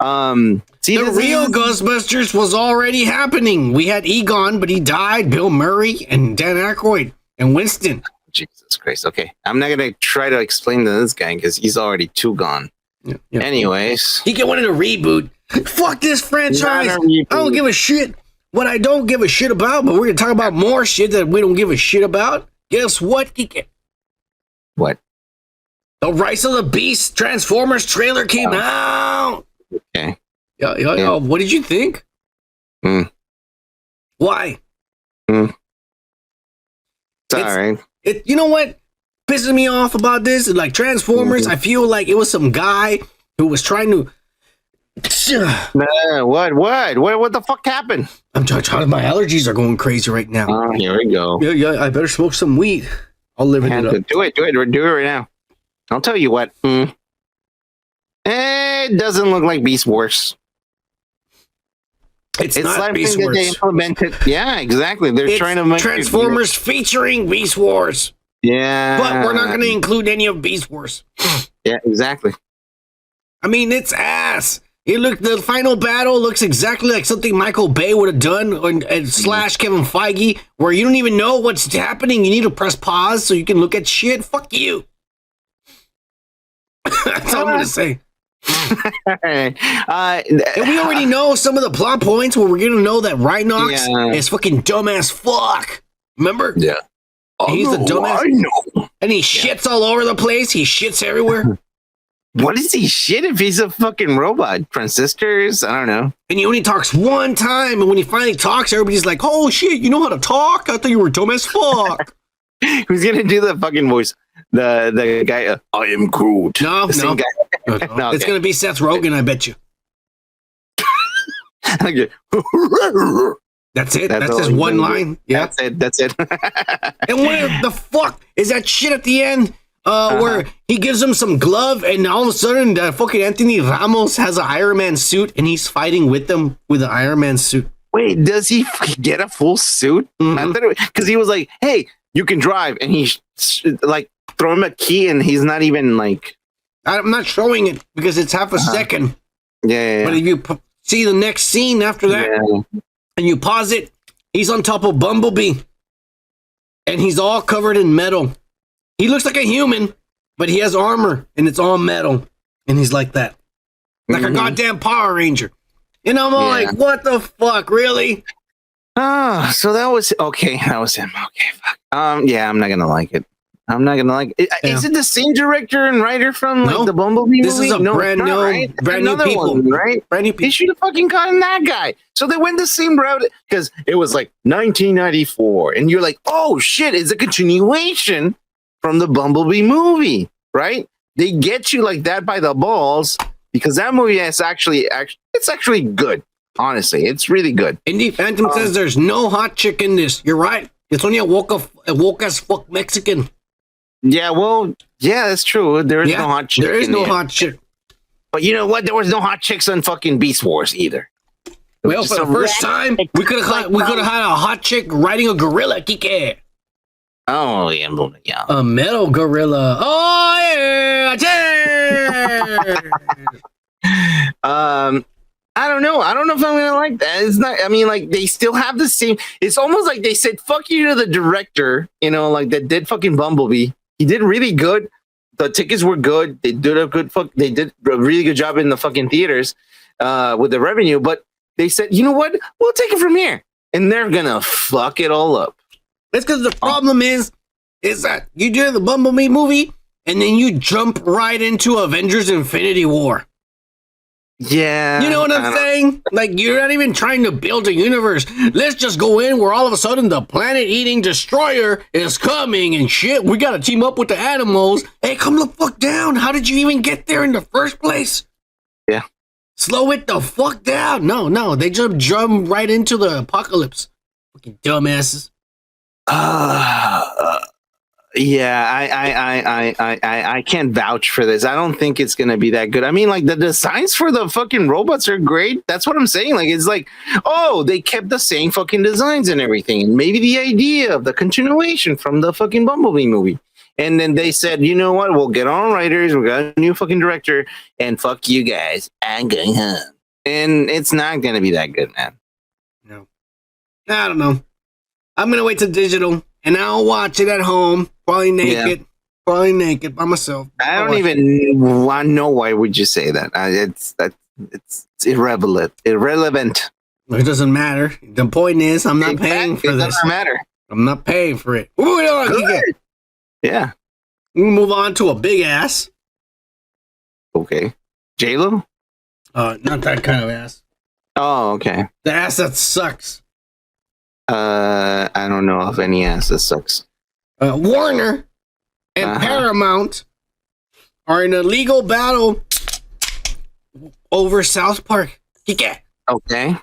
See, The real Ghostbusters was already happening. We had Egon, but he died. Bill Murray and Dan Aykroyd and Winston. Jesus Christ. Okay, I'm not gonna try to explain to this guy because he's already too gone. Yeah. Anyways, He wanted a reboot. Fuck this franchise. Not a reboot. I don't give a shit what I don't give a shit about, but we're gonna talk about more shit that we don't give a shit about. Guess what, Kike? what? The Rise of the Beast Transformers trailer came out. Okay. Yeah. What did you think? Why? It's all right. You know what pisses me off about this? Like Transformers, I feel like it was some guy who was trying to. What the fuck happened? I'm trying. My allergies are going crazy right now. Oh, here we go. Yeah. I better smoke some weed. I'll live it up. Do it right now. I'll tell you what. It doesn't look like Beast Wars. It's not something Beast that Wars. they implemented. Yeah, exactly. They're It's trying to make Transformers featuring Beast Wars. Yeah, But we're not going to include any of Beast Wars. Yeah, exactly. I mean, it's ass. The final battle looks exactly like something Michael Bay would have done, and slash Kevin Feige, where you don't even know what's happening. You need to press pause so you can look at shit. Fuck you. That's all I'm going to say. And we already know some of the plot points where we're going to know that Rhinox is fucking dumb as fuck. Remember? Yeah. He's a dumbass. I know. And he shits all over the place. He shits everywhere. What is he shit if he's a fucking robot? Transistors? I don't know. And he only talks one time. And when he finally talks, everybody's like, oh shit, you know how to talk? I thought you were dumb as fuck. Who's going to do the fucking voice? The guy, I am Groot. No. Guy. No, it's going to be Seth Rogen, I bet you. Okay. That's it. That's all his he's one gonna do. line. Yeah. That's it. And what the fuck is that shit at the end? Where he gives him some glove, and all of a sudden, fucking Anthony Ramos has an Iron Man suit, and he's fighting with them with an Iron Man suit. Wait, does he get a full suit? Because he was like, "Hey, you can drive," and he like throw him a key, and he's not even like. I'm not showing it because it's half a second. Yeah. But if you see the next scene after that, and you pause it, he's on top of Bumblebee, and he's all covered in metal. He looks like a human, but he has armor, and it's all metal, and he's like that, like a goddamn Power Ranger. And I'm all like, what the fuck, really? So that was okay. That was him. Okay, fuck. Yeah, I'm not gonna like it. I'm not gonna like it. Is it the same director and writer from like the Bumblebee This movie? is a brand new, right? brand new Another people, one, right? Brand new They people. should have fucking gotten that guy. So they went the same route because it was like 1994, and you're like, oh shit, it's a continuation from the Bumblebee movie, right? They get you like that by the balls because that movie is actually good. Honestly, it's really good. Indie Phantom says there's no hot chick in this. You're right. It's only a woke as fuck Mexican. Yeah, well, yeah, that's true. There is no hot chick. There is in no it. hot chick. But you know what? There was no hot chicks on fucking Beast Wars either. Well, for the first time, we could have had a hot chick riding a gorilla, Kike. Oh yeah. A metal gorilla. Oh yeah. I don't know. I don't know if I'm gonna like that. It's not. I mean, like they still have the same. It's almost like they said "fuck you" to the director. You know, like that did fucking Bumblebee. He did really good. The tickets were good. They did a good They did a really good job in the fucking theaters with the revenue. But they said, you know what? We'll take it from here, and they're gonna fuck it all up. That's because the problem is that you do the Bumblebee movie, and then you jump right into Avengers: Infinity War. Yeah. You know what I'm saying? Like, you're not even trying to build a universe. Let's just go in where all of a sudden the planet-eating destroyer is coming and shit. We gotta team up with the animals. Hey, come the fuck down. How did you even get there in the first place? Yeah. Slow it the fuck down. No. They just jump right into the apocalypse. Fucking dumbasses. Yeah, I can't vouch for this. I don't think it's gonna be that good. I mean, like the designs for the fucking robots are great. That's what I'm saying. Like, it's like, oh, they kept the same fucking designs and everything, and maybe the idea of the continuation from the fucking Bumblebee movie. And then they said, you know what? We'll get on writers. We got a new fucking director, and fuck you guys. I'm going home. And it's not gonna be that good, man. No, I don't know. I'm gonna wait till digital. And I'll watch it at home, probably naked by myself. I don't even know why would you say that. It's irrelevant. Irrelevant. It doesn't matter. The point is, I'm not paying for this. It doesn't matter. I'm not paying for it. Yeah. We move on to a big ass. Okay. J-Lo? Not that kind of ass. Oh, okay. The ass that sucks. I don't know of any ass that sucks. Warner and Paramount are in a legal battle over South Park. Okay.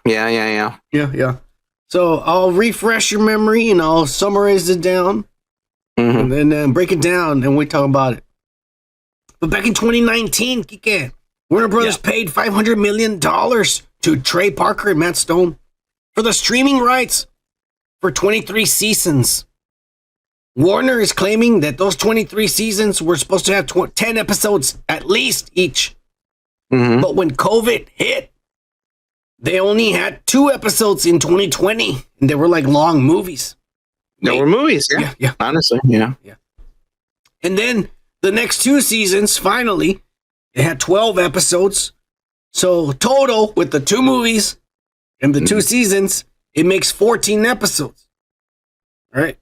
Yeah. So I'll refresh your memory and I'll summarize it down, and then break it down, and we talk about it. But back in 2019, Warner Brothers paid $500 million to Trey Parker and Matt Stone for the streaming rights for 23 seasons. Warner is claiming that those 23 seasons were supposed to have 10 episodes at least each. But when COVID hit, they only had 2 episodes in 2020, and they were like long movies. They were movies, yeah. Honestly, yeah. And then the next 2 seasons, finally, they had 12 episodes. So total, with the 2 movies and the 2 seasons, it makes 14 episodes. All right.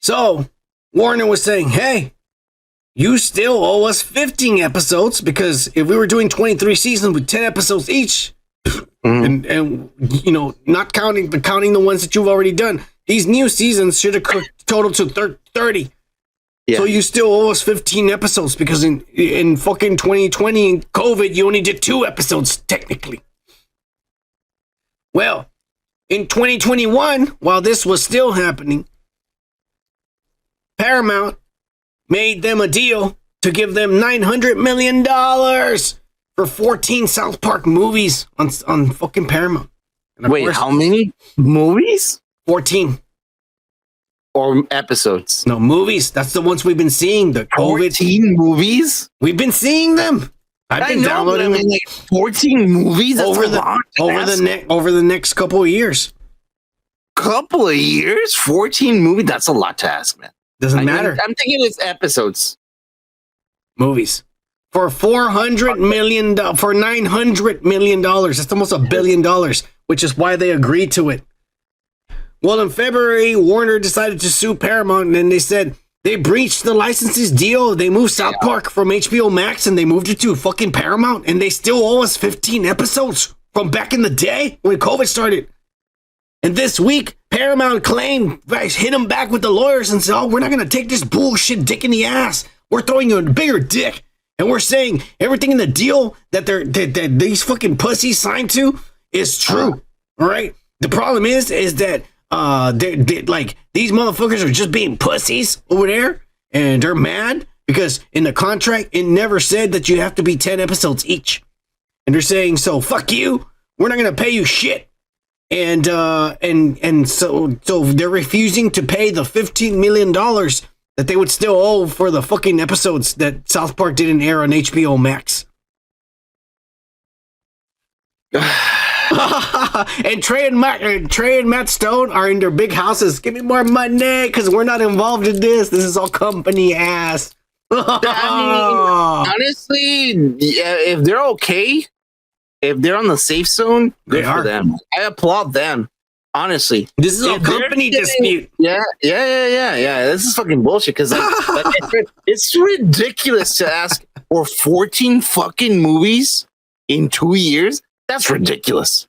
So Warner was saying, hey, you still owe us 15 episodes, because if we were doing 23 seasons with 10 episodes each, and you know, not counting the ones that you've already done, these new seasons should have totaled to 30. So you still owe us 15 episodes, because in fucking 2020 and COVID, you only did 2 episodes technically. Well, in 2021, while this was still happening, Paramount made them a deal to give them $900 million for 14 South Park movies on fucking Paramount. Wait, how many movies? 14. Or episodes? No, movies. That's the ones we've been seeing. The COVID 14 movies? We've been seeing them. I've been downloading them. Like 14 movies over the next couple of years. Couple of years? 14 movies? That's a lot to ask, man. Doesn't matter. I'm thinking it's episodes. Movies. For $400 million, for $900 million. That's almost $1 billion, which is why they agreed to it. Well, in February, Warner decided to sue Paramount, and then they said they breached the licenses deal. They moved South Park from HBO Max, and they moved it to fucking Paramount, and they still owe us 15 episodes from back in the day when COVID started. And this week, Paramount claimed, hit them back with the lawyers and said, oh, we're not going to take this bullshit dick in the ass. We're throwing you a bigger dick. And we're saying everything in the deal that these fucking pussies signed to is true. All right. The problem is that they're like, these motherfuckers are just being pussies over there, and they're mad because in the contract it never said that you have to be 10 episodes each. And they're saying, so fuck you. We're not going to pay you shit. And so they're refusing to pay the $15 million that they would still owe for the fucking episodes that South Park didn't air on HBO Max. And Trey and Matt Stone are in their big houses. Give me more money because we're not involved in this. This is all company ass. I mean, honestly, yeah, if they're okay, if they're on the safe zone, good for them. I applaud them. Honestly, this is a company dispute. Yeah. This is fucking bullshit because it's ridiculous to ask for 14 fucking movies in 2 years. That's ridiculous.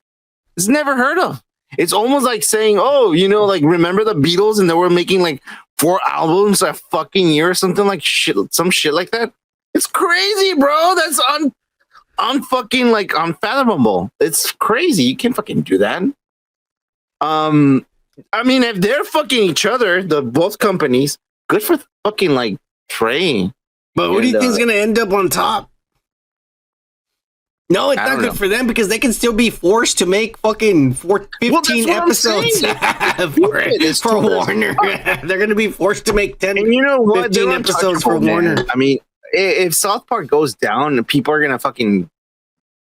It's never heard of. It's almost like saying, oh, you know, like remember the Beatles and they were making like 4 albums a fucking year or something like shit, some shit like that. It's crazy, bro. That's unfucking like unfathomable. It's crazy. You can't fucking do that. I mean, if they're fucking each other, the both companies, good for fucking like Trey. But who do you think is gonna end up on top? No, it's not good for them because they can still be forced to make fucking 15 episodes for Warner. They're going to be forced to make 10, and you know what? 15 episodes for Warner. I mean, if South Park goes down, people are going to fucking,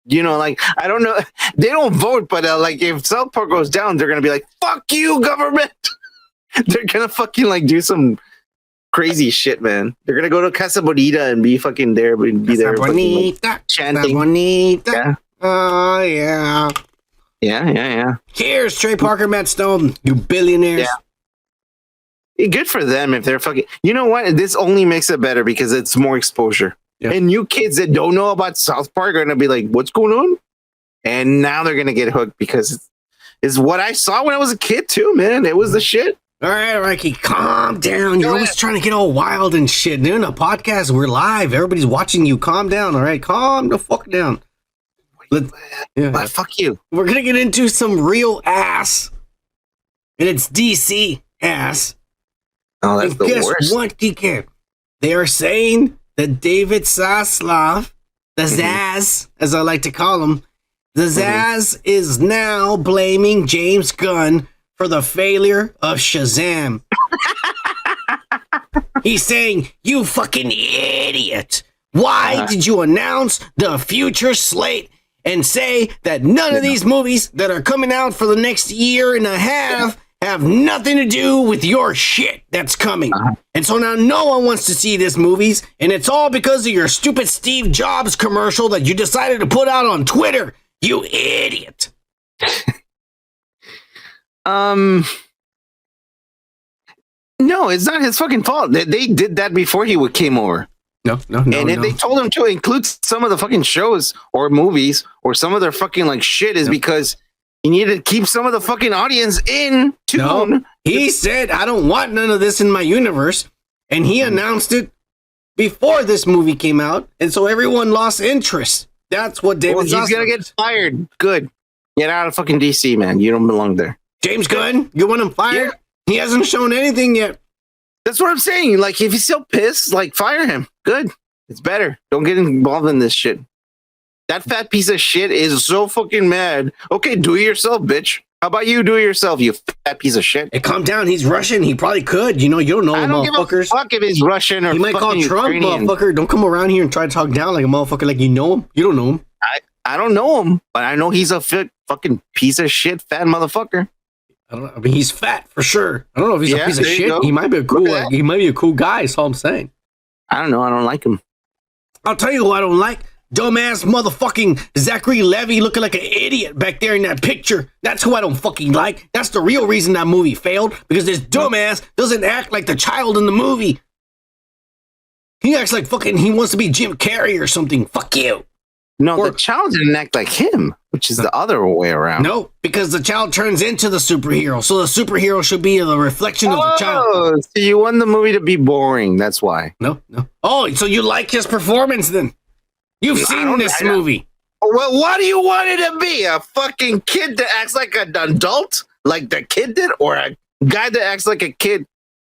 you know, like, I don't know. They don't vote, but like if South Park goes down, they're going to be like, fuck you, government. They're going to fucking like do some crazy shit, man. They're gonna go to Casa Bonita and be fucking there, be there Bonita, like, chanting. Bonita. Yeah. Oh yeah. Yeah. Cheers, Trey Parker, Matt Stone, you billionaires. Yeah. Good for them if they're fucking. You know what? This only makes it better because it's more exposure. Yeah. And new kids that don't know about South Park are gonna be like, "What's going on?" And now they're gonna get hooked because it's what I saw when I was a kid too, man. It was the shit. All right, Ricky, calm down. You're always trying to get all wild and shit. Doing a podcast, we're live. Everybody's watching you. Calm down, all right? Calm the fuck down. Fuck you. We're going to get into some real ass. And it's DC ass. Oh, that's the worst. Guess what, DK? They are saying that David Zazslav, the Zaz, as I like to call him, the Zaz is now blaming James Gunn for the failure of Shazam. He's saying, you fucking idiot. Why did you announce the future slate and say that none of these movies that are coming out for the next year and a half have nothing to do with your shit that's coming? And so now no one wants to see these movies, and it's all because of your stupid Steve Jobs commercial that you decided to put out on Twitter. You idiot. No, it's not his fucking fault. They did that before he came over. No. And if they told him to include some of the fucking shows or movies or some of their fucking like shit is because he needed to keep some of the fucking audience in tune. No, he said, I don't want none of this in my universe. And he announced it before this movie came out. And so everyone lost interest. That's what David He's going to get fired. Good. Get out of fucking DC, man. You don't belong there. James Gunn, you want him fired? Yeah. He hasn't shown anything yet. That's what I'm saying. Like, if he's still pissed, like, fire him. Good. It's better. Don't get involved in this shit. That fat piece of shit is so fucking mad. Okay, do it yourself, bitch. How about you do it yourself, you fat piece of shit? Hey, calm down. He's Russian. He probably could. You know, you don't know, I don't motherfuckers. Give a fuck if he's Russian or he might call Trump, Ukrainian. Motherfucker. Don't come around here and try to talk down like a motherfucker like you know him. You don't know him. I don't know him, but I know he's a fucking piece of shit, fat motherfucker. I don't know. I mean, he's fat for sure. I don't know if he's a piece of shit. Go. He might be a cool. He might be a cool guy. That's all I'm saying. I don't know. I don't like him. I'll tell you who I don't like. Dumbass motherfucking Zachary Levi looking like an idiot back there in that picture. That's who I don't fucking like. That's the real reason that movie failed, because this dumbass doesn't act like the child in the movie. He acts like fucking he wants to be Jim Carrey or something. Fuck you. No, the child didn't act like him, which is the other way around. No, because the child turns into the superhero. So the superhero should be a reflection of the child. Oh, so you want the movie to be boring. That's why. No. Oh, so you like his performance then? You've seen this movie. Well, what do you want it to be? A fucking kid that acts like an adult, like the kid did, or a guy that acts like a kid?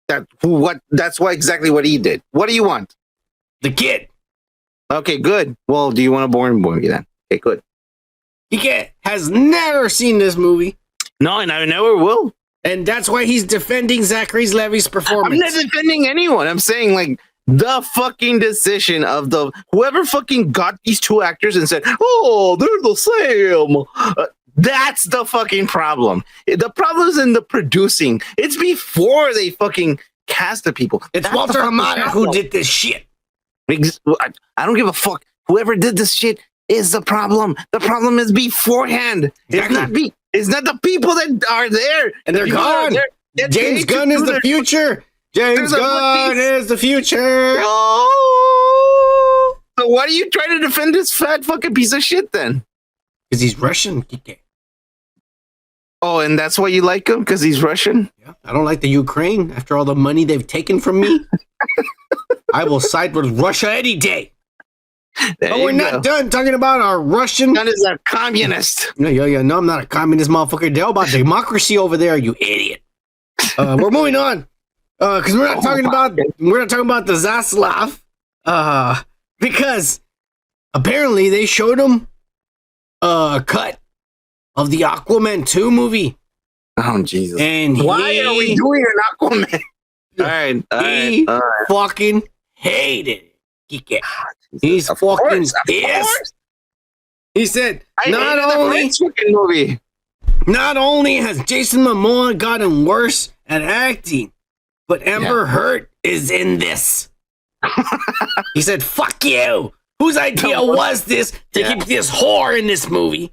That's exactly what he did. What do you want? The kid. Okay, good. Well, do you want a boring movie then? Okay, good. He has never seen this movie. No, and I never will. And that's why he's defending Zachary Levi's performance. I'm not defending anyone. I'm saying, like, the fucking decision of whoever fucking got these two actors and said, "Oh, they're the same." That's the fucking problem. The problem is in the producing. It's before they fucking cast the people. It's That's Walter the fucking Hamada problem. who did this shit. I don't give a fuck. Whoever did this shit is the problem. The problem is beforehand. Exactly. It's not the people that are there. And they're gone. James Gunn is the future. James Gunn is the future. Oh. So why are you trying to defend this fat fucking piece of shit then? Because he's Russian. Oh, and that's why you like him? Because he's Russian? Yeah, I don't like the Ukraine. After all the money they've taken from me, I will side with Russia any day. But we're not done talking about our Russian. Gunn is a communist. No, no, I'm not a communist motherfucker. They're all about democracy over there, you idiot. We're moving on. Because we're not talking about the Zazslav. Because apparently they showed him a cut of the Aquaman 2 movie. Oh, Jesus. And why are we doing an Aquaman? He fucking hated it. He's fucking pissed. He said, not only has Jason Momoa gotten worse at acting, but Amber Heard is in this. He said, fuck you. Whose idea was this to keep this whore in this movie?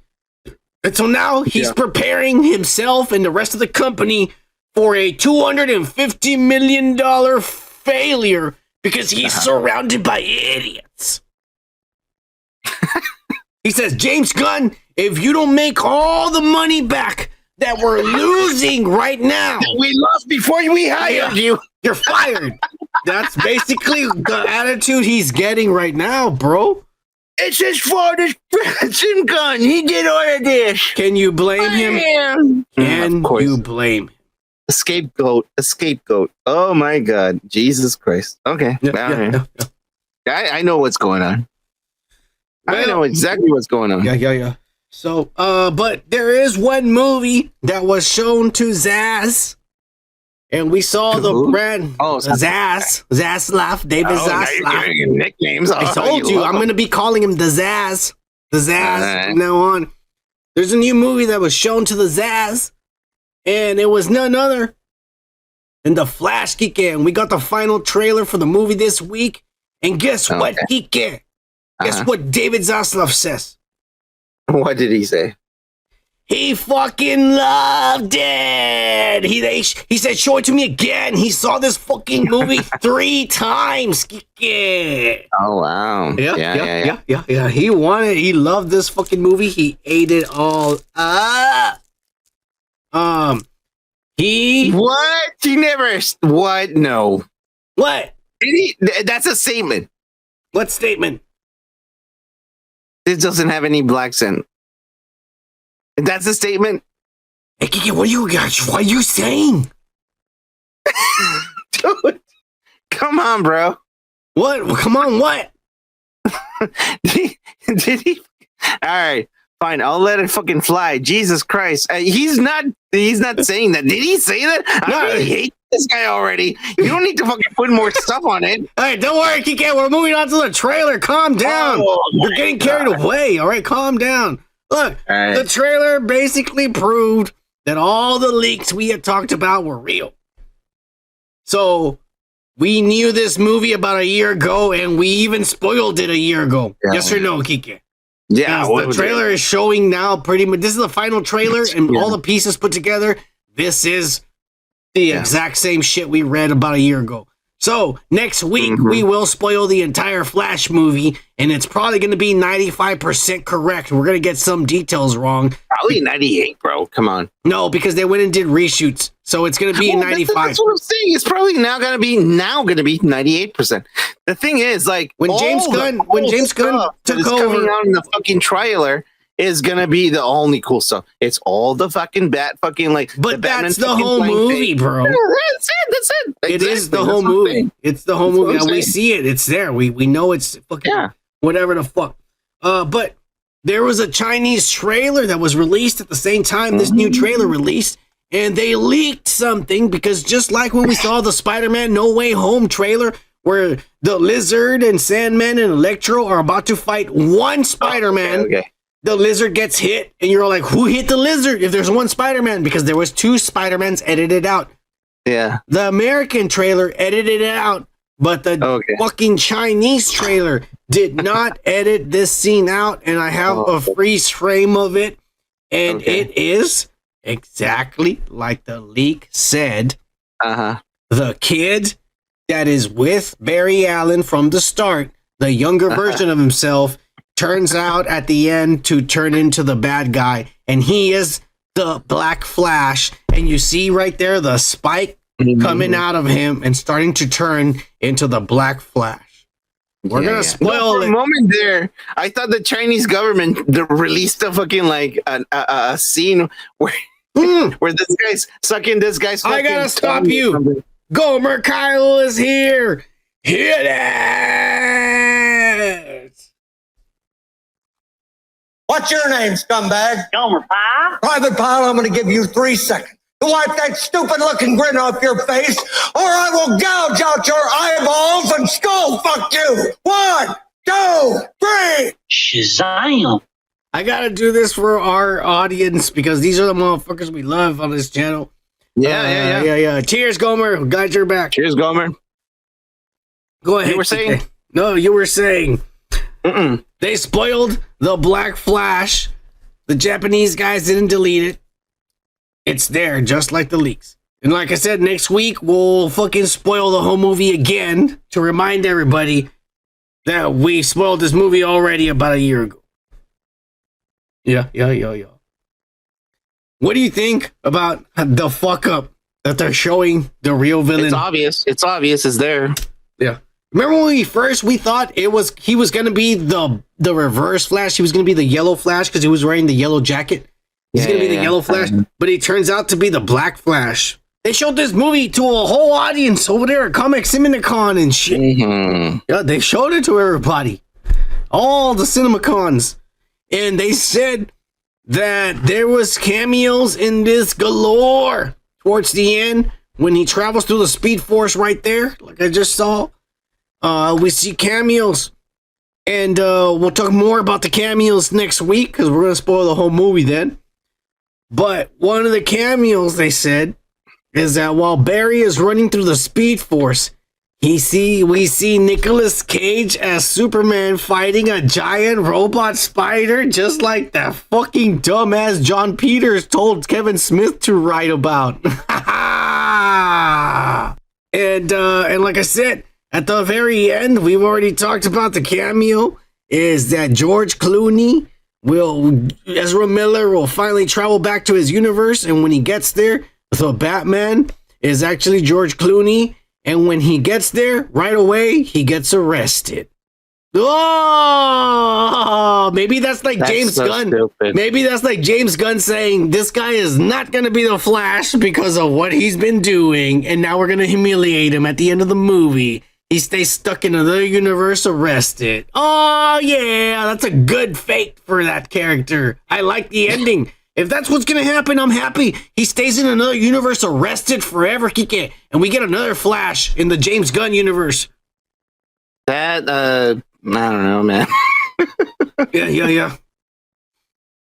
And so now he's preparing himself and the rest of the company for a $250 million failure because he's surrounded by idiots. He says, James Gunn, if you don't make all the money back that we're losing right now. We lost before we hired you. You're fired. That's basically the attitude he's getting right now, bro. It's his fault. It's Jim Gunn. He did all of this. Can you blame him? Can you blame him? A scapegoat. Oh my God. Jesus Christ. Okay. I know what's going on. I know exactly what's going on. Yeah. So, but there is one movie that was shown to Zaz, and we saw the brand Zazslav, David Zazslav. Nicknames. I told you, I'm going to be calling him the Zaz from now on. There's a new movie that was shown to the Zaz, and it was none other than The Flash, Kike. And we got the final trailer for the movie this week, and guess what, Kike? Guess what David Zazslav says? What did he say? He fucking loved it. He said, show it to me again. He saw this fucking movie 3 times. Oh, wow. Yeah. He loved this fucking movie. He ate it all up. What? He never. What? No. What? That's a statement. What statement? This doesn't have any black scent. That's a statement. Hey, Kiki, what are you saying? Dude, come on, bro. What? Come on, what? Did he? All right, fine. I'll let it fucking fly. Jesus Christ. He's not saying that. Did he say that? I really hate this guy already. You don't need to fucking put more stuff on it. All right, don't worry, Kiki. We're moving on to the trailer. Calm down. You're getting carried away. All right, calm down. Look, the trailer basically proved that all the leaks we had talked about were real. So we knew this movie about a year ago, and we even spoiled it a year ago. Yeah. Yes or no, Kike? Yeah. The trailer is showing now pretty much. This is the final trailer, and all the pieces put together. This is the exact same shit we read about a year ago. So next week, we will spoil the entire Flash movie, and it's probably going to be 95% correct. We're going to get some details wrong. Probably 98, bro. Come on. No, because they went and did reshoots, so it's going to be 95. That's what I'm saying. It's probably now going to be 98%. The thing is, like, when James Gunn took over, coming out in the fucking trailer is gonna be the only cool stuff. It's all the fucking but that's the whole movie, bro. Yeah, that's it. It is the whole movie. It's the whole movie. We see it. It's there. We know it's fucking whatever the fuck. But there was a Chinese trailer that was released at the same time this new trailer released, and they leaked something because just like when we saw the Spider-Man No Way Home trailer, where the Lizard and Sandman and Electro are about to fight one Spider-Man. Okay. The Lizard gets hit, and you're like, who hit the Lizard if there's one Spider-Man? Because there was 2 Spider-Mans edited out. Yeah. The American trailer edited it out, but the fucking Chinese trailer did not edit this scene out, and I have a freeze frame of it, and it is exactly like the leak said. The kid that is with Barry Allen from the start, the younger version of himself, turns out at the end to turn into the bad guy, and he is the Black Flash, and you see right there the spike coming out of him and starting to turn into the Black Flash. We're gonna spoil for it. a moment there. I thought the Chinese government released a fucking like a scene where where this guy's sucking this guy's. I gotta stop you. Gomer Kyle is here. Hit it. What's your name, scumbag? Gomer Pyle. Private Pyle, I'm going to give you 3 seconds to wipe that stupid-looking grin off your face, or I will gouge out your eyeballs and skull fuck you. 1, 2, 3. Shazam. I gotta do this for our audience because these are the motherfuckers we love on this channel. Yeah. Cheers, Gomer. Glad you're back. Cheers, Gomer. Go ahead. You were saying? No, you were saying. They spoiled the Black Flash. The Japanese guys didn't delete it. It's there, just like the leaks. And like I said, next week we'll fucking spoil the whole movie again to remind everybody that we spoiled this movie already about a year ago. Yeah. What do you think about the fuck up that they're showing the real villain? It's obvious. It's obvious. It's there. Yeah. Remember when we thought he was gonna be the reverse Flash? He was gonna be the yellow Flash because he was wearing the yellow jacket. He's gonna be the yellow Flash, but he turns out to be the Black Flash. They showed this movie to a whole audience over there at Comic CinemaCon and shit. Yeah, they showed it to everybody, all the CinemaCons, and they said that there was cameos in this galore towards the end when he travels through the Speed Force right there, like I just saw. We see cameos, and we'll talk more about the cameos next week because we're gonna spoil the whole movie then. But one of the cameos they said is that while Barry is running through the Speed Force, we see Nicolas Cage as Superman fighting a giant robot spider, just like that fucking dumbass John Peters told Kevin Smith to write about. And like I said, at the very end, we've already talked about the cameo, is that George Clooney Ezra Miller will finally travel back to his universe, and when he gets there, the Batman is actually George Clooney, and when he gets there, right away, he gets arrested. Oh, maybe that's like James Gunn. Stupid. Maybe that's like James Gunn saying this guy is not going to be the Flash because of what he's been doing, and now we're going to humiliate him at the end of the movie. He stays stuck in another universe arrested. Oh, yeah, that's a good fate for that character. I like the ending. If that's what's going to happen, I'm happy. He stays in another universe arrested forever, Kike, and we get another Flash in the James Gunn universe. That, I don't know, man. Yeah.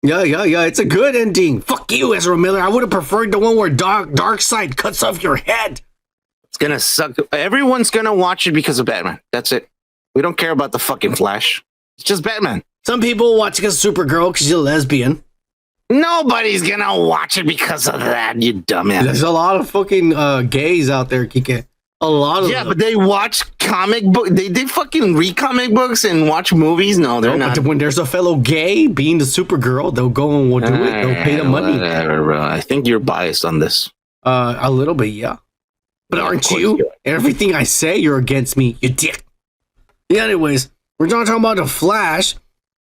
It's a good ending. Fuck you, Ezra Miller. I would have preferred the one where Darkseid cuts off your head. It's gonna suck. Everyone's gonna watch it because of Batman. That's it. We don't care about the fucking Flash. It's just Batman. Some people watch it because of Supergirl because she's a lesbian. Nobody's gonna watch it because of that, you dumbass. There's a lot of fucking gays out there, Kike. A lot of them. But they watch comic book. They fucking read comic books and watch movies. No, they're not. But when there's a fellow gay being the Supergirl, they'll go and do it. They'll pay the money. Whatever, bro. I think you're biased on this. A little bit, yeah. But aren't you? Everything I say, you're against me, you dick. Yeah, anyways, we're not talking about the Flash,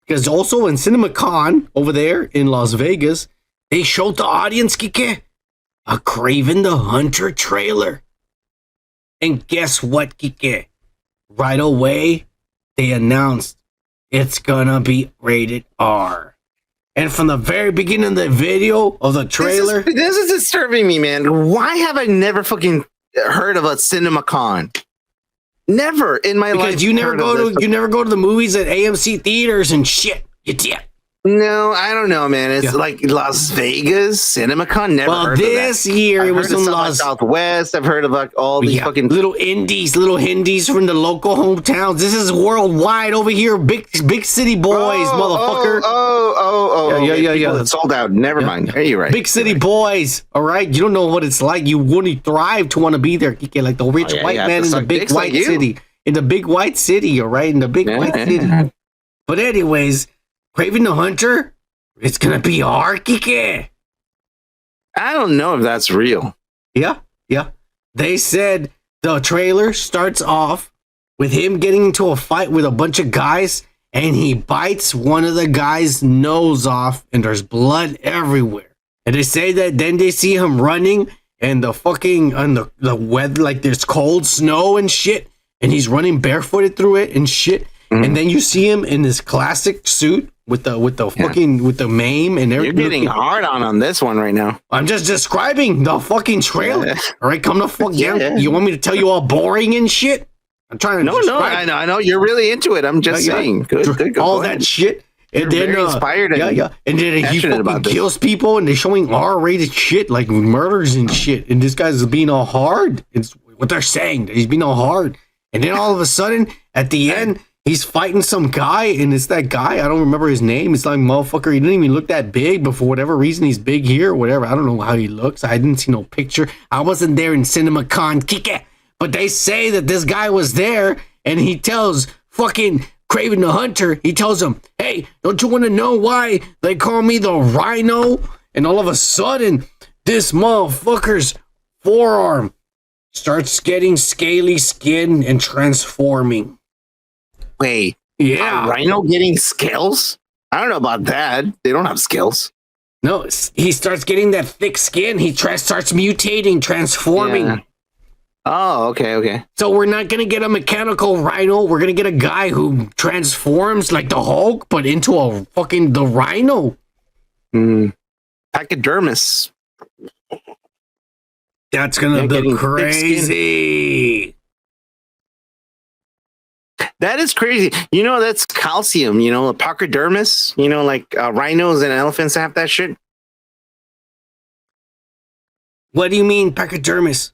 because also in CinemaCon over there in Las Vegas, they showed the audience, Kike, a Kraven the Hunter trailer. And guess what, Kike? Right away, they announced it's gonna be rated R. And from the very beginning of the video of the trailer... This is disturbing me, man. Why have I never fucking heard of a CinemaCon? Never in my life. Because you never go to the movies at AMC theaters and shit. Yeah. No, I don't know, man. It's like Las Vegas, CinemaCon. Never heard of that. This year it was in Las Southwest. I've heard of like all these fucking little indies from the local hometowns. This is worldwide over here. Big city boys, motherfucker. Yeah. It's sold out. Never mind. Hey, you're right. Big city boys. All right. You don't know what it's like. You wouldn't thrive to want to be there. Kike, like the rich white man in the big white city. In the big white city, all right? In the big white city. But anyways, Kraven the Hunter, it's gonna be hard, Kike. I don't know if that's real. Yeah. They said the trailer starts off with him getting into a fight with a bunch of guys, and he bites one of the guys' nose off, and there's blood everywhere. And they say that then they see him running, and the weather, like there's cold snow and shit, and he's running barefooted through it and shit. And then you see him in this classic suit with the mame and everything. You're getting hard on this one right now. I'm just describing the fucking trailer. All right, come the fuck down. You want me to tell you all boring and shit? I'm trying to. No, I know you're really into it. I'm just saying. Good. All that shit. And then inspired. And then he fucking kills people, and they're showing R-rated shit like murders and shit. And this guy's being all hard. It's what they're saying. He's being all hard. And then all of a sudden, at the end, he's fighting some guy, and it's that guy. I don't remember his name. It's like, motherfucker, he didn't even look that big, but for whatever reason, he's big here or whatever. I don't know how he looks. I didn't see no picture. I wasn't there in CinemaCon, Kike. But they say that this guy was there, and he tells fucking Kraven the Hunter, he tells him, hey, don't you want to know why they call me the Rhino? And all of a sudden, this motherfucker's forearm starts getting scaly skin and transforming. Wait, yeah, a rhino getting scales? I don't know about that. They don't have scales. No, he starts getting that thick skin. He starts mutating, transforming. Yeah. Oh, okay. So we're not gonna get a mechanical rhino. We're gonna get a guy who transforms like the Hulk, but into the rhino. Pachydermis. That's gonna be crazy. That is crazy. You know, that's calcium, pachydermis, like rhinos and elephants have that shit. What do you mean pachydermis?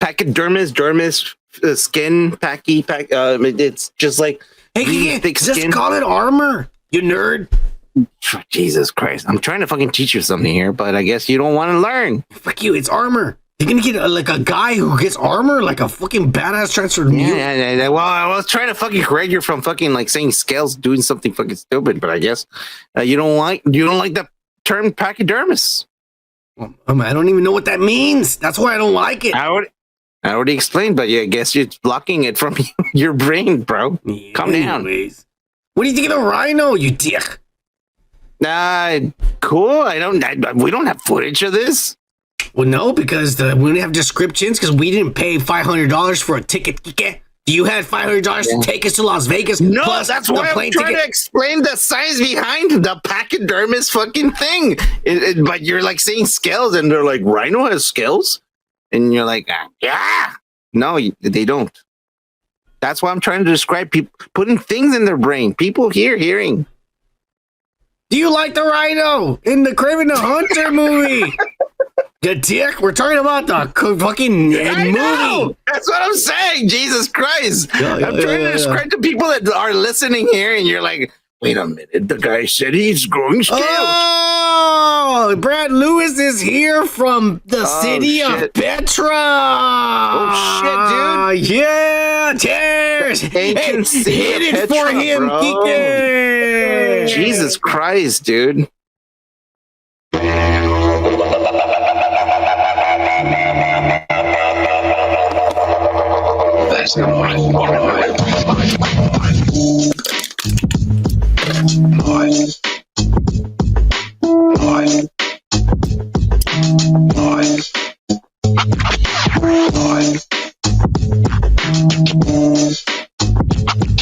Pachydermis, dermis, skin, it's just like hey, thick just skin. Call it armor, you nerd. Jesus Christ. I'm trying to fucking teach you something here, but I guess you don't want to learn. Fuck you, it's armor. You're gonna get like a guy who gets armor, like a fucking badass transferred. Yeah. Well, I was trying to fucking correct you from fucking like saying scales doing something fucking stupid, but I guess you don't like the term pachydermis. Well, I don't even know what that means. That's why I don't like it. I already explained, but yeah, I guess you're blocking it from your brain, bro. Yeah, Calm down. What do you think of the rhino, you dick? Cool. We don't have footage of this. Well, no, because we didn't have descriptions because we didn't pay $500 for a ticket. You had $500 to take us to Las Vegas. No, that's why I'm trying to explain the science behind the pachydermis fucking thing. But you're like saying scales, and they're like, rhino has scales? And you're like, yeah. No, they don't. That's why I'm trying to describe people putting things in their brain. People hearing. Do you like the rhino in the Kraven the Hunter movie? The dick? We're talking about the fucking movie. That's what I'm saying. Jesus Christ. I'm trying to describe to people that are listening here, and you're like, wait a minute. The guy said he's growing scales. Oh, Brad Lewis is here from the city of Petra. Oh, shit, dude. Yeah, cheers. Hey, hit it for him, Kike. Jesus Christ, dude. That's not right.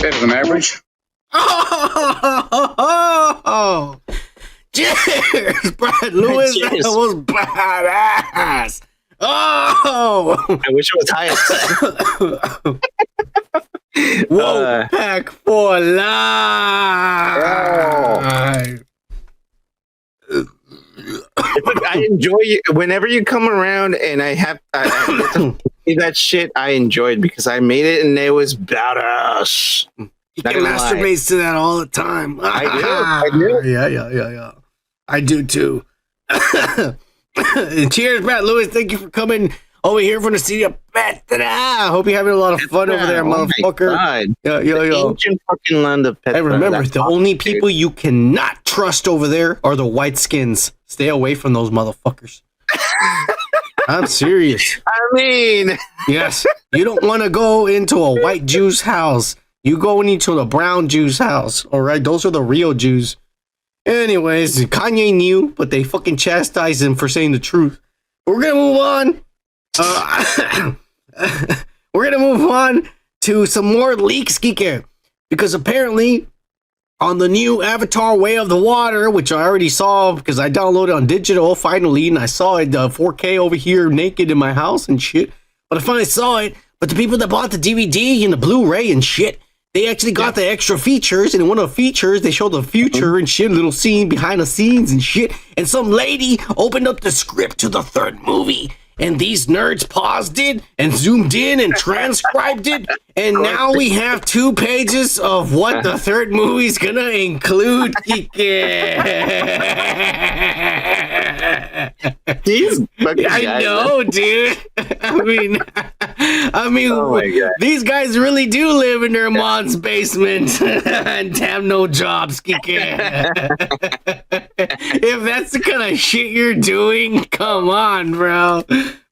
Better than average. Oh, cheers, Brad Lewis. Cheers. That was badass. Oh, I wish it was Hayek. Whoa, pack for life. I enjoy you whenever you come around, and I get to see that shit. I enjoyed because I made it, and it was badass. He masturbates to that all the time. I do. Yeah. I do too. Cheers, Matt Lewis. Thank you for coming over here from the city of Petra. I hope you're having a lot of fun over there, motherfucker. Yo. Ancient fucking land of Petra. Hey, remember, the only people you cannot trust over there are the white skins. Stay away from those motherfuckers. I'm serious. I mean, yes, you don't want to go into a white Jew's house. You go into the brown Jew's house. All right, those are the real Jews. Anyways, Kanye knew, but they fucking chastised him for saying the truth. We're gonna move on. We're gonna move on to some more leaks, Geeker, because apparently on the new Avatar Way of the Water, which I already saw because I downloaded on digital finally, and I saw it 4K over here naked in my house and shit. But I finally saw it. But the people that bought the DVD and the Blu-ray and shit, they actually got the extra features, and in one of the features, they showed the future and shit, little scene behind the scenes and shit. And some lady opened up the script to the third movie, and these nerds paused it and zoomed in and transcribed it, and now we have 2 pages of what the third movie's gonna include. I know, dude. I mean, oh these guys really do live in their mom's basement and have no jobs. If that's the kind of shit you're doing, come on, bro.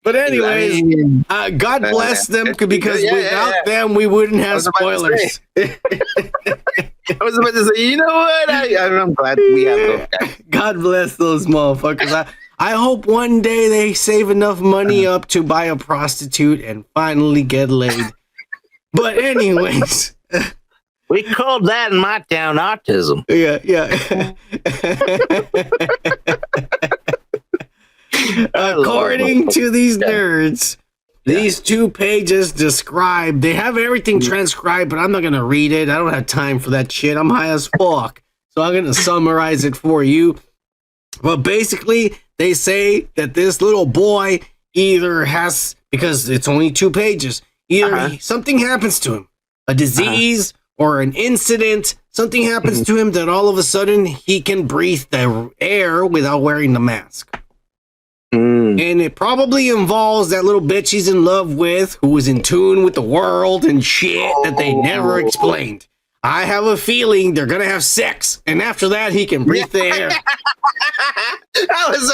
But anyways, God bless them, because without them, we wouldn't have spoilers. I was about to say, you know what? I'm glad we have those guys. God bless those motherfuckers. I hope one day they save enough money up to buy a prostitute and finally get laid. But anyways, we called that in my town autism. Yeah. According to these nerds, these 2 pages describe, they have everything transcribed, but I'm not going to read it. I don't have time for that shit. I'm high as fuck. So I'm going to summarize it for you. But basically, they say that this little boy either has, because it's only 2 pages, either something happens to him, a disease or an incident, something happens to him that all of a sudden he can breathe the air without wearing the mask. And it probably involves that little bitch he's in love with, who is in tune with the world and shit that they never explained. I have a feeling they're gonna have sex, and after that, he can breathe the air. I was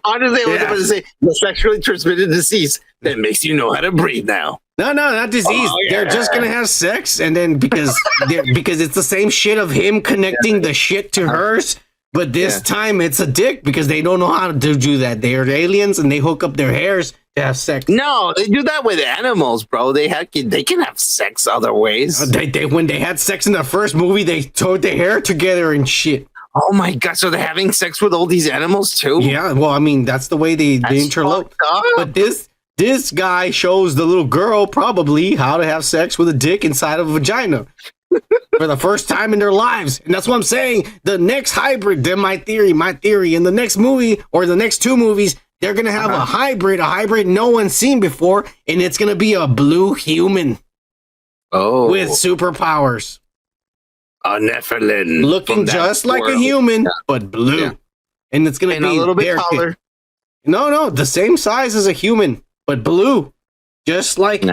about to say the sexually transmitted disease that makes you know how to breathe now. No, not disease. They're just gonna have sex, and then because it's the same shit of him connecting the shit to hers. But this time it's a dick, because they don't know how to do that. They are aliens and they hook up their hairs to have sex. No, they do that with animals, bro. They can have sex other ways. When they had sex in the first movie, they sewed their hair together and shit. Oh my god! So they're having sex with all these animals too? Yeah. Well, I mean, that's the way they interlope. But this guy shows the little girl probably how to have sex with a dick inside of a vagina. For the first time in their lives. And that's what I'm saying. The next hybrid, my theory, in the next movie or the next 2 movies, they're going to have a hybrid no one's seen before, and it's going to be a blue human. With superpowers. A Nephilim. Looking just like a human, but blue. Yeah. And it's going to be a little bit taller. No, the same size as a human, but blue. Just like...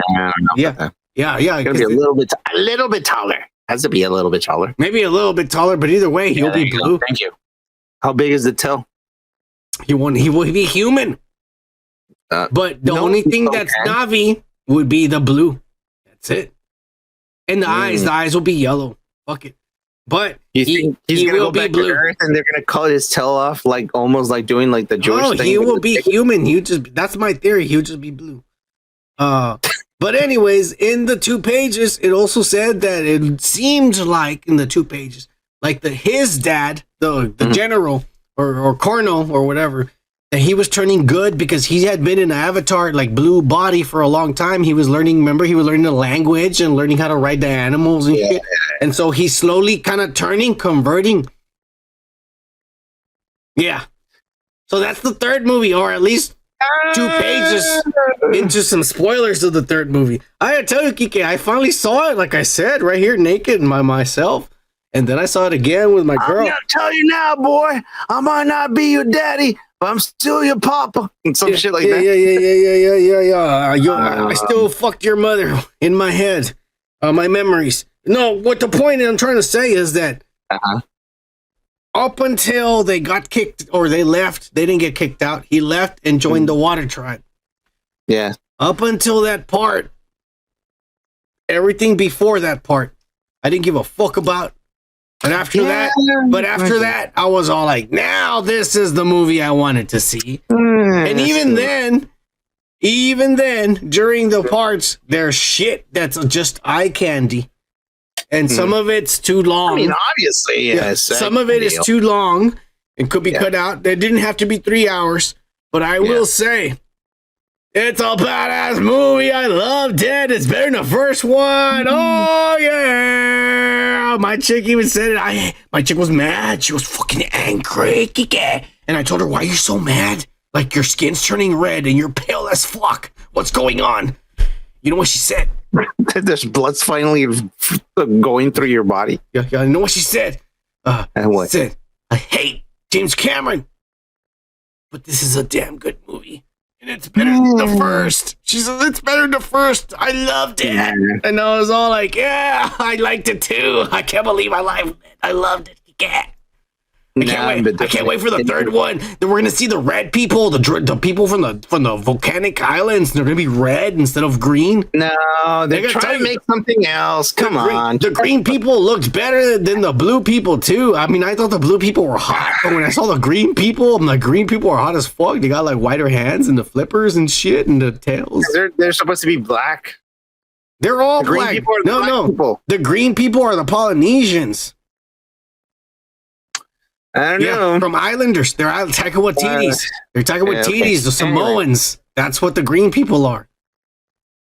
Yeah. It's gonna be a little bit taller. Has to be a little bit taller. Maybe a little bit taller, but either way, he'll be blue. Thank you. How big is the tail? He will be human. But the only thing that's Navi would be the blue. That's it. And the eyes will be yellow. Fuck it. But you think he's gonna go back to Earth and they're gonna cut his tail off, like almost like doing like the George thing? He will be human. That's my theory. He'll just be blue. But anyways, in the 2 pages, it also said that it seemed like in the 2 pages, like his dad, the general or colonel or whatever, that he was turning good because he had been in Avatar, like blue body for a long time. He was learning, remember, he was learning the language and learning how to ride the animals and shit. And so he's slowly kind of converting. Yeah. So that's the third movie, or at least 2 pages into some spoilers of the third movie. I gotta tell you, Kike, I finally saw it, like I said, right here, naked by myself. And then I saw it again with my girl. I'm gonna tell you now, boy, I might not be your daddy, but I'm still your papa. And some shit like that. I still fucked your mother in my head. My memories. No, what the point I'm trying to say is that up until they got kicked or they left, they didn't get kicked out. He left and joined the Water Tribe. Yeah. Up until that part, everything before that part, I didn't give a fuck about. And after that, I was all like, now this is the movie I wanted to see. And even then, during the parts, there's shit that's just eye candy. And some of it's too long. I mean, obviously, yes. Some of it is too long and could be cut out. It didn't have to be 3 hours. But I will say, it's a badass movie. I loved it. It's better than the first one. Oh, yeah. My chick even said it. My chick was mad. She was fucking angry. And I told her, why are you so mad? Like, your skin's turning red and you're pale as fuck. What's going on? You know what she said? There's blood's finally going through your body. Yeah, I know what she said. And what? She said, I hate James Cameron, but this is a damn good movie. And it's better than the first. She said, it's better than the first. I loved it. And I was all like, yeah, I liked it too. I can't believe I loved it. Yeah. I can't wait for the third one. Then we're gonna see the red people, the people from the volcanic islands. They're gonna be red instead of green. No, they're trying to make something else. Come on. The green people looked better than the blue people too. I mean, I thought the blue people were hot, but when I saw the green people, I'm like, green people are hot as fuck. They got like whiter hands and the flippers and shit and the tails. They're supposed to be black. They're all black. No. The green people are the Polynesians. I don't know. From Islanders. They're Taika Waititi's. They're Taika Waititi's, the Samoans. Anyway. That's what the green people are.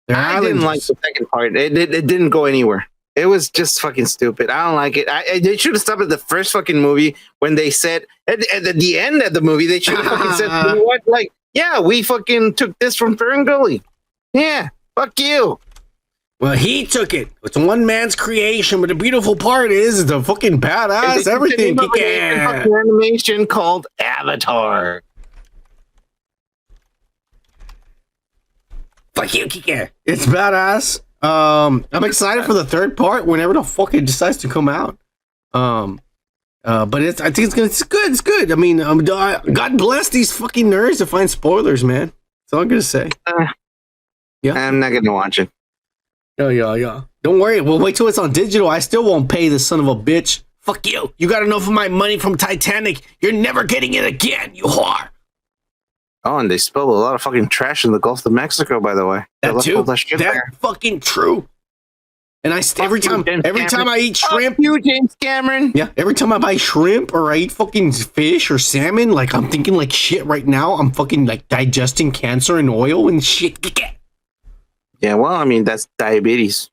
They're Islanders. Didn't like the second part. It didn't go anywhere. It was just fucking stupid. I don't like it. They should have stopped at the first fucking movie when they said, at the end of the movie, they should have fucking said, you know what? Like, yeah, we fucking took this from Ferngully. Yeah, fuck you. Well, he took it. It's one man's creation, but the beautiful part is the fucking badass everything. Fucking animation called Avatar. Fuck you, Kike. It's badass. I'm excited for the third part whenever the fuck it decides to come out. But I think it's good. It's good. I mean, God bless these fucking nerds to find spoilers, man. That's all I'm gonna say. Yeah, I'm not gonna watch it. Yeah. Don't worry. We'll wait till it's on digital. I still won't pay this son of a bitch. Fuck you. You got enough of my money from Titanic. You're never getting it again, you whore. Oh, and they spilled a lot of fucking trash in the Gulf of Mexico, by the way. That too. That's fucking true. And every time I eat shrimp, you James Cameron. Yeah, every time I buy shrimp or I eat fucking fish or salmon, like I'm thinking like shit right now. I'm fucking like digesting cancer and oil and shit. Yeah, well, I mean, that's diabetes.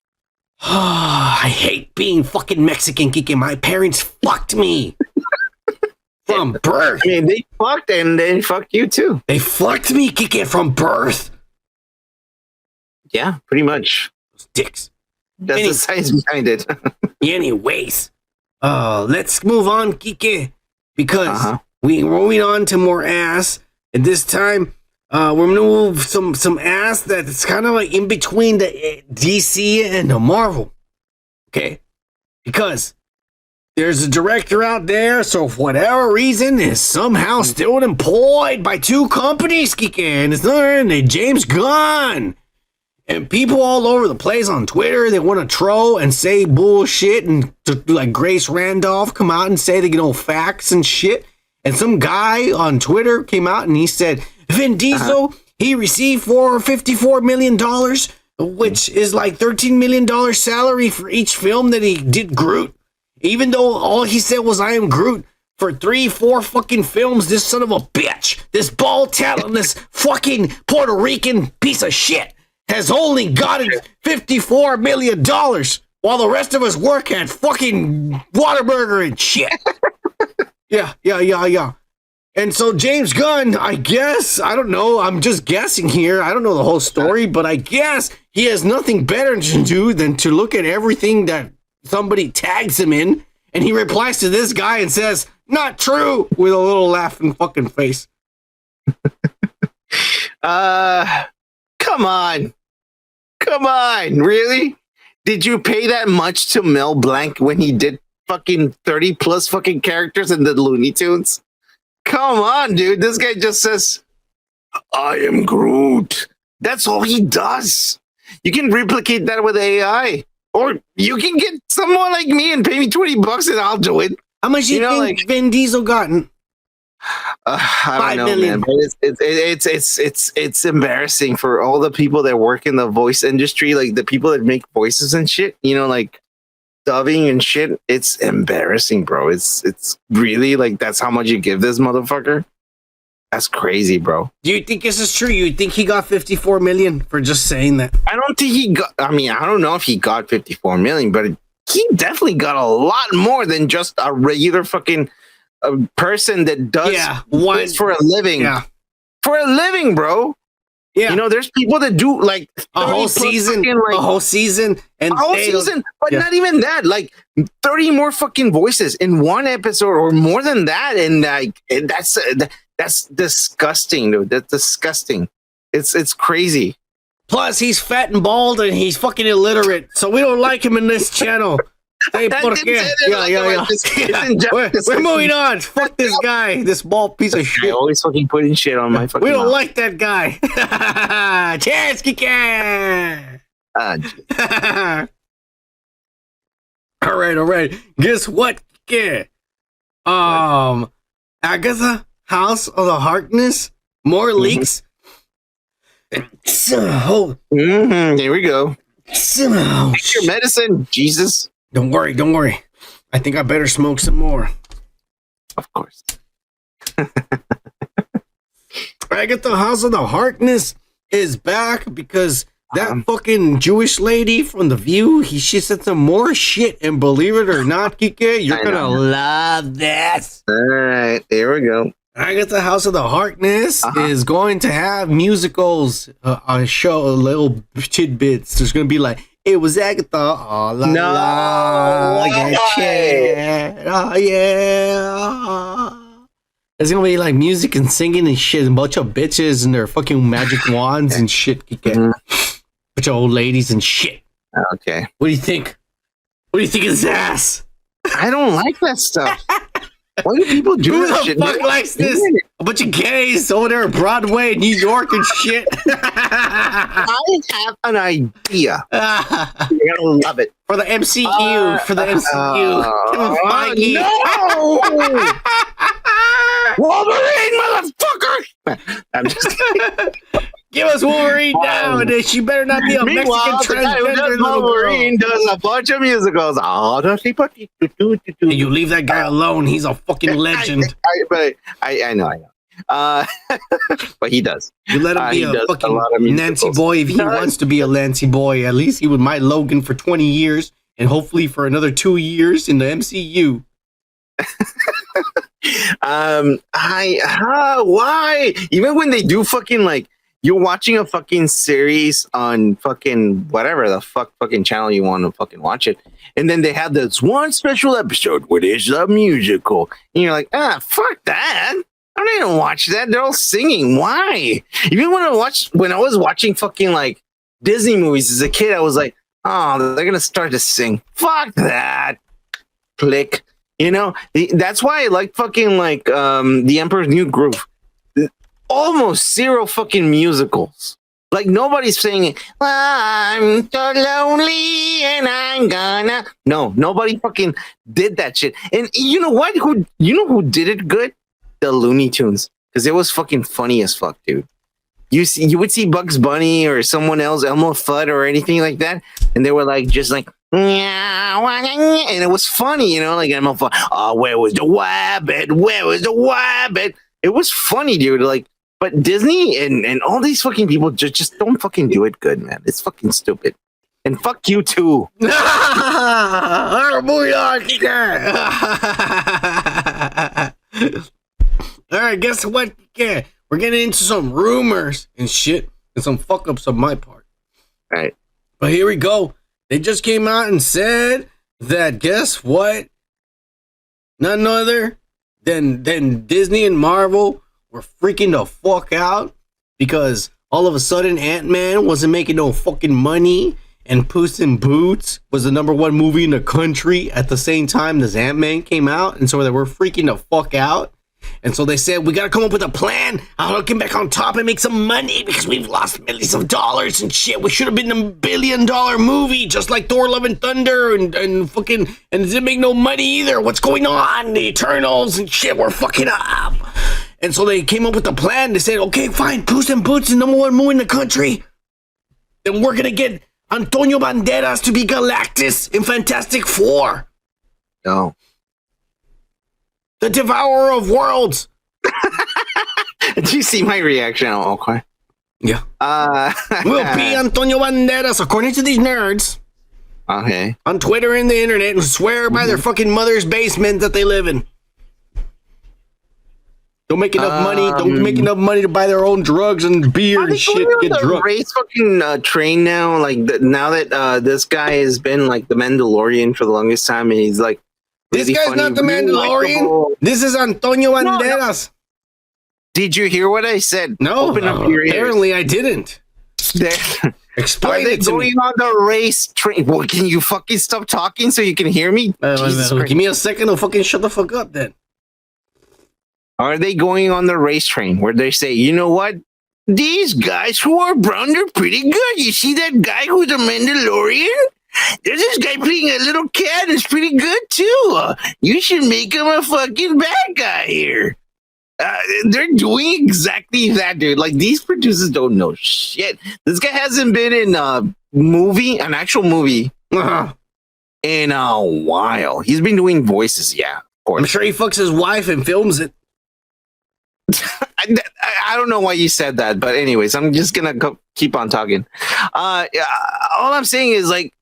I hate being fucking Mexican, Kike. My parents fucked me from birth. I mean, they fucked and they fucked you too. They fucked me, Kike, from birth. Yeah, pretty much. Those dicks. That's the science behind it. Anyways, let's move on, Kike, because we're moving on to more ass, and this time we're gonna move some ass that's kind of like in between the DC and the Marvel. Okay, because there's a director out there, so for whatever reason, is somehow still employed by two companies, Kike, and it's not James Gunn. And people all over the place on Twitter, they want to troll and say bullshit, and like Grace Randolph come out and say they know facts and shit. And some guy on Twitter came out and he said, Vin Diesel, he received $54 million, which is like $13 million salary for each film that he did Groot. Even though all he said was, I am Groot, for 3-4 fucking films, this son of a bitch this bald talentless fucking Puerto Rican piece of shit has only gotten $54 million while the rest of us work at fucking Whataburger and shit. Yeah. And so James Gunn, I guess, I don't know, I'm just guessing here. I don't know the whole story, but I guess he has nothing better to do than to look at everything that somebody tags him in, and he replies to this guy and says, "Not true," with a little laughing fucking face. Come on, really? Did you pay that much to Mel Blanc when he did fucking 30 plus fucking characters in the Looney Tunes? Come on, dude. This guy just says, "I am Groot." That's all he does. You can replicate that with AI, or you can get someone like me and pay me $20 and I'll do it. How much do you think like, Vin Diesel gotten? I don't know, man. But it's embarrassing for all the people that work in the voice industry, like the people that make voices and shit. You know, like dubbing and shit. It's embarrassing, bro. It's really like that's how much you give this motherfucker. That's crazy, bro. Do you think this is true? You think he got 54 million for just saying that? I don't think he got. I mean, I don't know if he got 54 million, but he definitely got a lot more than just a regular fucking person that does voice for a living. Yeah, for a living, bro. Yeah, you know, there's people that do like a whole season, like, a whole season, and a whole season, but not even that. Like 30 more fucking voices in one episode, or more than that, and like that's disgusting, dude. That's disgusting. It's crazy. Plus, he's fat and bald, and he's fucking illiterate, so we don't like him in this channel. We're moving on. Fuck this guy, this bald piece of shit. I always fucking putting shit on my fucking. We don't mouth. like that guy. Cheers, Kike. All right. Guess what, Kike? Agatha, House of the Harkness, more leaks. Here we go. Take your medicine, Jesus. Don't worry. I think I better smoke some more. Of course. Agatha, House of the Harkness is back because that fucking Jewish lady from The View, she said some more shit, and believe it or not, Kike, you're gonna love this. All right, here we go. Agatha, House of the Harkness is going to have musicals, a show, little tidbits. There's gonna be like, it was Agatha, oh la la, yeah, oh yeah. There's gonna be like music and singing and shit, and a bunch of bitches and their fucking magic wands and shit. Bunch of old ladies and shit. Okay. What do you think? What do you think of this ass? I don't like that stuff. Why do people do Who that the shit? fuck likes this? A bunch of gays over there at Broadway, New York and shit. I have an idea. You're gonna love it. For the MCU. For the MCU. No! Wolverine, motherfucker! I'm just kidding. Give us Wolverine now, and then she better not be a Mexican transgender little Wolverine girl. does a bunch of musicals. And you leave that guy alone. He's a fucking legend. I know. But he does. You let him be a fucking Nancy boy if he wants to be a Nancy boy. At least he would my Logan for 20 years, and hopefully for another 2 years in the MCU. Why? Even when they do fucking like, you're watching a fucking series on fucking whatever the fucking channel you want to fucking watch it, and then they have this one special episode where it's a musical, and you're like, fuck that. I don't even watch that. They're all singing. Why? Even when I was watching fucking like Disney movies as a kid, I was like, oh, they're gonna start to sing. Fuck that. Click. You know, that's why I like fucking like The Emperor's New Groove. Almost zero fucking musicals. Like nobody's singing, I'm so lonely and I'm gonna. No, nobody fucking did that shit. And you know what? Who did it good? The Looney Tunes, because it was fucking funny as fuck, dude. You would see Bugs Bunny or someone else, Elmo Fudd or anything like that, and they were like just like, and it was funny, you know, like Elmo Fudd. Oh, where was the wabbit? Where was the wabbit? It was funny, dude. Like, but Disney and all these fucking people just don't fucking do it good, man. It's fucking stupid. And fuck you too. All right, guess what? Yeah, we're getting into some rumors and shit and some fuck ups on my part. All right. But here we go. They just came out and said that guess what? None other than Disney and Marvel were freaking the fuck out because all of a sudden Ant-Man wasn't making no fucking money and Puss in Boots was the #1 movie in the country at the same time as Ant-Man came out, and so they were freaking the fuck out. And so they said, we got to come up with a plan how to get back on top and make some money because we've lost millions of dollars and shit. We should have been a $1 billion movie just like Thor Love and Thunder and fucking, and it didn't make no money either. What's going on? The Eternals and shit, we're fucking up. And so they came up with a plan. They said, okay, fine, Puss in Boots is the #1 movie in the country. Then we're going to get Antonio Banderas to be Galactus in Fantastic Four. No. The Devourer of Worlds. Did you see my reaction? Oh, okay. Yeah. Will be Antonio Banderas, according to these nerds. Okay. On Twitter and the internet, and swear by their fucking mother's basement that they live in. Don't make enough money. Don't make enough money to buy their own drugs and beer and shit. To get drunk. Race fucking train now. Like now that this guy has been like the Mandalorian for the longest time, and he's like. This guy's funny, not the Mandalorian. Likable. This is Antonio Banderas. No. Did you hear what I said? No, apparently I didn't. Explain it to me. On the race train. Well, can you fucking stop talking so you can hear me? Give me a second to fucking shut the fuck up then. Are they going on the race train where they say, you know what? These guys who are brown, they're pretty good. You see that guy who's a Mandalorian? There's this guy playing a little cat is pretty good too. You should make him a fucking bad guy here. They're doing exactly that, dude. Like these producers don't know shit. This guy hasn't been in an actual movie, in a while. He's been doing voices, yeah. Of course. I'm sure he fucks his wife and films it. I don't know why you said that, but anyways, I'm just gonna keep on talking. All I'm saying is like.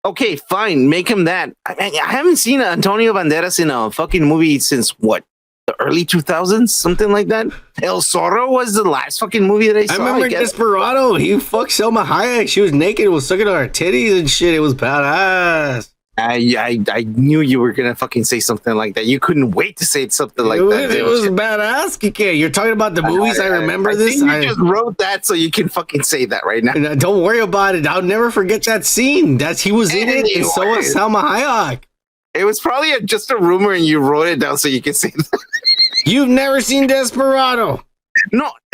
Okay, fine. Make him that. I haven't seen Antonio Banderas in a fucking movie since what? The early 2000s? Something like that? El Zorro was the last fucking movie that I saw. I remember Desperado. He fucked Salma Hayek. She was naked, was sucking on her titties and shit. It was badass. I knew you were gonna fucking say something like that. You couldn't wait to say something like that. It was badass, Kike. You're talking about the movies. I remember this. I just wrote that so you can fucking say that right now. Don't worry about it. I'll never forget that scene. He was in it, and so was Salma Hayek. It was probably just a rumor, and you wrote it down so you can say that. You've never seen Desperado?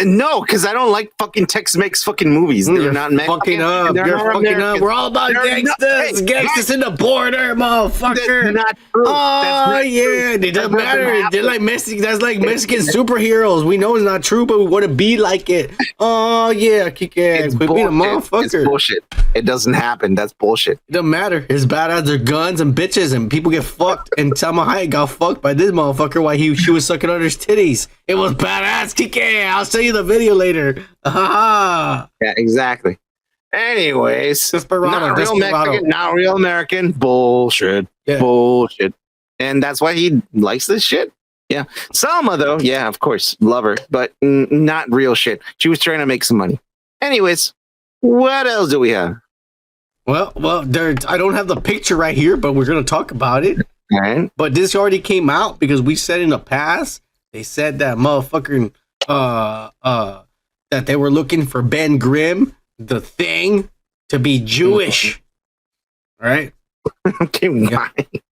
No, because I don't like fucking Tex-Mex fucking movies. They're not fucking up. You're fucking up. We're all about gangsters. Gangsters in the border, motherfucker. That's not true. Oh, yeah. It doesn't matter. They're like Mexican. That's like Mexican superheroes. We know it's not true, but we want to be like it. Oh, yeah. Kick ass. But being a motherfucker. It's bullshit. It doesn't happen. That's bullshit. It doesn't matter. It's badass. They're guns and bitches, and people get fucked. And Salma Hayek got fucked by this motherfucker while she was sucking on his titties. It was badass. Kick ass. I'll show you the video later. Yeah, exactly. Anyways, not real American. Bullshit. Yeah. Bullshit. And that's why he likes this shit. Yeah. Salma, though, yeah, of course, love her, but not real shit. She was trying to make some money. Anyways, what else do we have? Well, I don't have the picture right here, but we're going to talk about it. All right. But this already came out because we said in the past, they said that motherfucker, that they were looking for Ben Grimm, the Thing, to be Jewish. Right? Okay, why?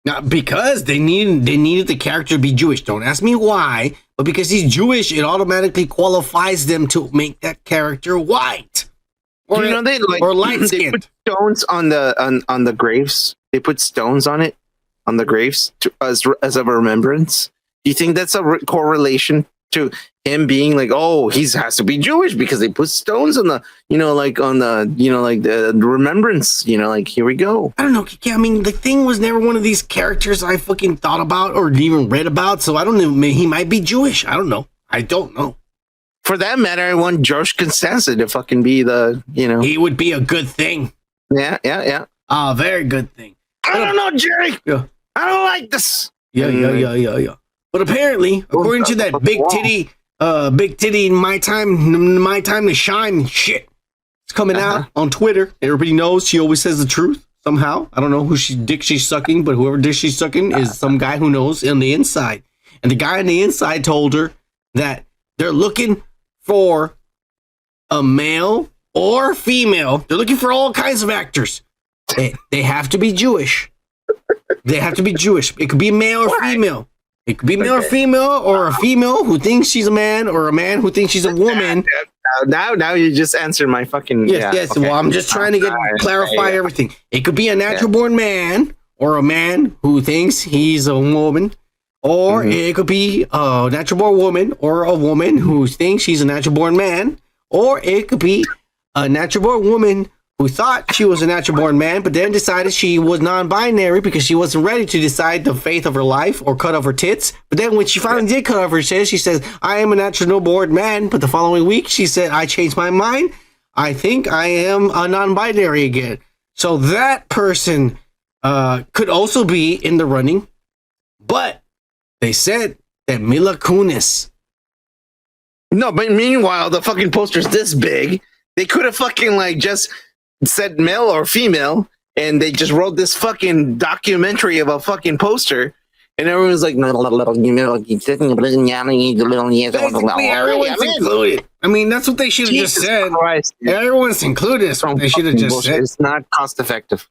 Now, because they needed the character to be Jewish. Don't ask me why, but because he's Jewish, it automatically qualifies them to make that character white. Or, or light skinned. They put stones on the graves. They put stones on it, on the graves as a remembrance. Do you think that's a correlation to him being like, oh, he has to be Jewish because they put stones on the, the remembrance, like, here we go. I don't know. I mean, the Thing was never one of these characters I fucking thought about or even read about. So I don't know. He might be Jewish. I don't know. I don't know. For that matter, I want Josh Constanza to fucking be the, He would be a good thing. Yeah. A very good thing. I don't know, Jerry. Yeah. I don't like this. Yeah. But apparently, according to that big titty, my time to shine shit, it's coming out on Twitter. Everybody knows she always says the truth somehow. I don't know who dick she's sucking, but whoever dick she's sucking is some guy who knows on the inside. And the guy on the inside told her that they're looking for a male or female. They're looking for all kinds of actors. They have to be Jewish. They have to be Jewish. It could be male or female. It could be male or female, or a female who thinks she's a man, or a man who thinks she's a woman. Now you just answered my fucking... Yes. Okay. Well, I'm just trying to clarify everything. It could be a natural-born man, or a man who thinks he's a woman, or it could be a natural-born woman, or a woman who thinks she's a natural-born man, or it could be a natural-born woman who thought she was a natural-born man, but then decided she was non-binary because she wasn't ready to decide the fate of her life or cut off her tits. But then when she finally did cut off her tits, she says, I am a natural-born man. But the following week, she said, I changed my mind. I think I am a non-binary again. So that person could also be in the running. But they said that Mila Kunis. No, but meanwhile, the fucking poster's this big. They could have fucking just said male or female, and they just wrote this fucking documentary of a fucking poster, and everyone's like, basically, everyone's included. I mean, that's what they should have just said. Christ, everyone's included. That's what they should have just said. It's not cost effective.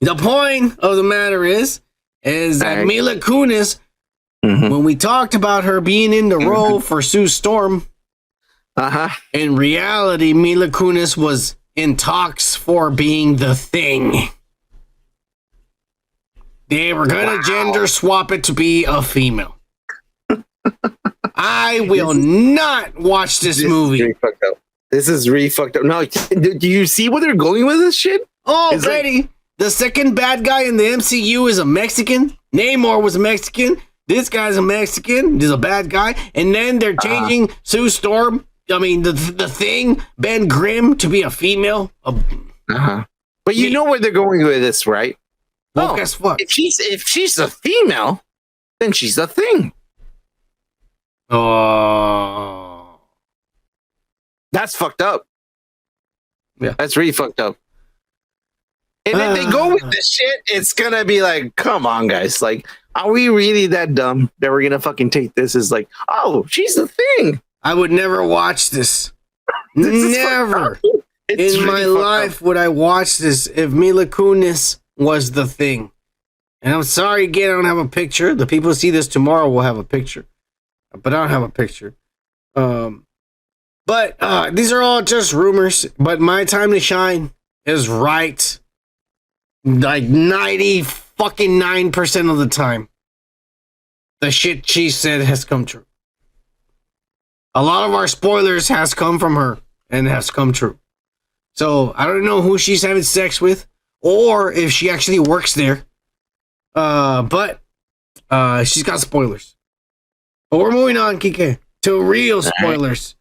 The point of the matter is that Mila Kunis, when we talked about her being in the role for Sue Storm, in reality, Mila Kunis was in talks for being the Thing. They were gonna gender swap it to be a female. I will not watch this movie. Really fucked up. This is really fucked up. No, do you see where they're going with this shit? Already, the second bad guy in the MCU is a Mexican. Namor was a Mexican. This guy's a Mexican. He's a bad guy. And then they're changing Sue Storm. I mean, the Thing, Ben Grimm, to be a female. But you know where they're going with this, right? Well, guess what? If she's a female, then she's a Thing. Oh, that's fucked up. Yeah, that's really fucked up. And if they go with this shit, it's gonna be like, come on, guys. Like, are we really that dumb that we're gonna fucking take this as like, oh, she's the Thing? I would never watch this. Never in my life would I watch this if Mila Kunis was the Thing. And I'm sorry again, I don't have a picture. The people who see this tomorrow will have a picture, but I don't have a picture. But these are all just rumors. But my time to shine is right, like 90% of the time. The shit she said has come true. A lot of our spoilers has come from her and has come true. So I don't know who she's having sex with or if she actually works there. But she's got spoilers. But we're moving on, Kike, to real spoilers.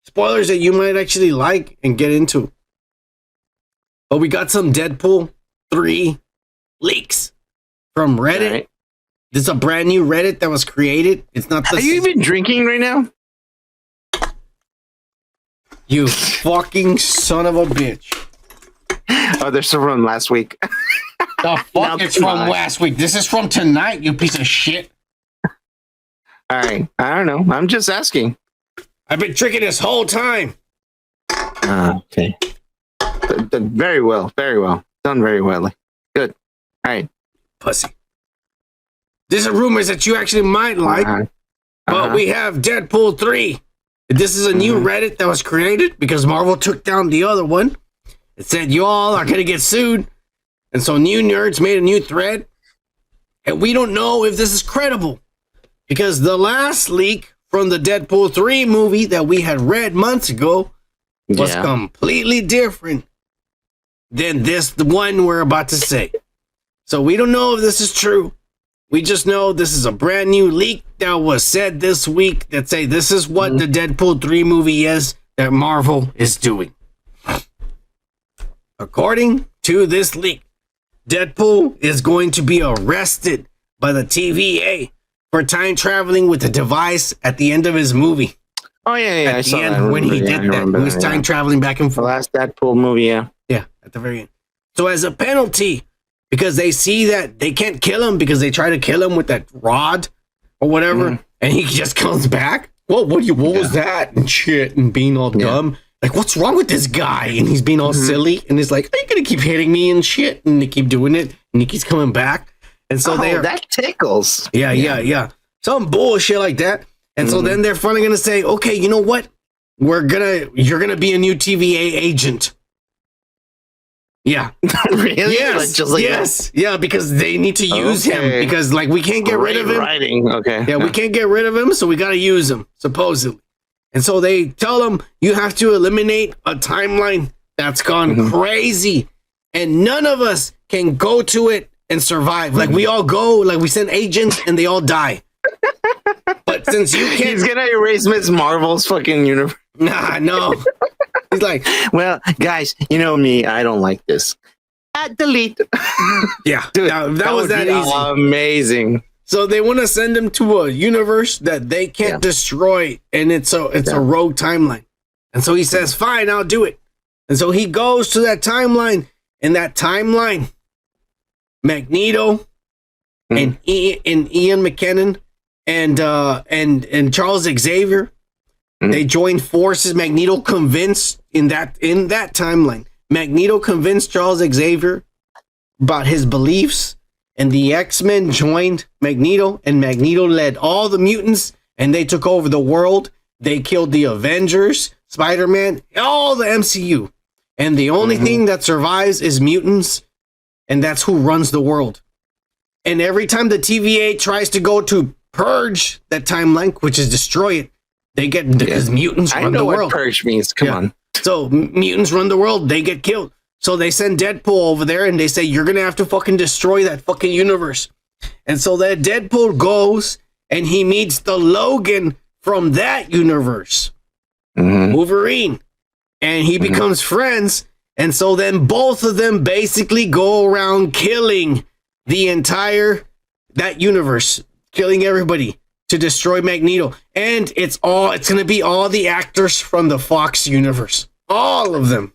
Spoilers that you might actually like and get into. But we got some Deadpool 3 leaks from Reddit. This is a brand new Reddit that was created. It's not the... Are you even drinking right now? You fucking son of a bitch. Oh, there's some from last week. The fuck? It's from last week. This is from tonight, you piece of shit. All right. I don't know. I'm just asking. I've been drinking this whole time. Okay. Very well. Very well. Done very well. Good. All right. Pussy. These are rumors that you actually might like. But we have Deadpool 3. This is a new Reddit that was created because Marvel took down the other one. It said, you all are going to get sued. And so New Nerds made a new thread. And we don't know if this is credible. Because the last leak from the Deadpool 3 movie that we had read months ago was completely different than the one we're about to say. So we don't know if this is true. We just know this is a brand new leak that was said this week that say this is what the Deadpool 3 movie is that Marvel is doing. According to this leak, Deadpool is going to be arrested by the TVA for time traveling with a device at the end of his movie. Oh yeah, At the end when he did that, he was time traveling back and The forth. last Deadpool movie, yeah. Yeah, at the very end. So as a penalty, because they see that they can't kill him because they try to kill him with that rod or whatever, and he just comes back. What was that? And shit, and being all dumb. Like, what's wrong with this guy? And he's being all silly, and he's like, are you gonna keep hitting me and shit? And they keep doing it, and he keeps coming back. And so that tickles. Yeah. Some bullshit like that. And so then they're finally gonna say, okay, you know what? You're gonna be a new TVA agent. Yeah. Really? Yes. Just like yes. Yeah, because they need to use him because like we can't get rid of him. Writing. Okay. Yeah, we can't get rid of him, so we gotta use him, supposedly. And so they tell him you have to eliminate a timeline that's gone crazy. And none of us can go to it and survive. Like we all go, like we send agents and they all die. But since you can't, he's gonna erase Ms. Marvel's fucking universe. Nah, no. He's like, well, guys, you know me, I don't like this. Delete. Yeah, dude, that was that easy. Amazing. So they want to send him to a universe that they can't destroy, and it's a rogue timeline. And so he says, "Fine, I'll do it." And so he goes to that timeline. In that timeline, Magneto and Ian McKellen and Charles Xavier, they joined forces. Magneto convinced in that timeline. Magneto convinced Charles Xavier about his beliefs, and the X-Men joined Magneto, and Magneto led all the mutants, and they took over the world. They killed the Avengers, Spider-Man, all the MCU. And the only thing that survives is mutants, and that's who runs the world. And every time the TVA tries to go to purge that timeline, which is destroy it, they get, because mutants run the world. I know what purge means, come on. So mutants run the world, they get killed. So they send Deadpool over there and they say, you're going to have to fucking destroy that fucking universe. And so that Deadpool goes and he meets the Logan from that universe, Wolverine, and he becomes friends. And so then both of them basically go around killing the entire, that universe, killing everybody to destroy Magneto. And it's going to be all the actors from the Fox universe. All of them.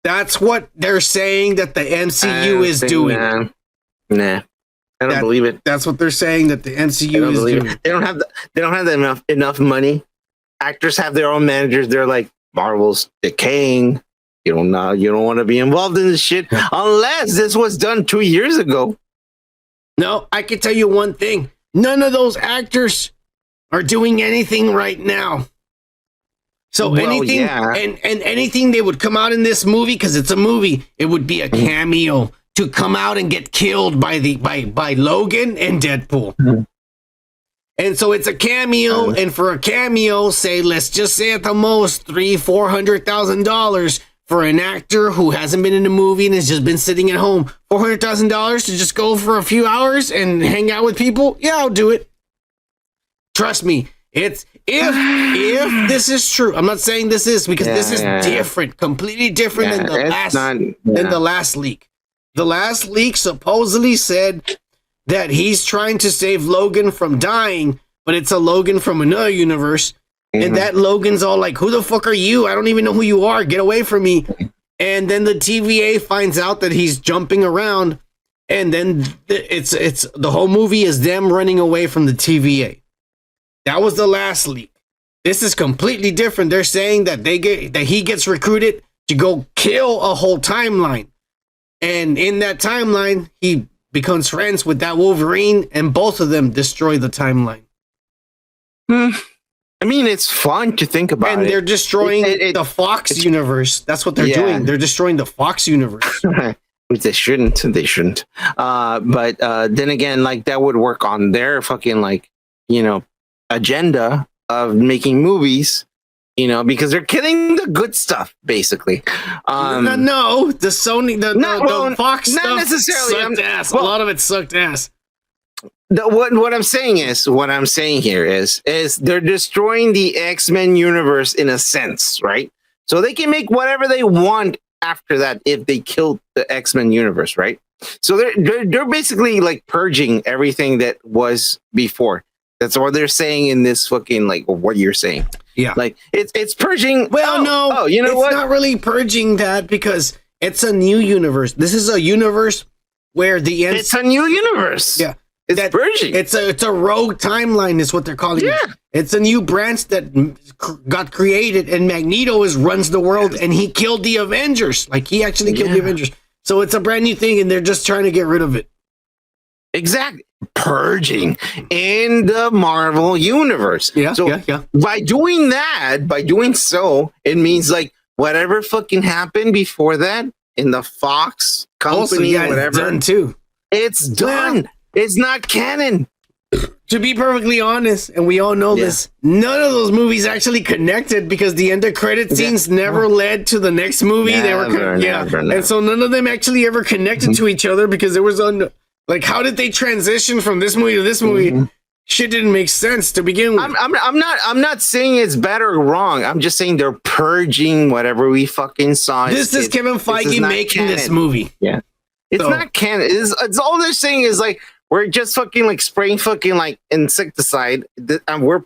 That's what they're saying that the MCU is doing. Nah. I don't believe it. That's what they're saying that the MCU is doing. They don't have enough money. Actors have their own managers. They're like, Marvel's decaying. You don't want to be involved in this shit unless this was done 2 years ago. No, I can tell you one thing. None of those actors are doing anything right now. So anything and anything they would come out in this movie, because it's a movie, it would be a cameo to come out and get killed by Logan and Deadpool. And so it's a cameo, and for a cameo, let's just say at the most $300,000-$400,000 for an actor who hasn't been in a movie and has just been sitting at home. $400,000 to just go for a few hours and hang out with people? Yeah, I'll do it. Trust me. It's if this is true. I'm not saying this is, because this is different, completely different than the last leak. The last leak supposedly said that he's trying to save Logan from dying, but it's a Logan from another universe. And that Logan's all like, who the fuck are you? I don't even know who you are. Get away from me. And then the TVA finds out that he's jumping around. And then it's the whole movie is them running away from the TVA. That was the last leak. This is completely different. They're saying that he gets recruited to go kill a whole timeline. And in that timeline, he becomes friends with that Wolverine, and both of them destroy the timeline. I mean, it's fun to think about. And they're destroying the Fox universe. That's what they're doing. They're destroying the Fox universe. Which they shouldn't. But then again, like, that would work on their fucking, agenda of making movies, because they're killing the good stuff, basically. No, the Sony, the Fox not stuff necessarily. sucked ass. A lot of it sucked ass. what I'm saying here is they're destroying the X-Men universe in a sense, right? So they can make whatever they want after that if they kill the X-Men universe, right? So they're basically like purging everything that was before. That's what they're saying in this fucking like what you're saying. Yeah, like it's purging. No, you know it's what? not really purging that because it's a new universe. This is a universe where the end. It's a new universe. Yeah, it's purging. It's a rogue timeline, is what they're calling it. It's a new branch that got created, and Magneto runs the world, and he killed the Avengers. Like he actually killed the Avengers. So it's a brand new thing, and they're just trying to get rid of it. Exactly. Purging in the Marvel universe. So by doing so, it means like whatever fucking happened before that in the Fox company, whatever. It's done too. It's done. It's not canon. To be perfectly honest, and we all know this, none of those movies actually connected because the end of credit scenes never led to the next movie. Never. And so none of them actually ever connected to each other because there was like, how did they transition from this movie to this movie? Shit didn't make sense to begin with. I'm not saying it's bad or wrong. I'm just saying they're purging whatever we fucking saw. This is Kevin Feige making this movie. Yeah, it's not canon. It's all they're saying is like we're just fucking like spraying fucking like insecticide. And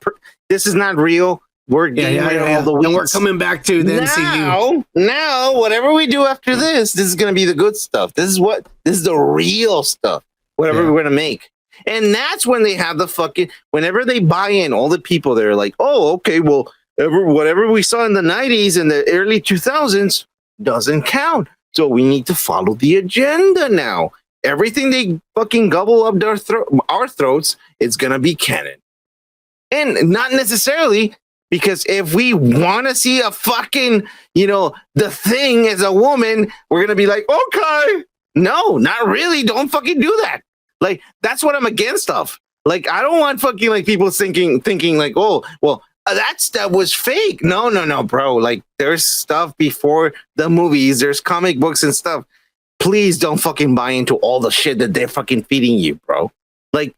this is not real. We're getting rid of all the weeds. And we're coming back to the MCU. Now, whatever we do after this is going to be the good stuff. This is the real stuff. Whatever we're going to make. And that's when they have the fucking, whenever they buy in, all the people, they're like, oh, okay, well, whatever we saw in the 90s and the early 2000s doesn't count. So we need to follow the agenda now. Everything they fucking gobble up our throats is going to be canon. And not necessarily, because if we want to see a fucking, the Thing as a woman, we're going to be like, okay. No, not really. Don't fucking do that. Like, that's what I'm against of. Like, I don't want fucking like people thinking like, oh, well, that stuff was fake. No, bro. Like, there's stuff before the movies. There's comic books and stuff. Please don't fucking buy into all the shit that they're fucking feeding you, bro. Like,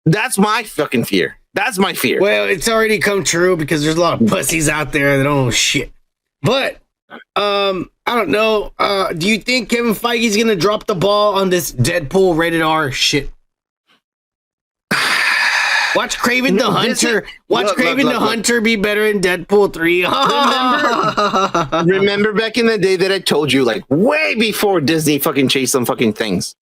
that's my fucking fear. That's my fear. Well, it's already come true because there's a lot of pussies out there that don't know shit. But, I don't know. Do you think Kevin Feige's gonna drop the ball on this Deadpool rated R shit? Watch Kraven the Hunter. Kraven the Hunter be better in Deadpool 3. Remember back in the day that I told you, like way before Disney fucking chased some fucking things.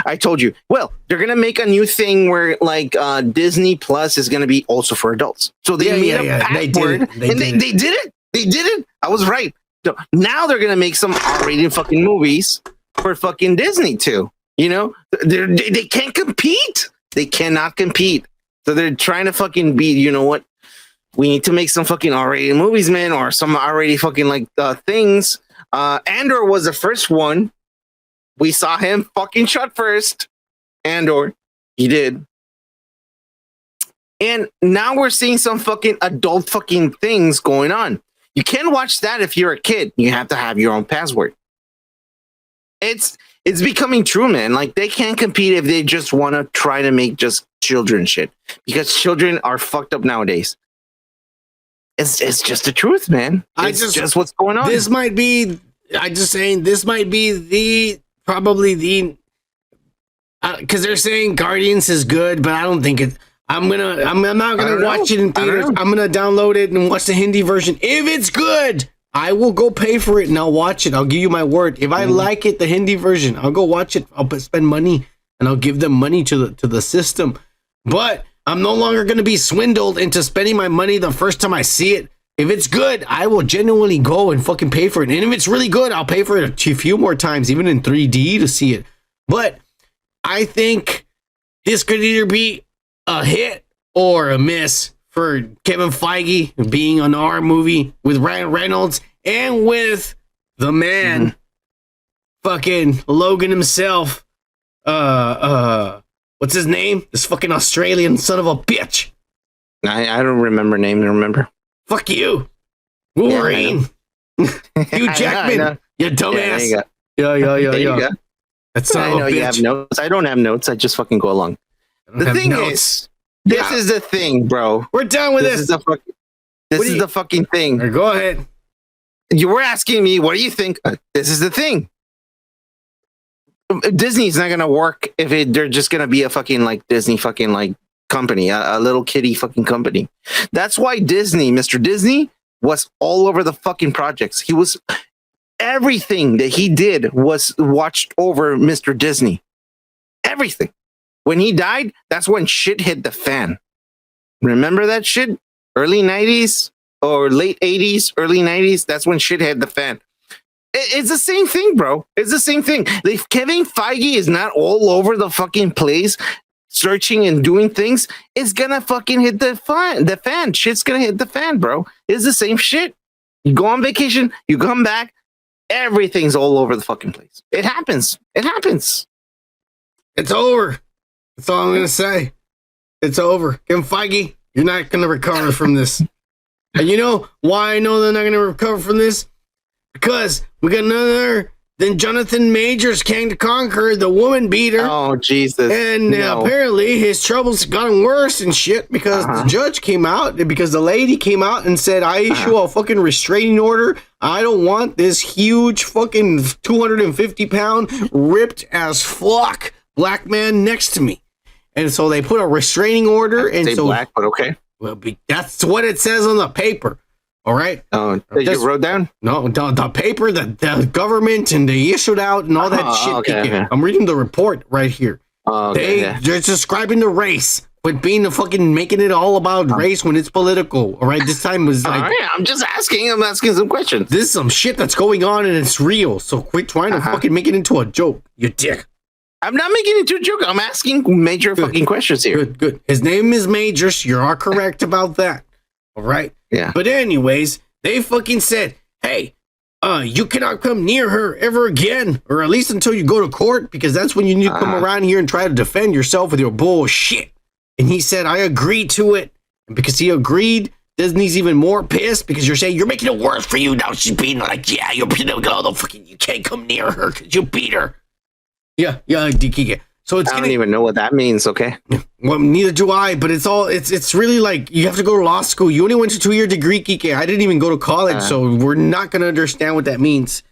I told you, well, they're gonna make a new thing where like Disney Plus is gonna be also for adults. So they made a password, They did it. I was right. So now they're gonna make some R-rated fucking movies for fucking Disney too. They can't compete. They cannot compete. So they're trying to fucking beat. You know what? We need to make some fucking R-rated movies, man, or some R-rated fucking like things. Andor was the first one. We saw him fucking shot first. Andor, he did. And now we're seeing some fucking adult fucking things going on. You can't watch that if you're a kid. You have to have your own password. It's becoming true, man. Like, they can't compete if they just want to try to make just children shit. Because children are fucked up nowadays. It's just the truth, man. It's just what's going on. This might be probably the because they're saying Guardians is good, but I don't think it. I'm not gonna watch it in theaters. I'm gonna download it and watch the Hindi version. If it's good, I will go pay for it and I'll watch it. I'll give you my word. If I like it, the Hindi version, I'll go watch it. I'll spend money and I'll give them money to the system. But I'm no longer gonna be swindled into spending my money the first time I see it. If it's good, I will genuinely go and fucking pay for it. And if it's really good, I'll pay for it a few more times, even in 3D to see it. But I think this could either be a hit or a miss for Kevin Feige being on our movie with Ryan Reynolds and with the man, fucking Logan himself. What's his name? This fucking Australian son of a bitch. I don't remember name. Remember? Fuck you, Wolverine. Hugh Jackman. You dumbass. Yeah. That son of a bitch. You have notes. I don't have notes. I just fucking go along. The thing is, this is the thing, bro. We're done with this. This is the fucking thing. Right, go ahead. You were asking me, what do you think? This is the thing. Disney's not gonna work if they're just gonna be a fucking like Disney fucking like company, a little kitty fucking company. That's why Mr. Disney, was all over the fucking projects. He was everything that he did was watched over Mr. Disney. Everything. When he died, that's when shit hit the fan. Remember that shit? Early 90s or late 80s, early 90s. That's when shit hit the fan. It's the same thing, bro. It's the same thing. If Kevin Feige is not all over the fucking place searching and doing things, it's gonna fucking hit the fan. Shit's gonna hit the fan, bro. It's the same shit. You go on vacation, you come back, everything's all over the fucking place. It happens. It happens. It's over. That's all I'm gonna say. It's over. Kevin Feige, you're not gonna recover from this. And you know why I know they're not gonna recover from this? Because we got another than Johnathan Majors King to Conquer, the woman beater. Oh, Jesus. And apparently his troubles gotten worse and shit because the judge came out, because the lady came out and said, I issue a fucking restraining order. I don't want this huge fucking 250-pound ripped as fuck black man next to me. And so they put a restraining order. And so black, but okay. Well, that's what it says on the paper. All right. Oh, you wrote down? No, the paper that the government and they issued out and all that shit. Okay. I'm reading the report right here. They're describing the race, but making it all about race when it's political. All right. This time was like, I'm just asking. I'm asking some questions. This is some shit that's going on and it's real. So quit trying to fucking make it into a joke, you dick. I'm not making it into a joke. I'm asking major fucking questions here. Good. His name is Majors. You are correct about that. All right. Yeah. But anyways, they fucking said, hey, you cannot come near her ever again, or at least until you go to court, because that's when you need to come around here and try to defend yourself with your bullshit. And he said, I agreed to it. And because he agreed, Disney's even more pissed because you're saying you're making it worse for you. Now she's being like, yeah, you're being all the fucking, you can't come near her because you beat her. Yeah. So it's I don't even know what that means. Okay. Well, neither do I, but it's really like you have to go to law school. You only went to 2-year degree, Kike. I didn't even go to college, so we're not going to understand what that means.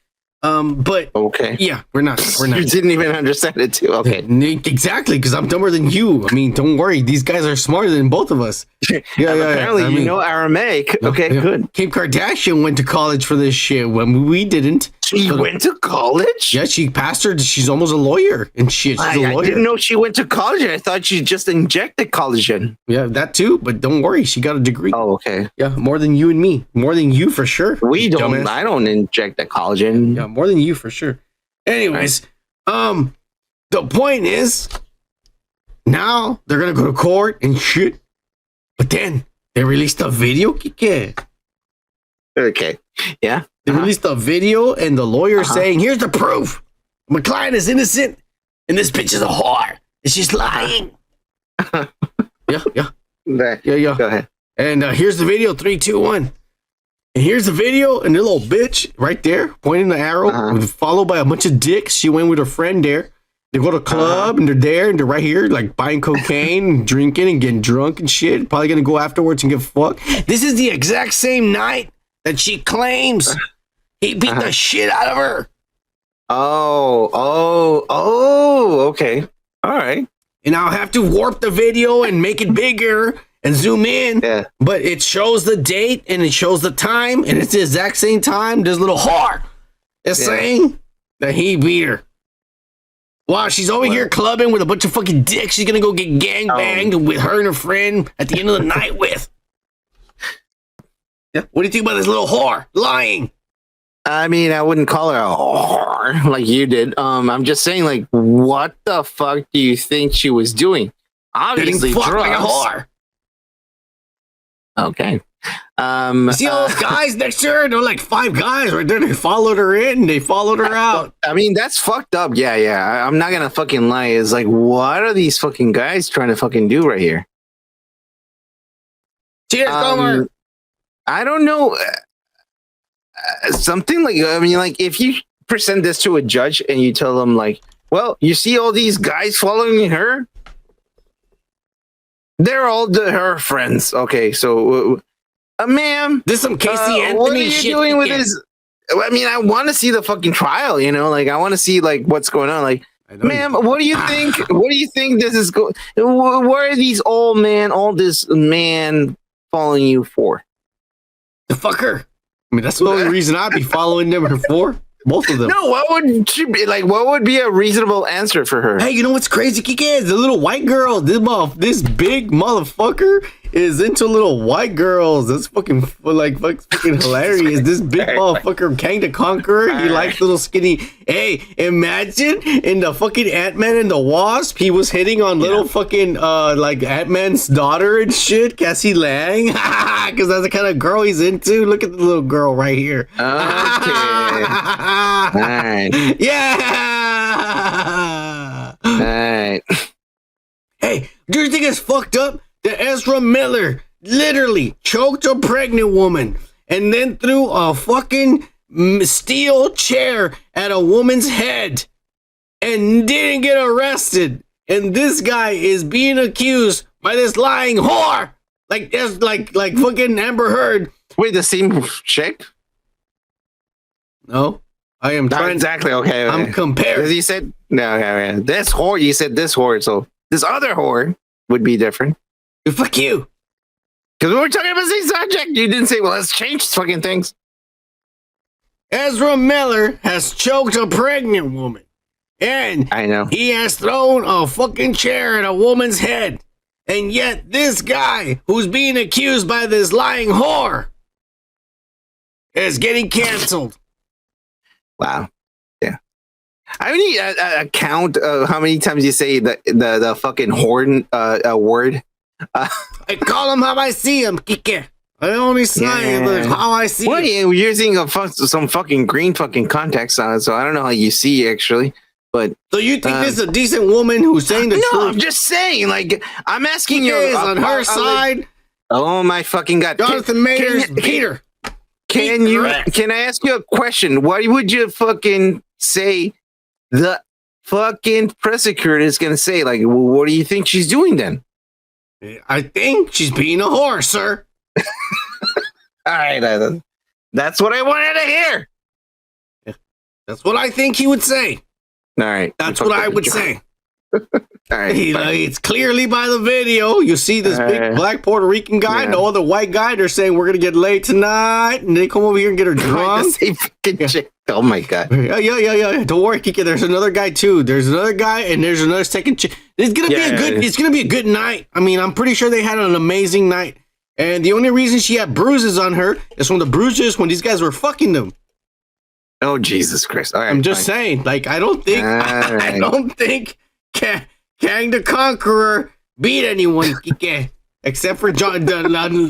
But okay. Yeah, we're not. You didn't even understand it too. Okay. Exactly, because I'm dumber than you. I mean, don't worry. These guys are smarter than both of us. Apparently, you know Aramaic. Okay, good. Kim Kardashian went to college for this shit when we didn't. She went to college? Yeah, she passed her. She's almost a lawyer and shit. She's a lawyer. I didn't know she went to college. I thought she just injected collagen. Yeah, that too. But don't worry, she got a degree. Oh, okay. Yeah, more than you and me. More than you for sure. We don't. Dumbass. I don't inject the collagen. Yeah, more than you for sure. Anyways, the point is, now they're gonna go to court and shit. But then they released a video, Kike. Okay. Yeah. They released a video and the lawyer saying, here's the proof. My client is innocent and this bitch is a whore. And she's lying. Yeah. Go ahead. And here's the video, 3, 2, 1. And here's the video and the little bitch right there pointing the arrow, followed by a bunch of dicks. She went with her friend there. They go to a club and they're there and they're right here like buying cocaine and drinking and getting drunk and shit. Probably going to go afterwards and get fucked. This is the exact same night that she claims he beat the shit out of her. Okay. All right. And I'll have to warp the video and make it bigger and zoom in. Yeah. But it shows the date and it shows the time and it's the exact same time. This little whore is saying that he beat her. Wow, she's over here clubbing with a bunch of fucking dicks. She's gonna go get gangbanged with her and her friend at the end of the night with. Yeah. What do you think about this little whore lying? I mean, I wouldn't call her a whore like you did. I'm just saying, like, what the fuck do you think she was doing? Obviously, drugs. Like a whore. Okay. You see all those guys next to her? They're like 5 guys right there. They followed her in. They followed her out. I mean, that's fucked up. Yeah. I'm not gonna fucking lie. It's like, what are these fucking guys trying to fucking do right here? Cheers, Gomer. I don't know. Something like, I mean, like if you present this to a judge and you tell them like, well, you see all these guys following her, They're all her friends. Okay, so, ma'am, This some Casey Anthony what are you shit. doing with again. this? I mean, I want to see the fucking trial. You know, like I want to see like what's going on. Like, I know ma'am, what do you think? What do you think this is going? What are these all this man following you for? The fucker. I mean, that's the only reason I'd be following them for. Both of them. No, what would she be like? What would be a reasonable answer for her? Hey, you know what's crazy, Kike? The little white girl. This big motherfucker is into little white girls. That's fucking hilarious. This big motherfucker, Kang the Conqueror. He likes little skinny. Hey, imagine in the fucking Ant-Man and the Wasp, he was hitting on little fucking like Ant-Man's daughter and shit, Cassie Lang. Because that's the kind of girl he's into. Look at the little girl right here. Okay. All right. Yeah. All right. Hey, do you think it's fucked up that Ezra Miller literally choked a pregnant woman and then threw a fucking steel chair at a woman's head and didn't get arrested? And this guy is being accused by this lying whore, like fucking Amber Heard. Wait, the same chick? No, I am Not trying. exactly. Okay. I'm comparing. Because you said no. Okay, this whore. You said this whore. So this other whore would be different. Fuck you. Because we were talking about the same subject. You didn't say, well, let's change fucking things. Ezra Miller has choked a pregnant woman. And I know. he has thrown a fucking chair at a woman's head. And yet this guy who's being accused by this lying whore is getting canceled. Wow. Yeah. I need a count of how many times you say the fucking whore word. I call him how I see him, Kike. I only say how I see Well, it. yeah, you're using some fucking green fucking context on it, so I don't know how you see actually. But So you think this is a decent woman who's saying the no, truth? I'm just saying. Like I'm asking Kike you is on her side. Oh my fucking god, Jonathan Majors, Peter. Can I ask you a question? What would you fucking say the fucking prosecutor is going to say? Like, what do you think she's doing then? I think she's being a whore, sir. All right, that's what I wanted to hear. That's what I think he would say. All right, That's what I would say. All right, It's clearly by the video. You see this big black Puerto Rican guy, Yeah. no other white guy. They're saying we're gonna get laid tonight, and they come over here and get her drunk. Chick. Oh my god. Yeah. Don't worry, Kike. There's another guy too. There's another guy, and there's another second chick. It's gonna be a good. It's gonna be a good night. I mean, I'm pretty sure they had an amazing night. And the only reason she had bruises on her is from the bruises when these guys were fucking them. Oh Jesus Christ! All right, I'm just saying. Like, I don't think. I don't think Kang the Conqueror beat anyone, Kike, except for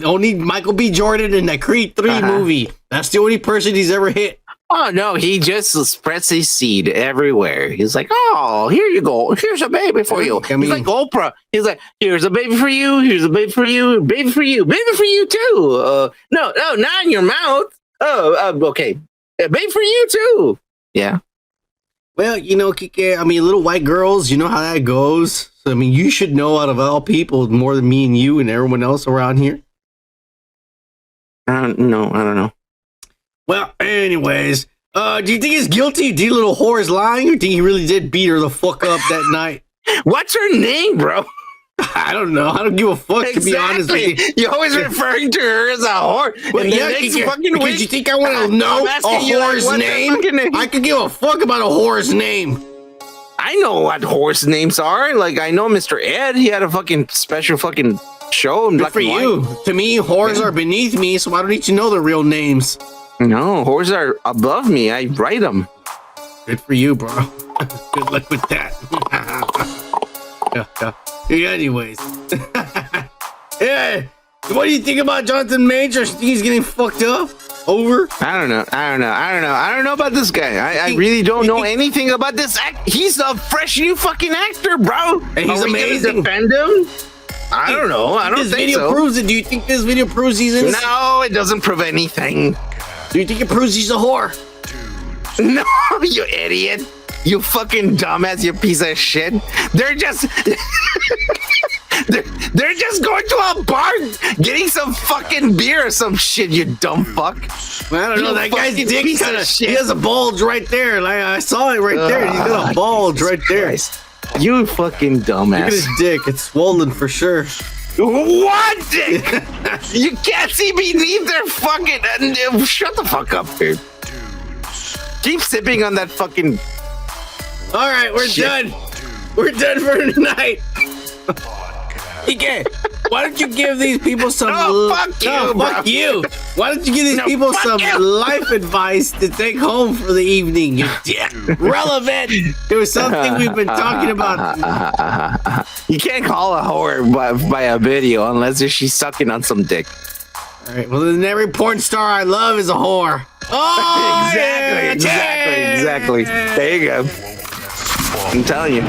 only Michael B. Jordan in that Creed 3 movie. That's the only person he's ever hit. Oh no, he just spreads his seed everywhere. He's like, oh, here you go. Here's a baby for you. I mean, he's like Oprah. He's like, here's a baby for you. Here's a baby for you. Baby for you. Baby for you too. No, not in your mouth. Okay. Baby for you too. Yeah. Well, you know, Kike, I mean, little white girls, you know how that goes. So, I mean, you should know out of all people more than me and you and everyone else around here. I don't know. Well, anyways, do you think he's guilty? Do you think little whore is lying, or do you think he really did beat her the fuck up that night? What's her name, bro? I don't know. I don't give a fuck, to be honest with you. You're always referring to her as a whore. Well, and yeah, because you think I want to know a whore's name? I could give a fuck about a whore's name. I know what horse names are. Like, I know Mr. Ed. He had a fucking special fucking show in Good black for and you. white. To me, whores are beneath me, so I don't need to know their real names. No, whores are above me. I write them. Good for you, bro. Good luck with that. Yeah, anyways. Yeah. What do you think about Jonathan Majors? Think he's getting fucked up? Over? I don't know about this guy. I really don't know anything about this act. He's a fresh new fucking actor, bro. And he's amazing. Defend him? I don't know. I don't This think video so. proves it. Do you think this video proves he's innocent? No, it doesn't prove anything. Do you think it proves he's a whore? No, you idiot. You fucking dumbass, you piece of shit. They're just They're just going to a bar getting some fucking beer or some shit, you dumb fuck. I don't know, that guy's fucking dick piece of kind of, shit. he has a bulge right there. Like, I saw it right there. He's got a bulge right there. Christ. You fucking dumbass. Look at his dick. It's swollen for sure. What dick? You can't see beneath their fucking. Shut the fuck up, dude. Keep sipping on that fucking. All right, we're done. We're done for tonight. EK, why don't you give these people some... fuck you. Why don't you give these people some life advice to take home for the evening, you dick? Relevant. It was something we've been talking about. You can't call a whore by a video unless she's sucking on some dick. All right, well, then every porn star I love is a whore. Oh, Exactly. There you go. I'm telling you.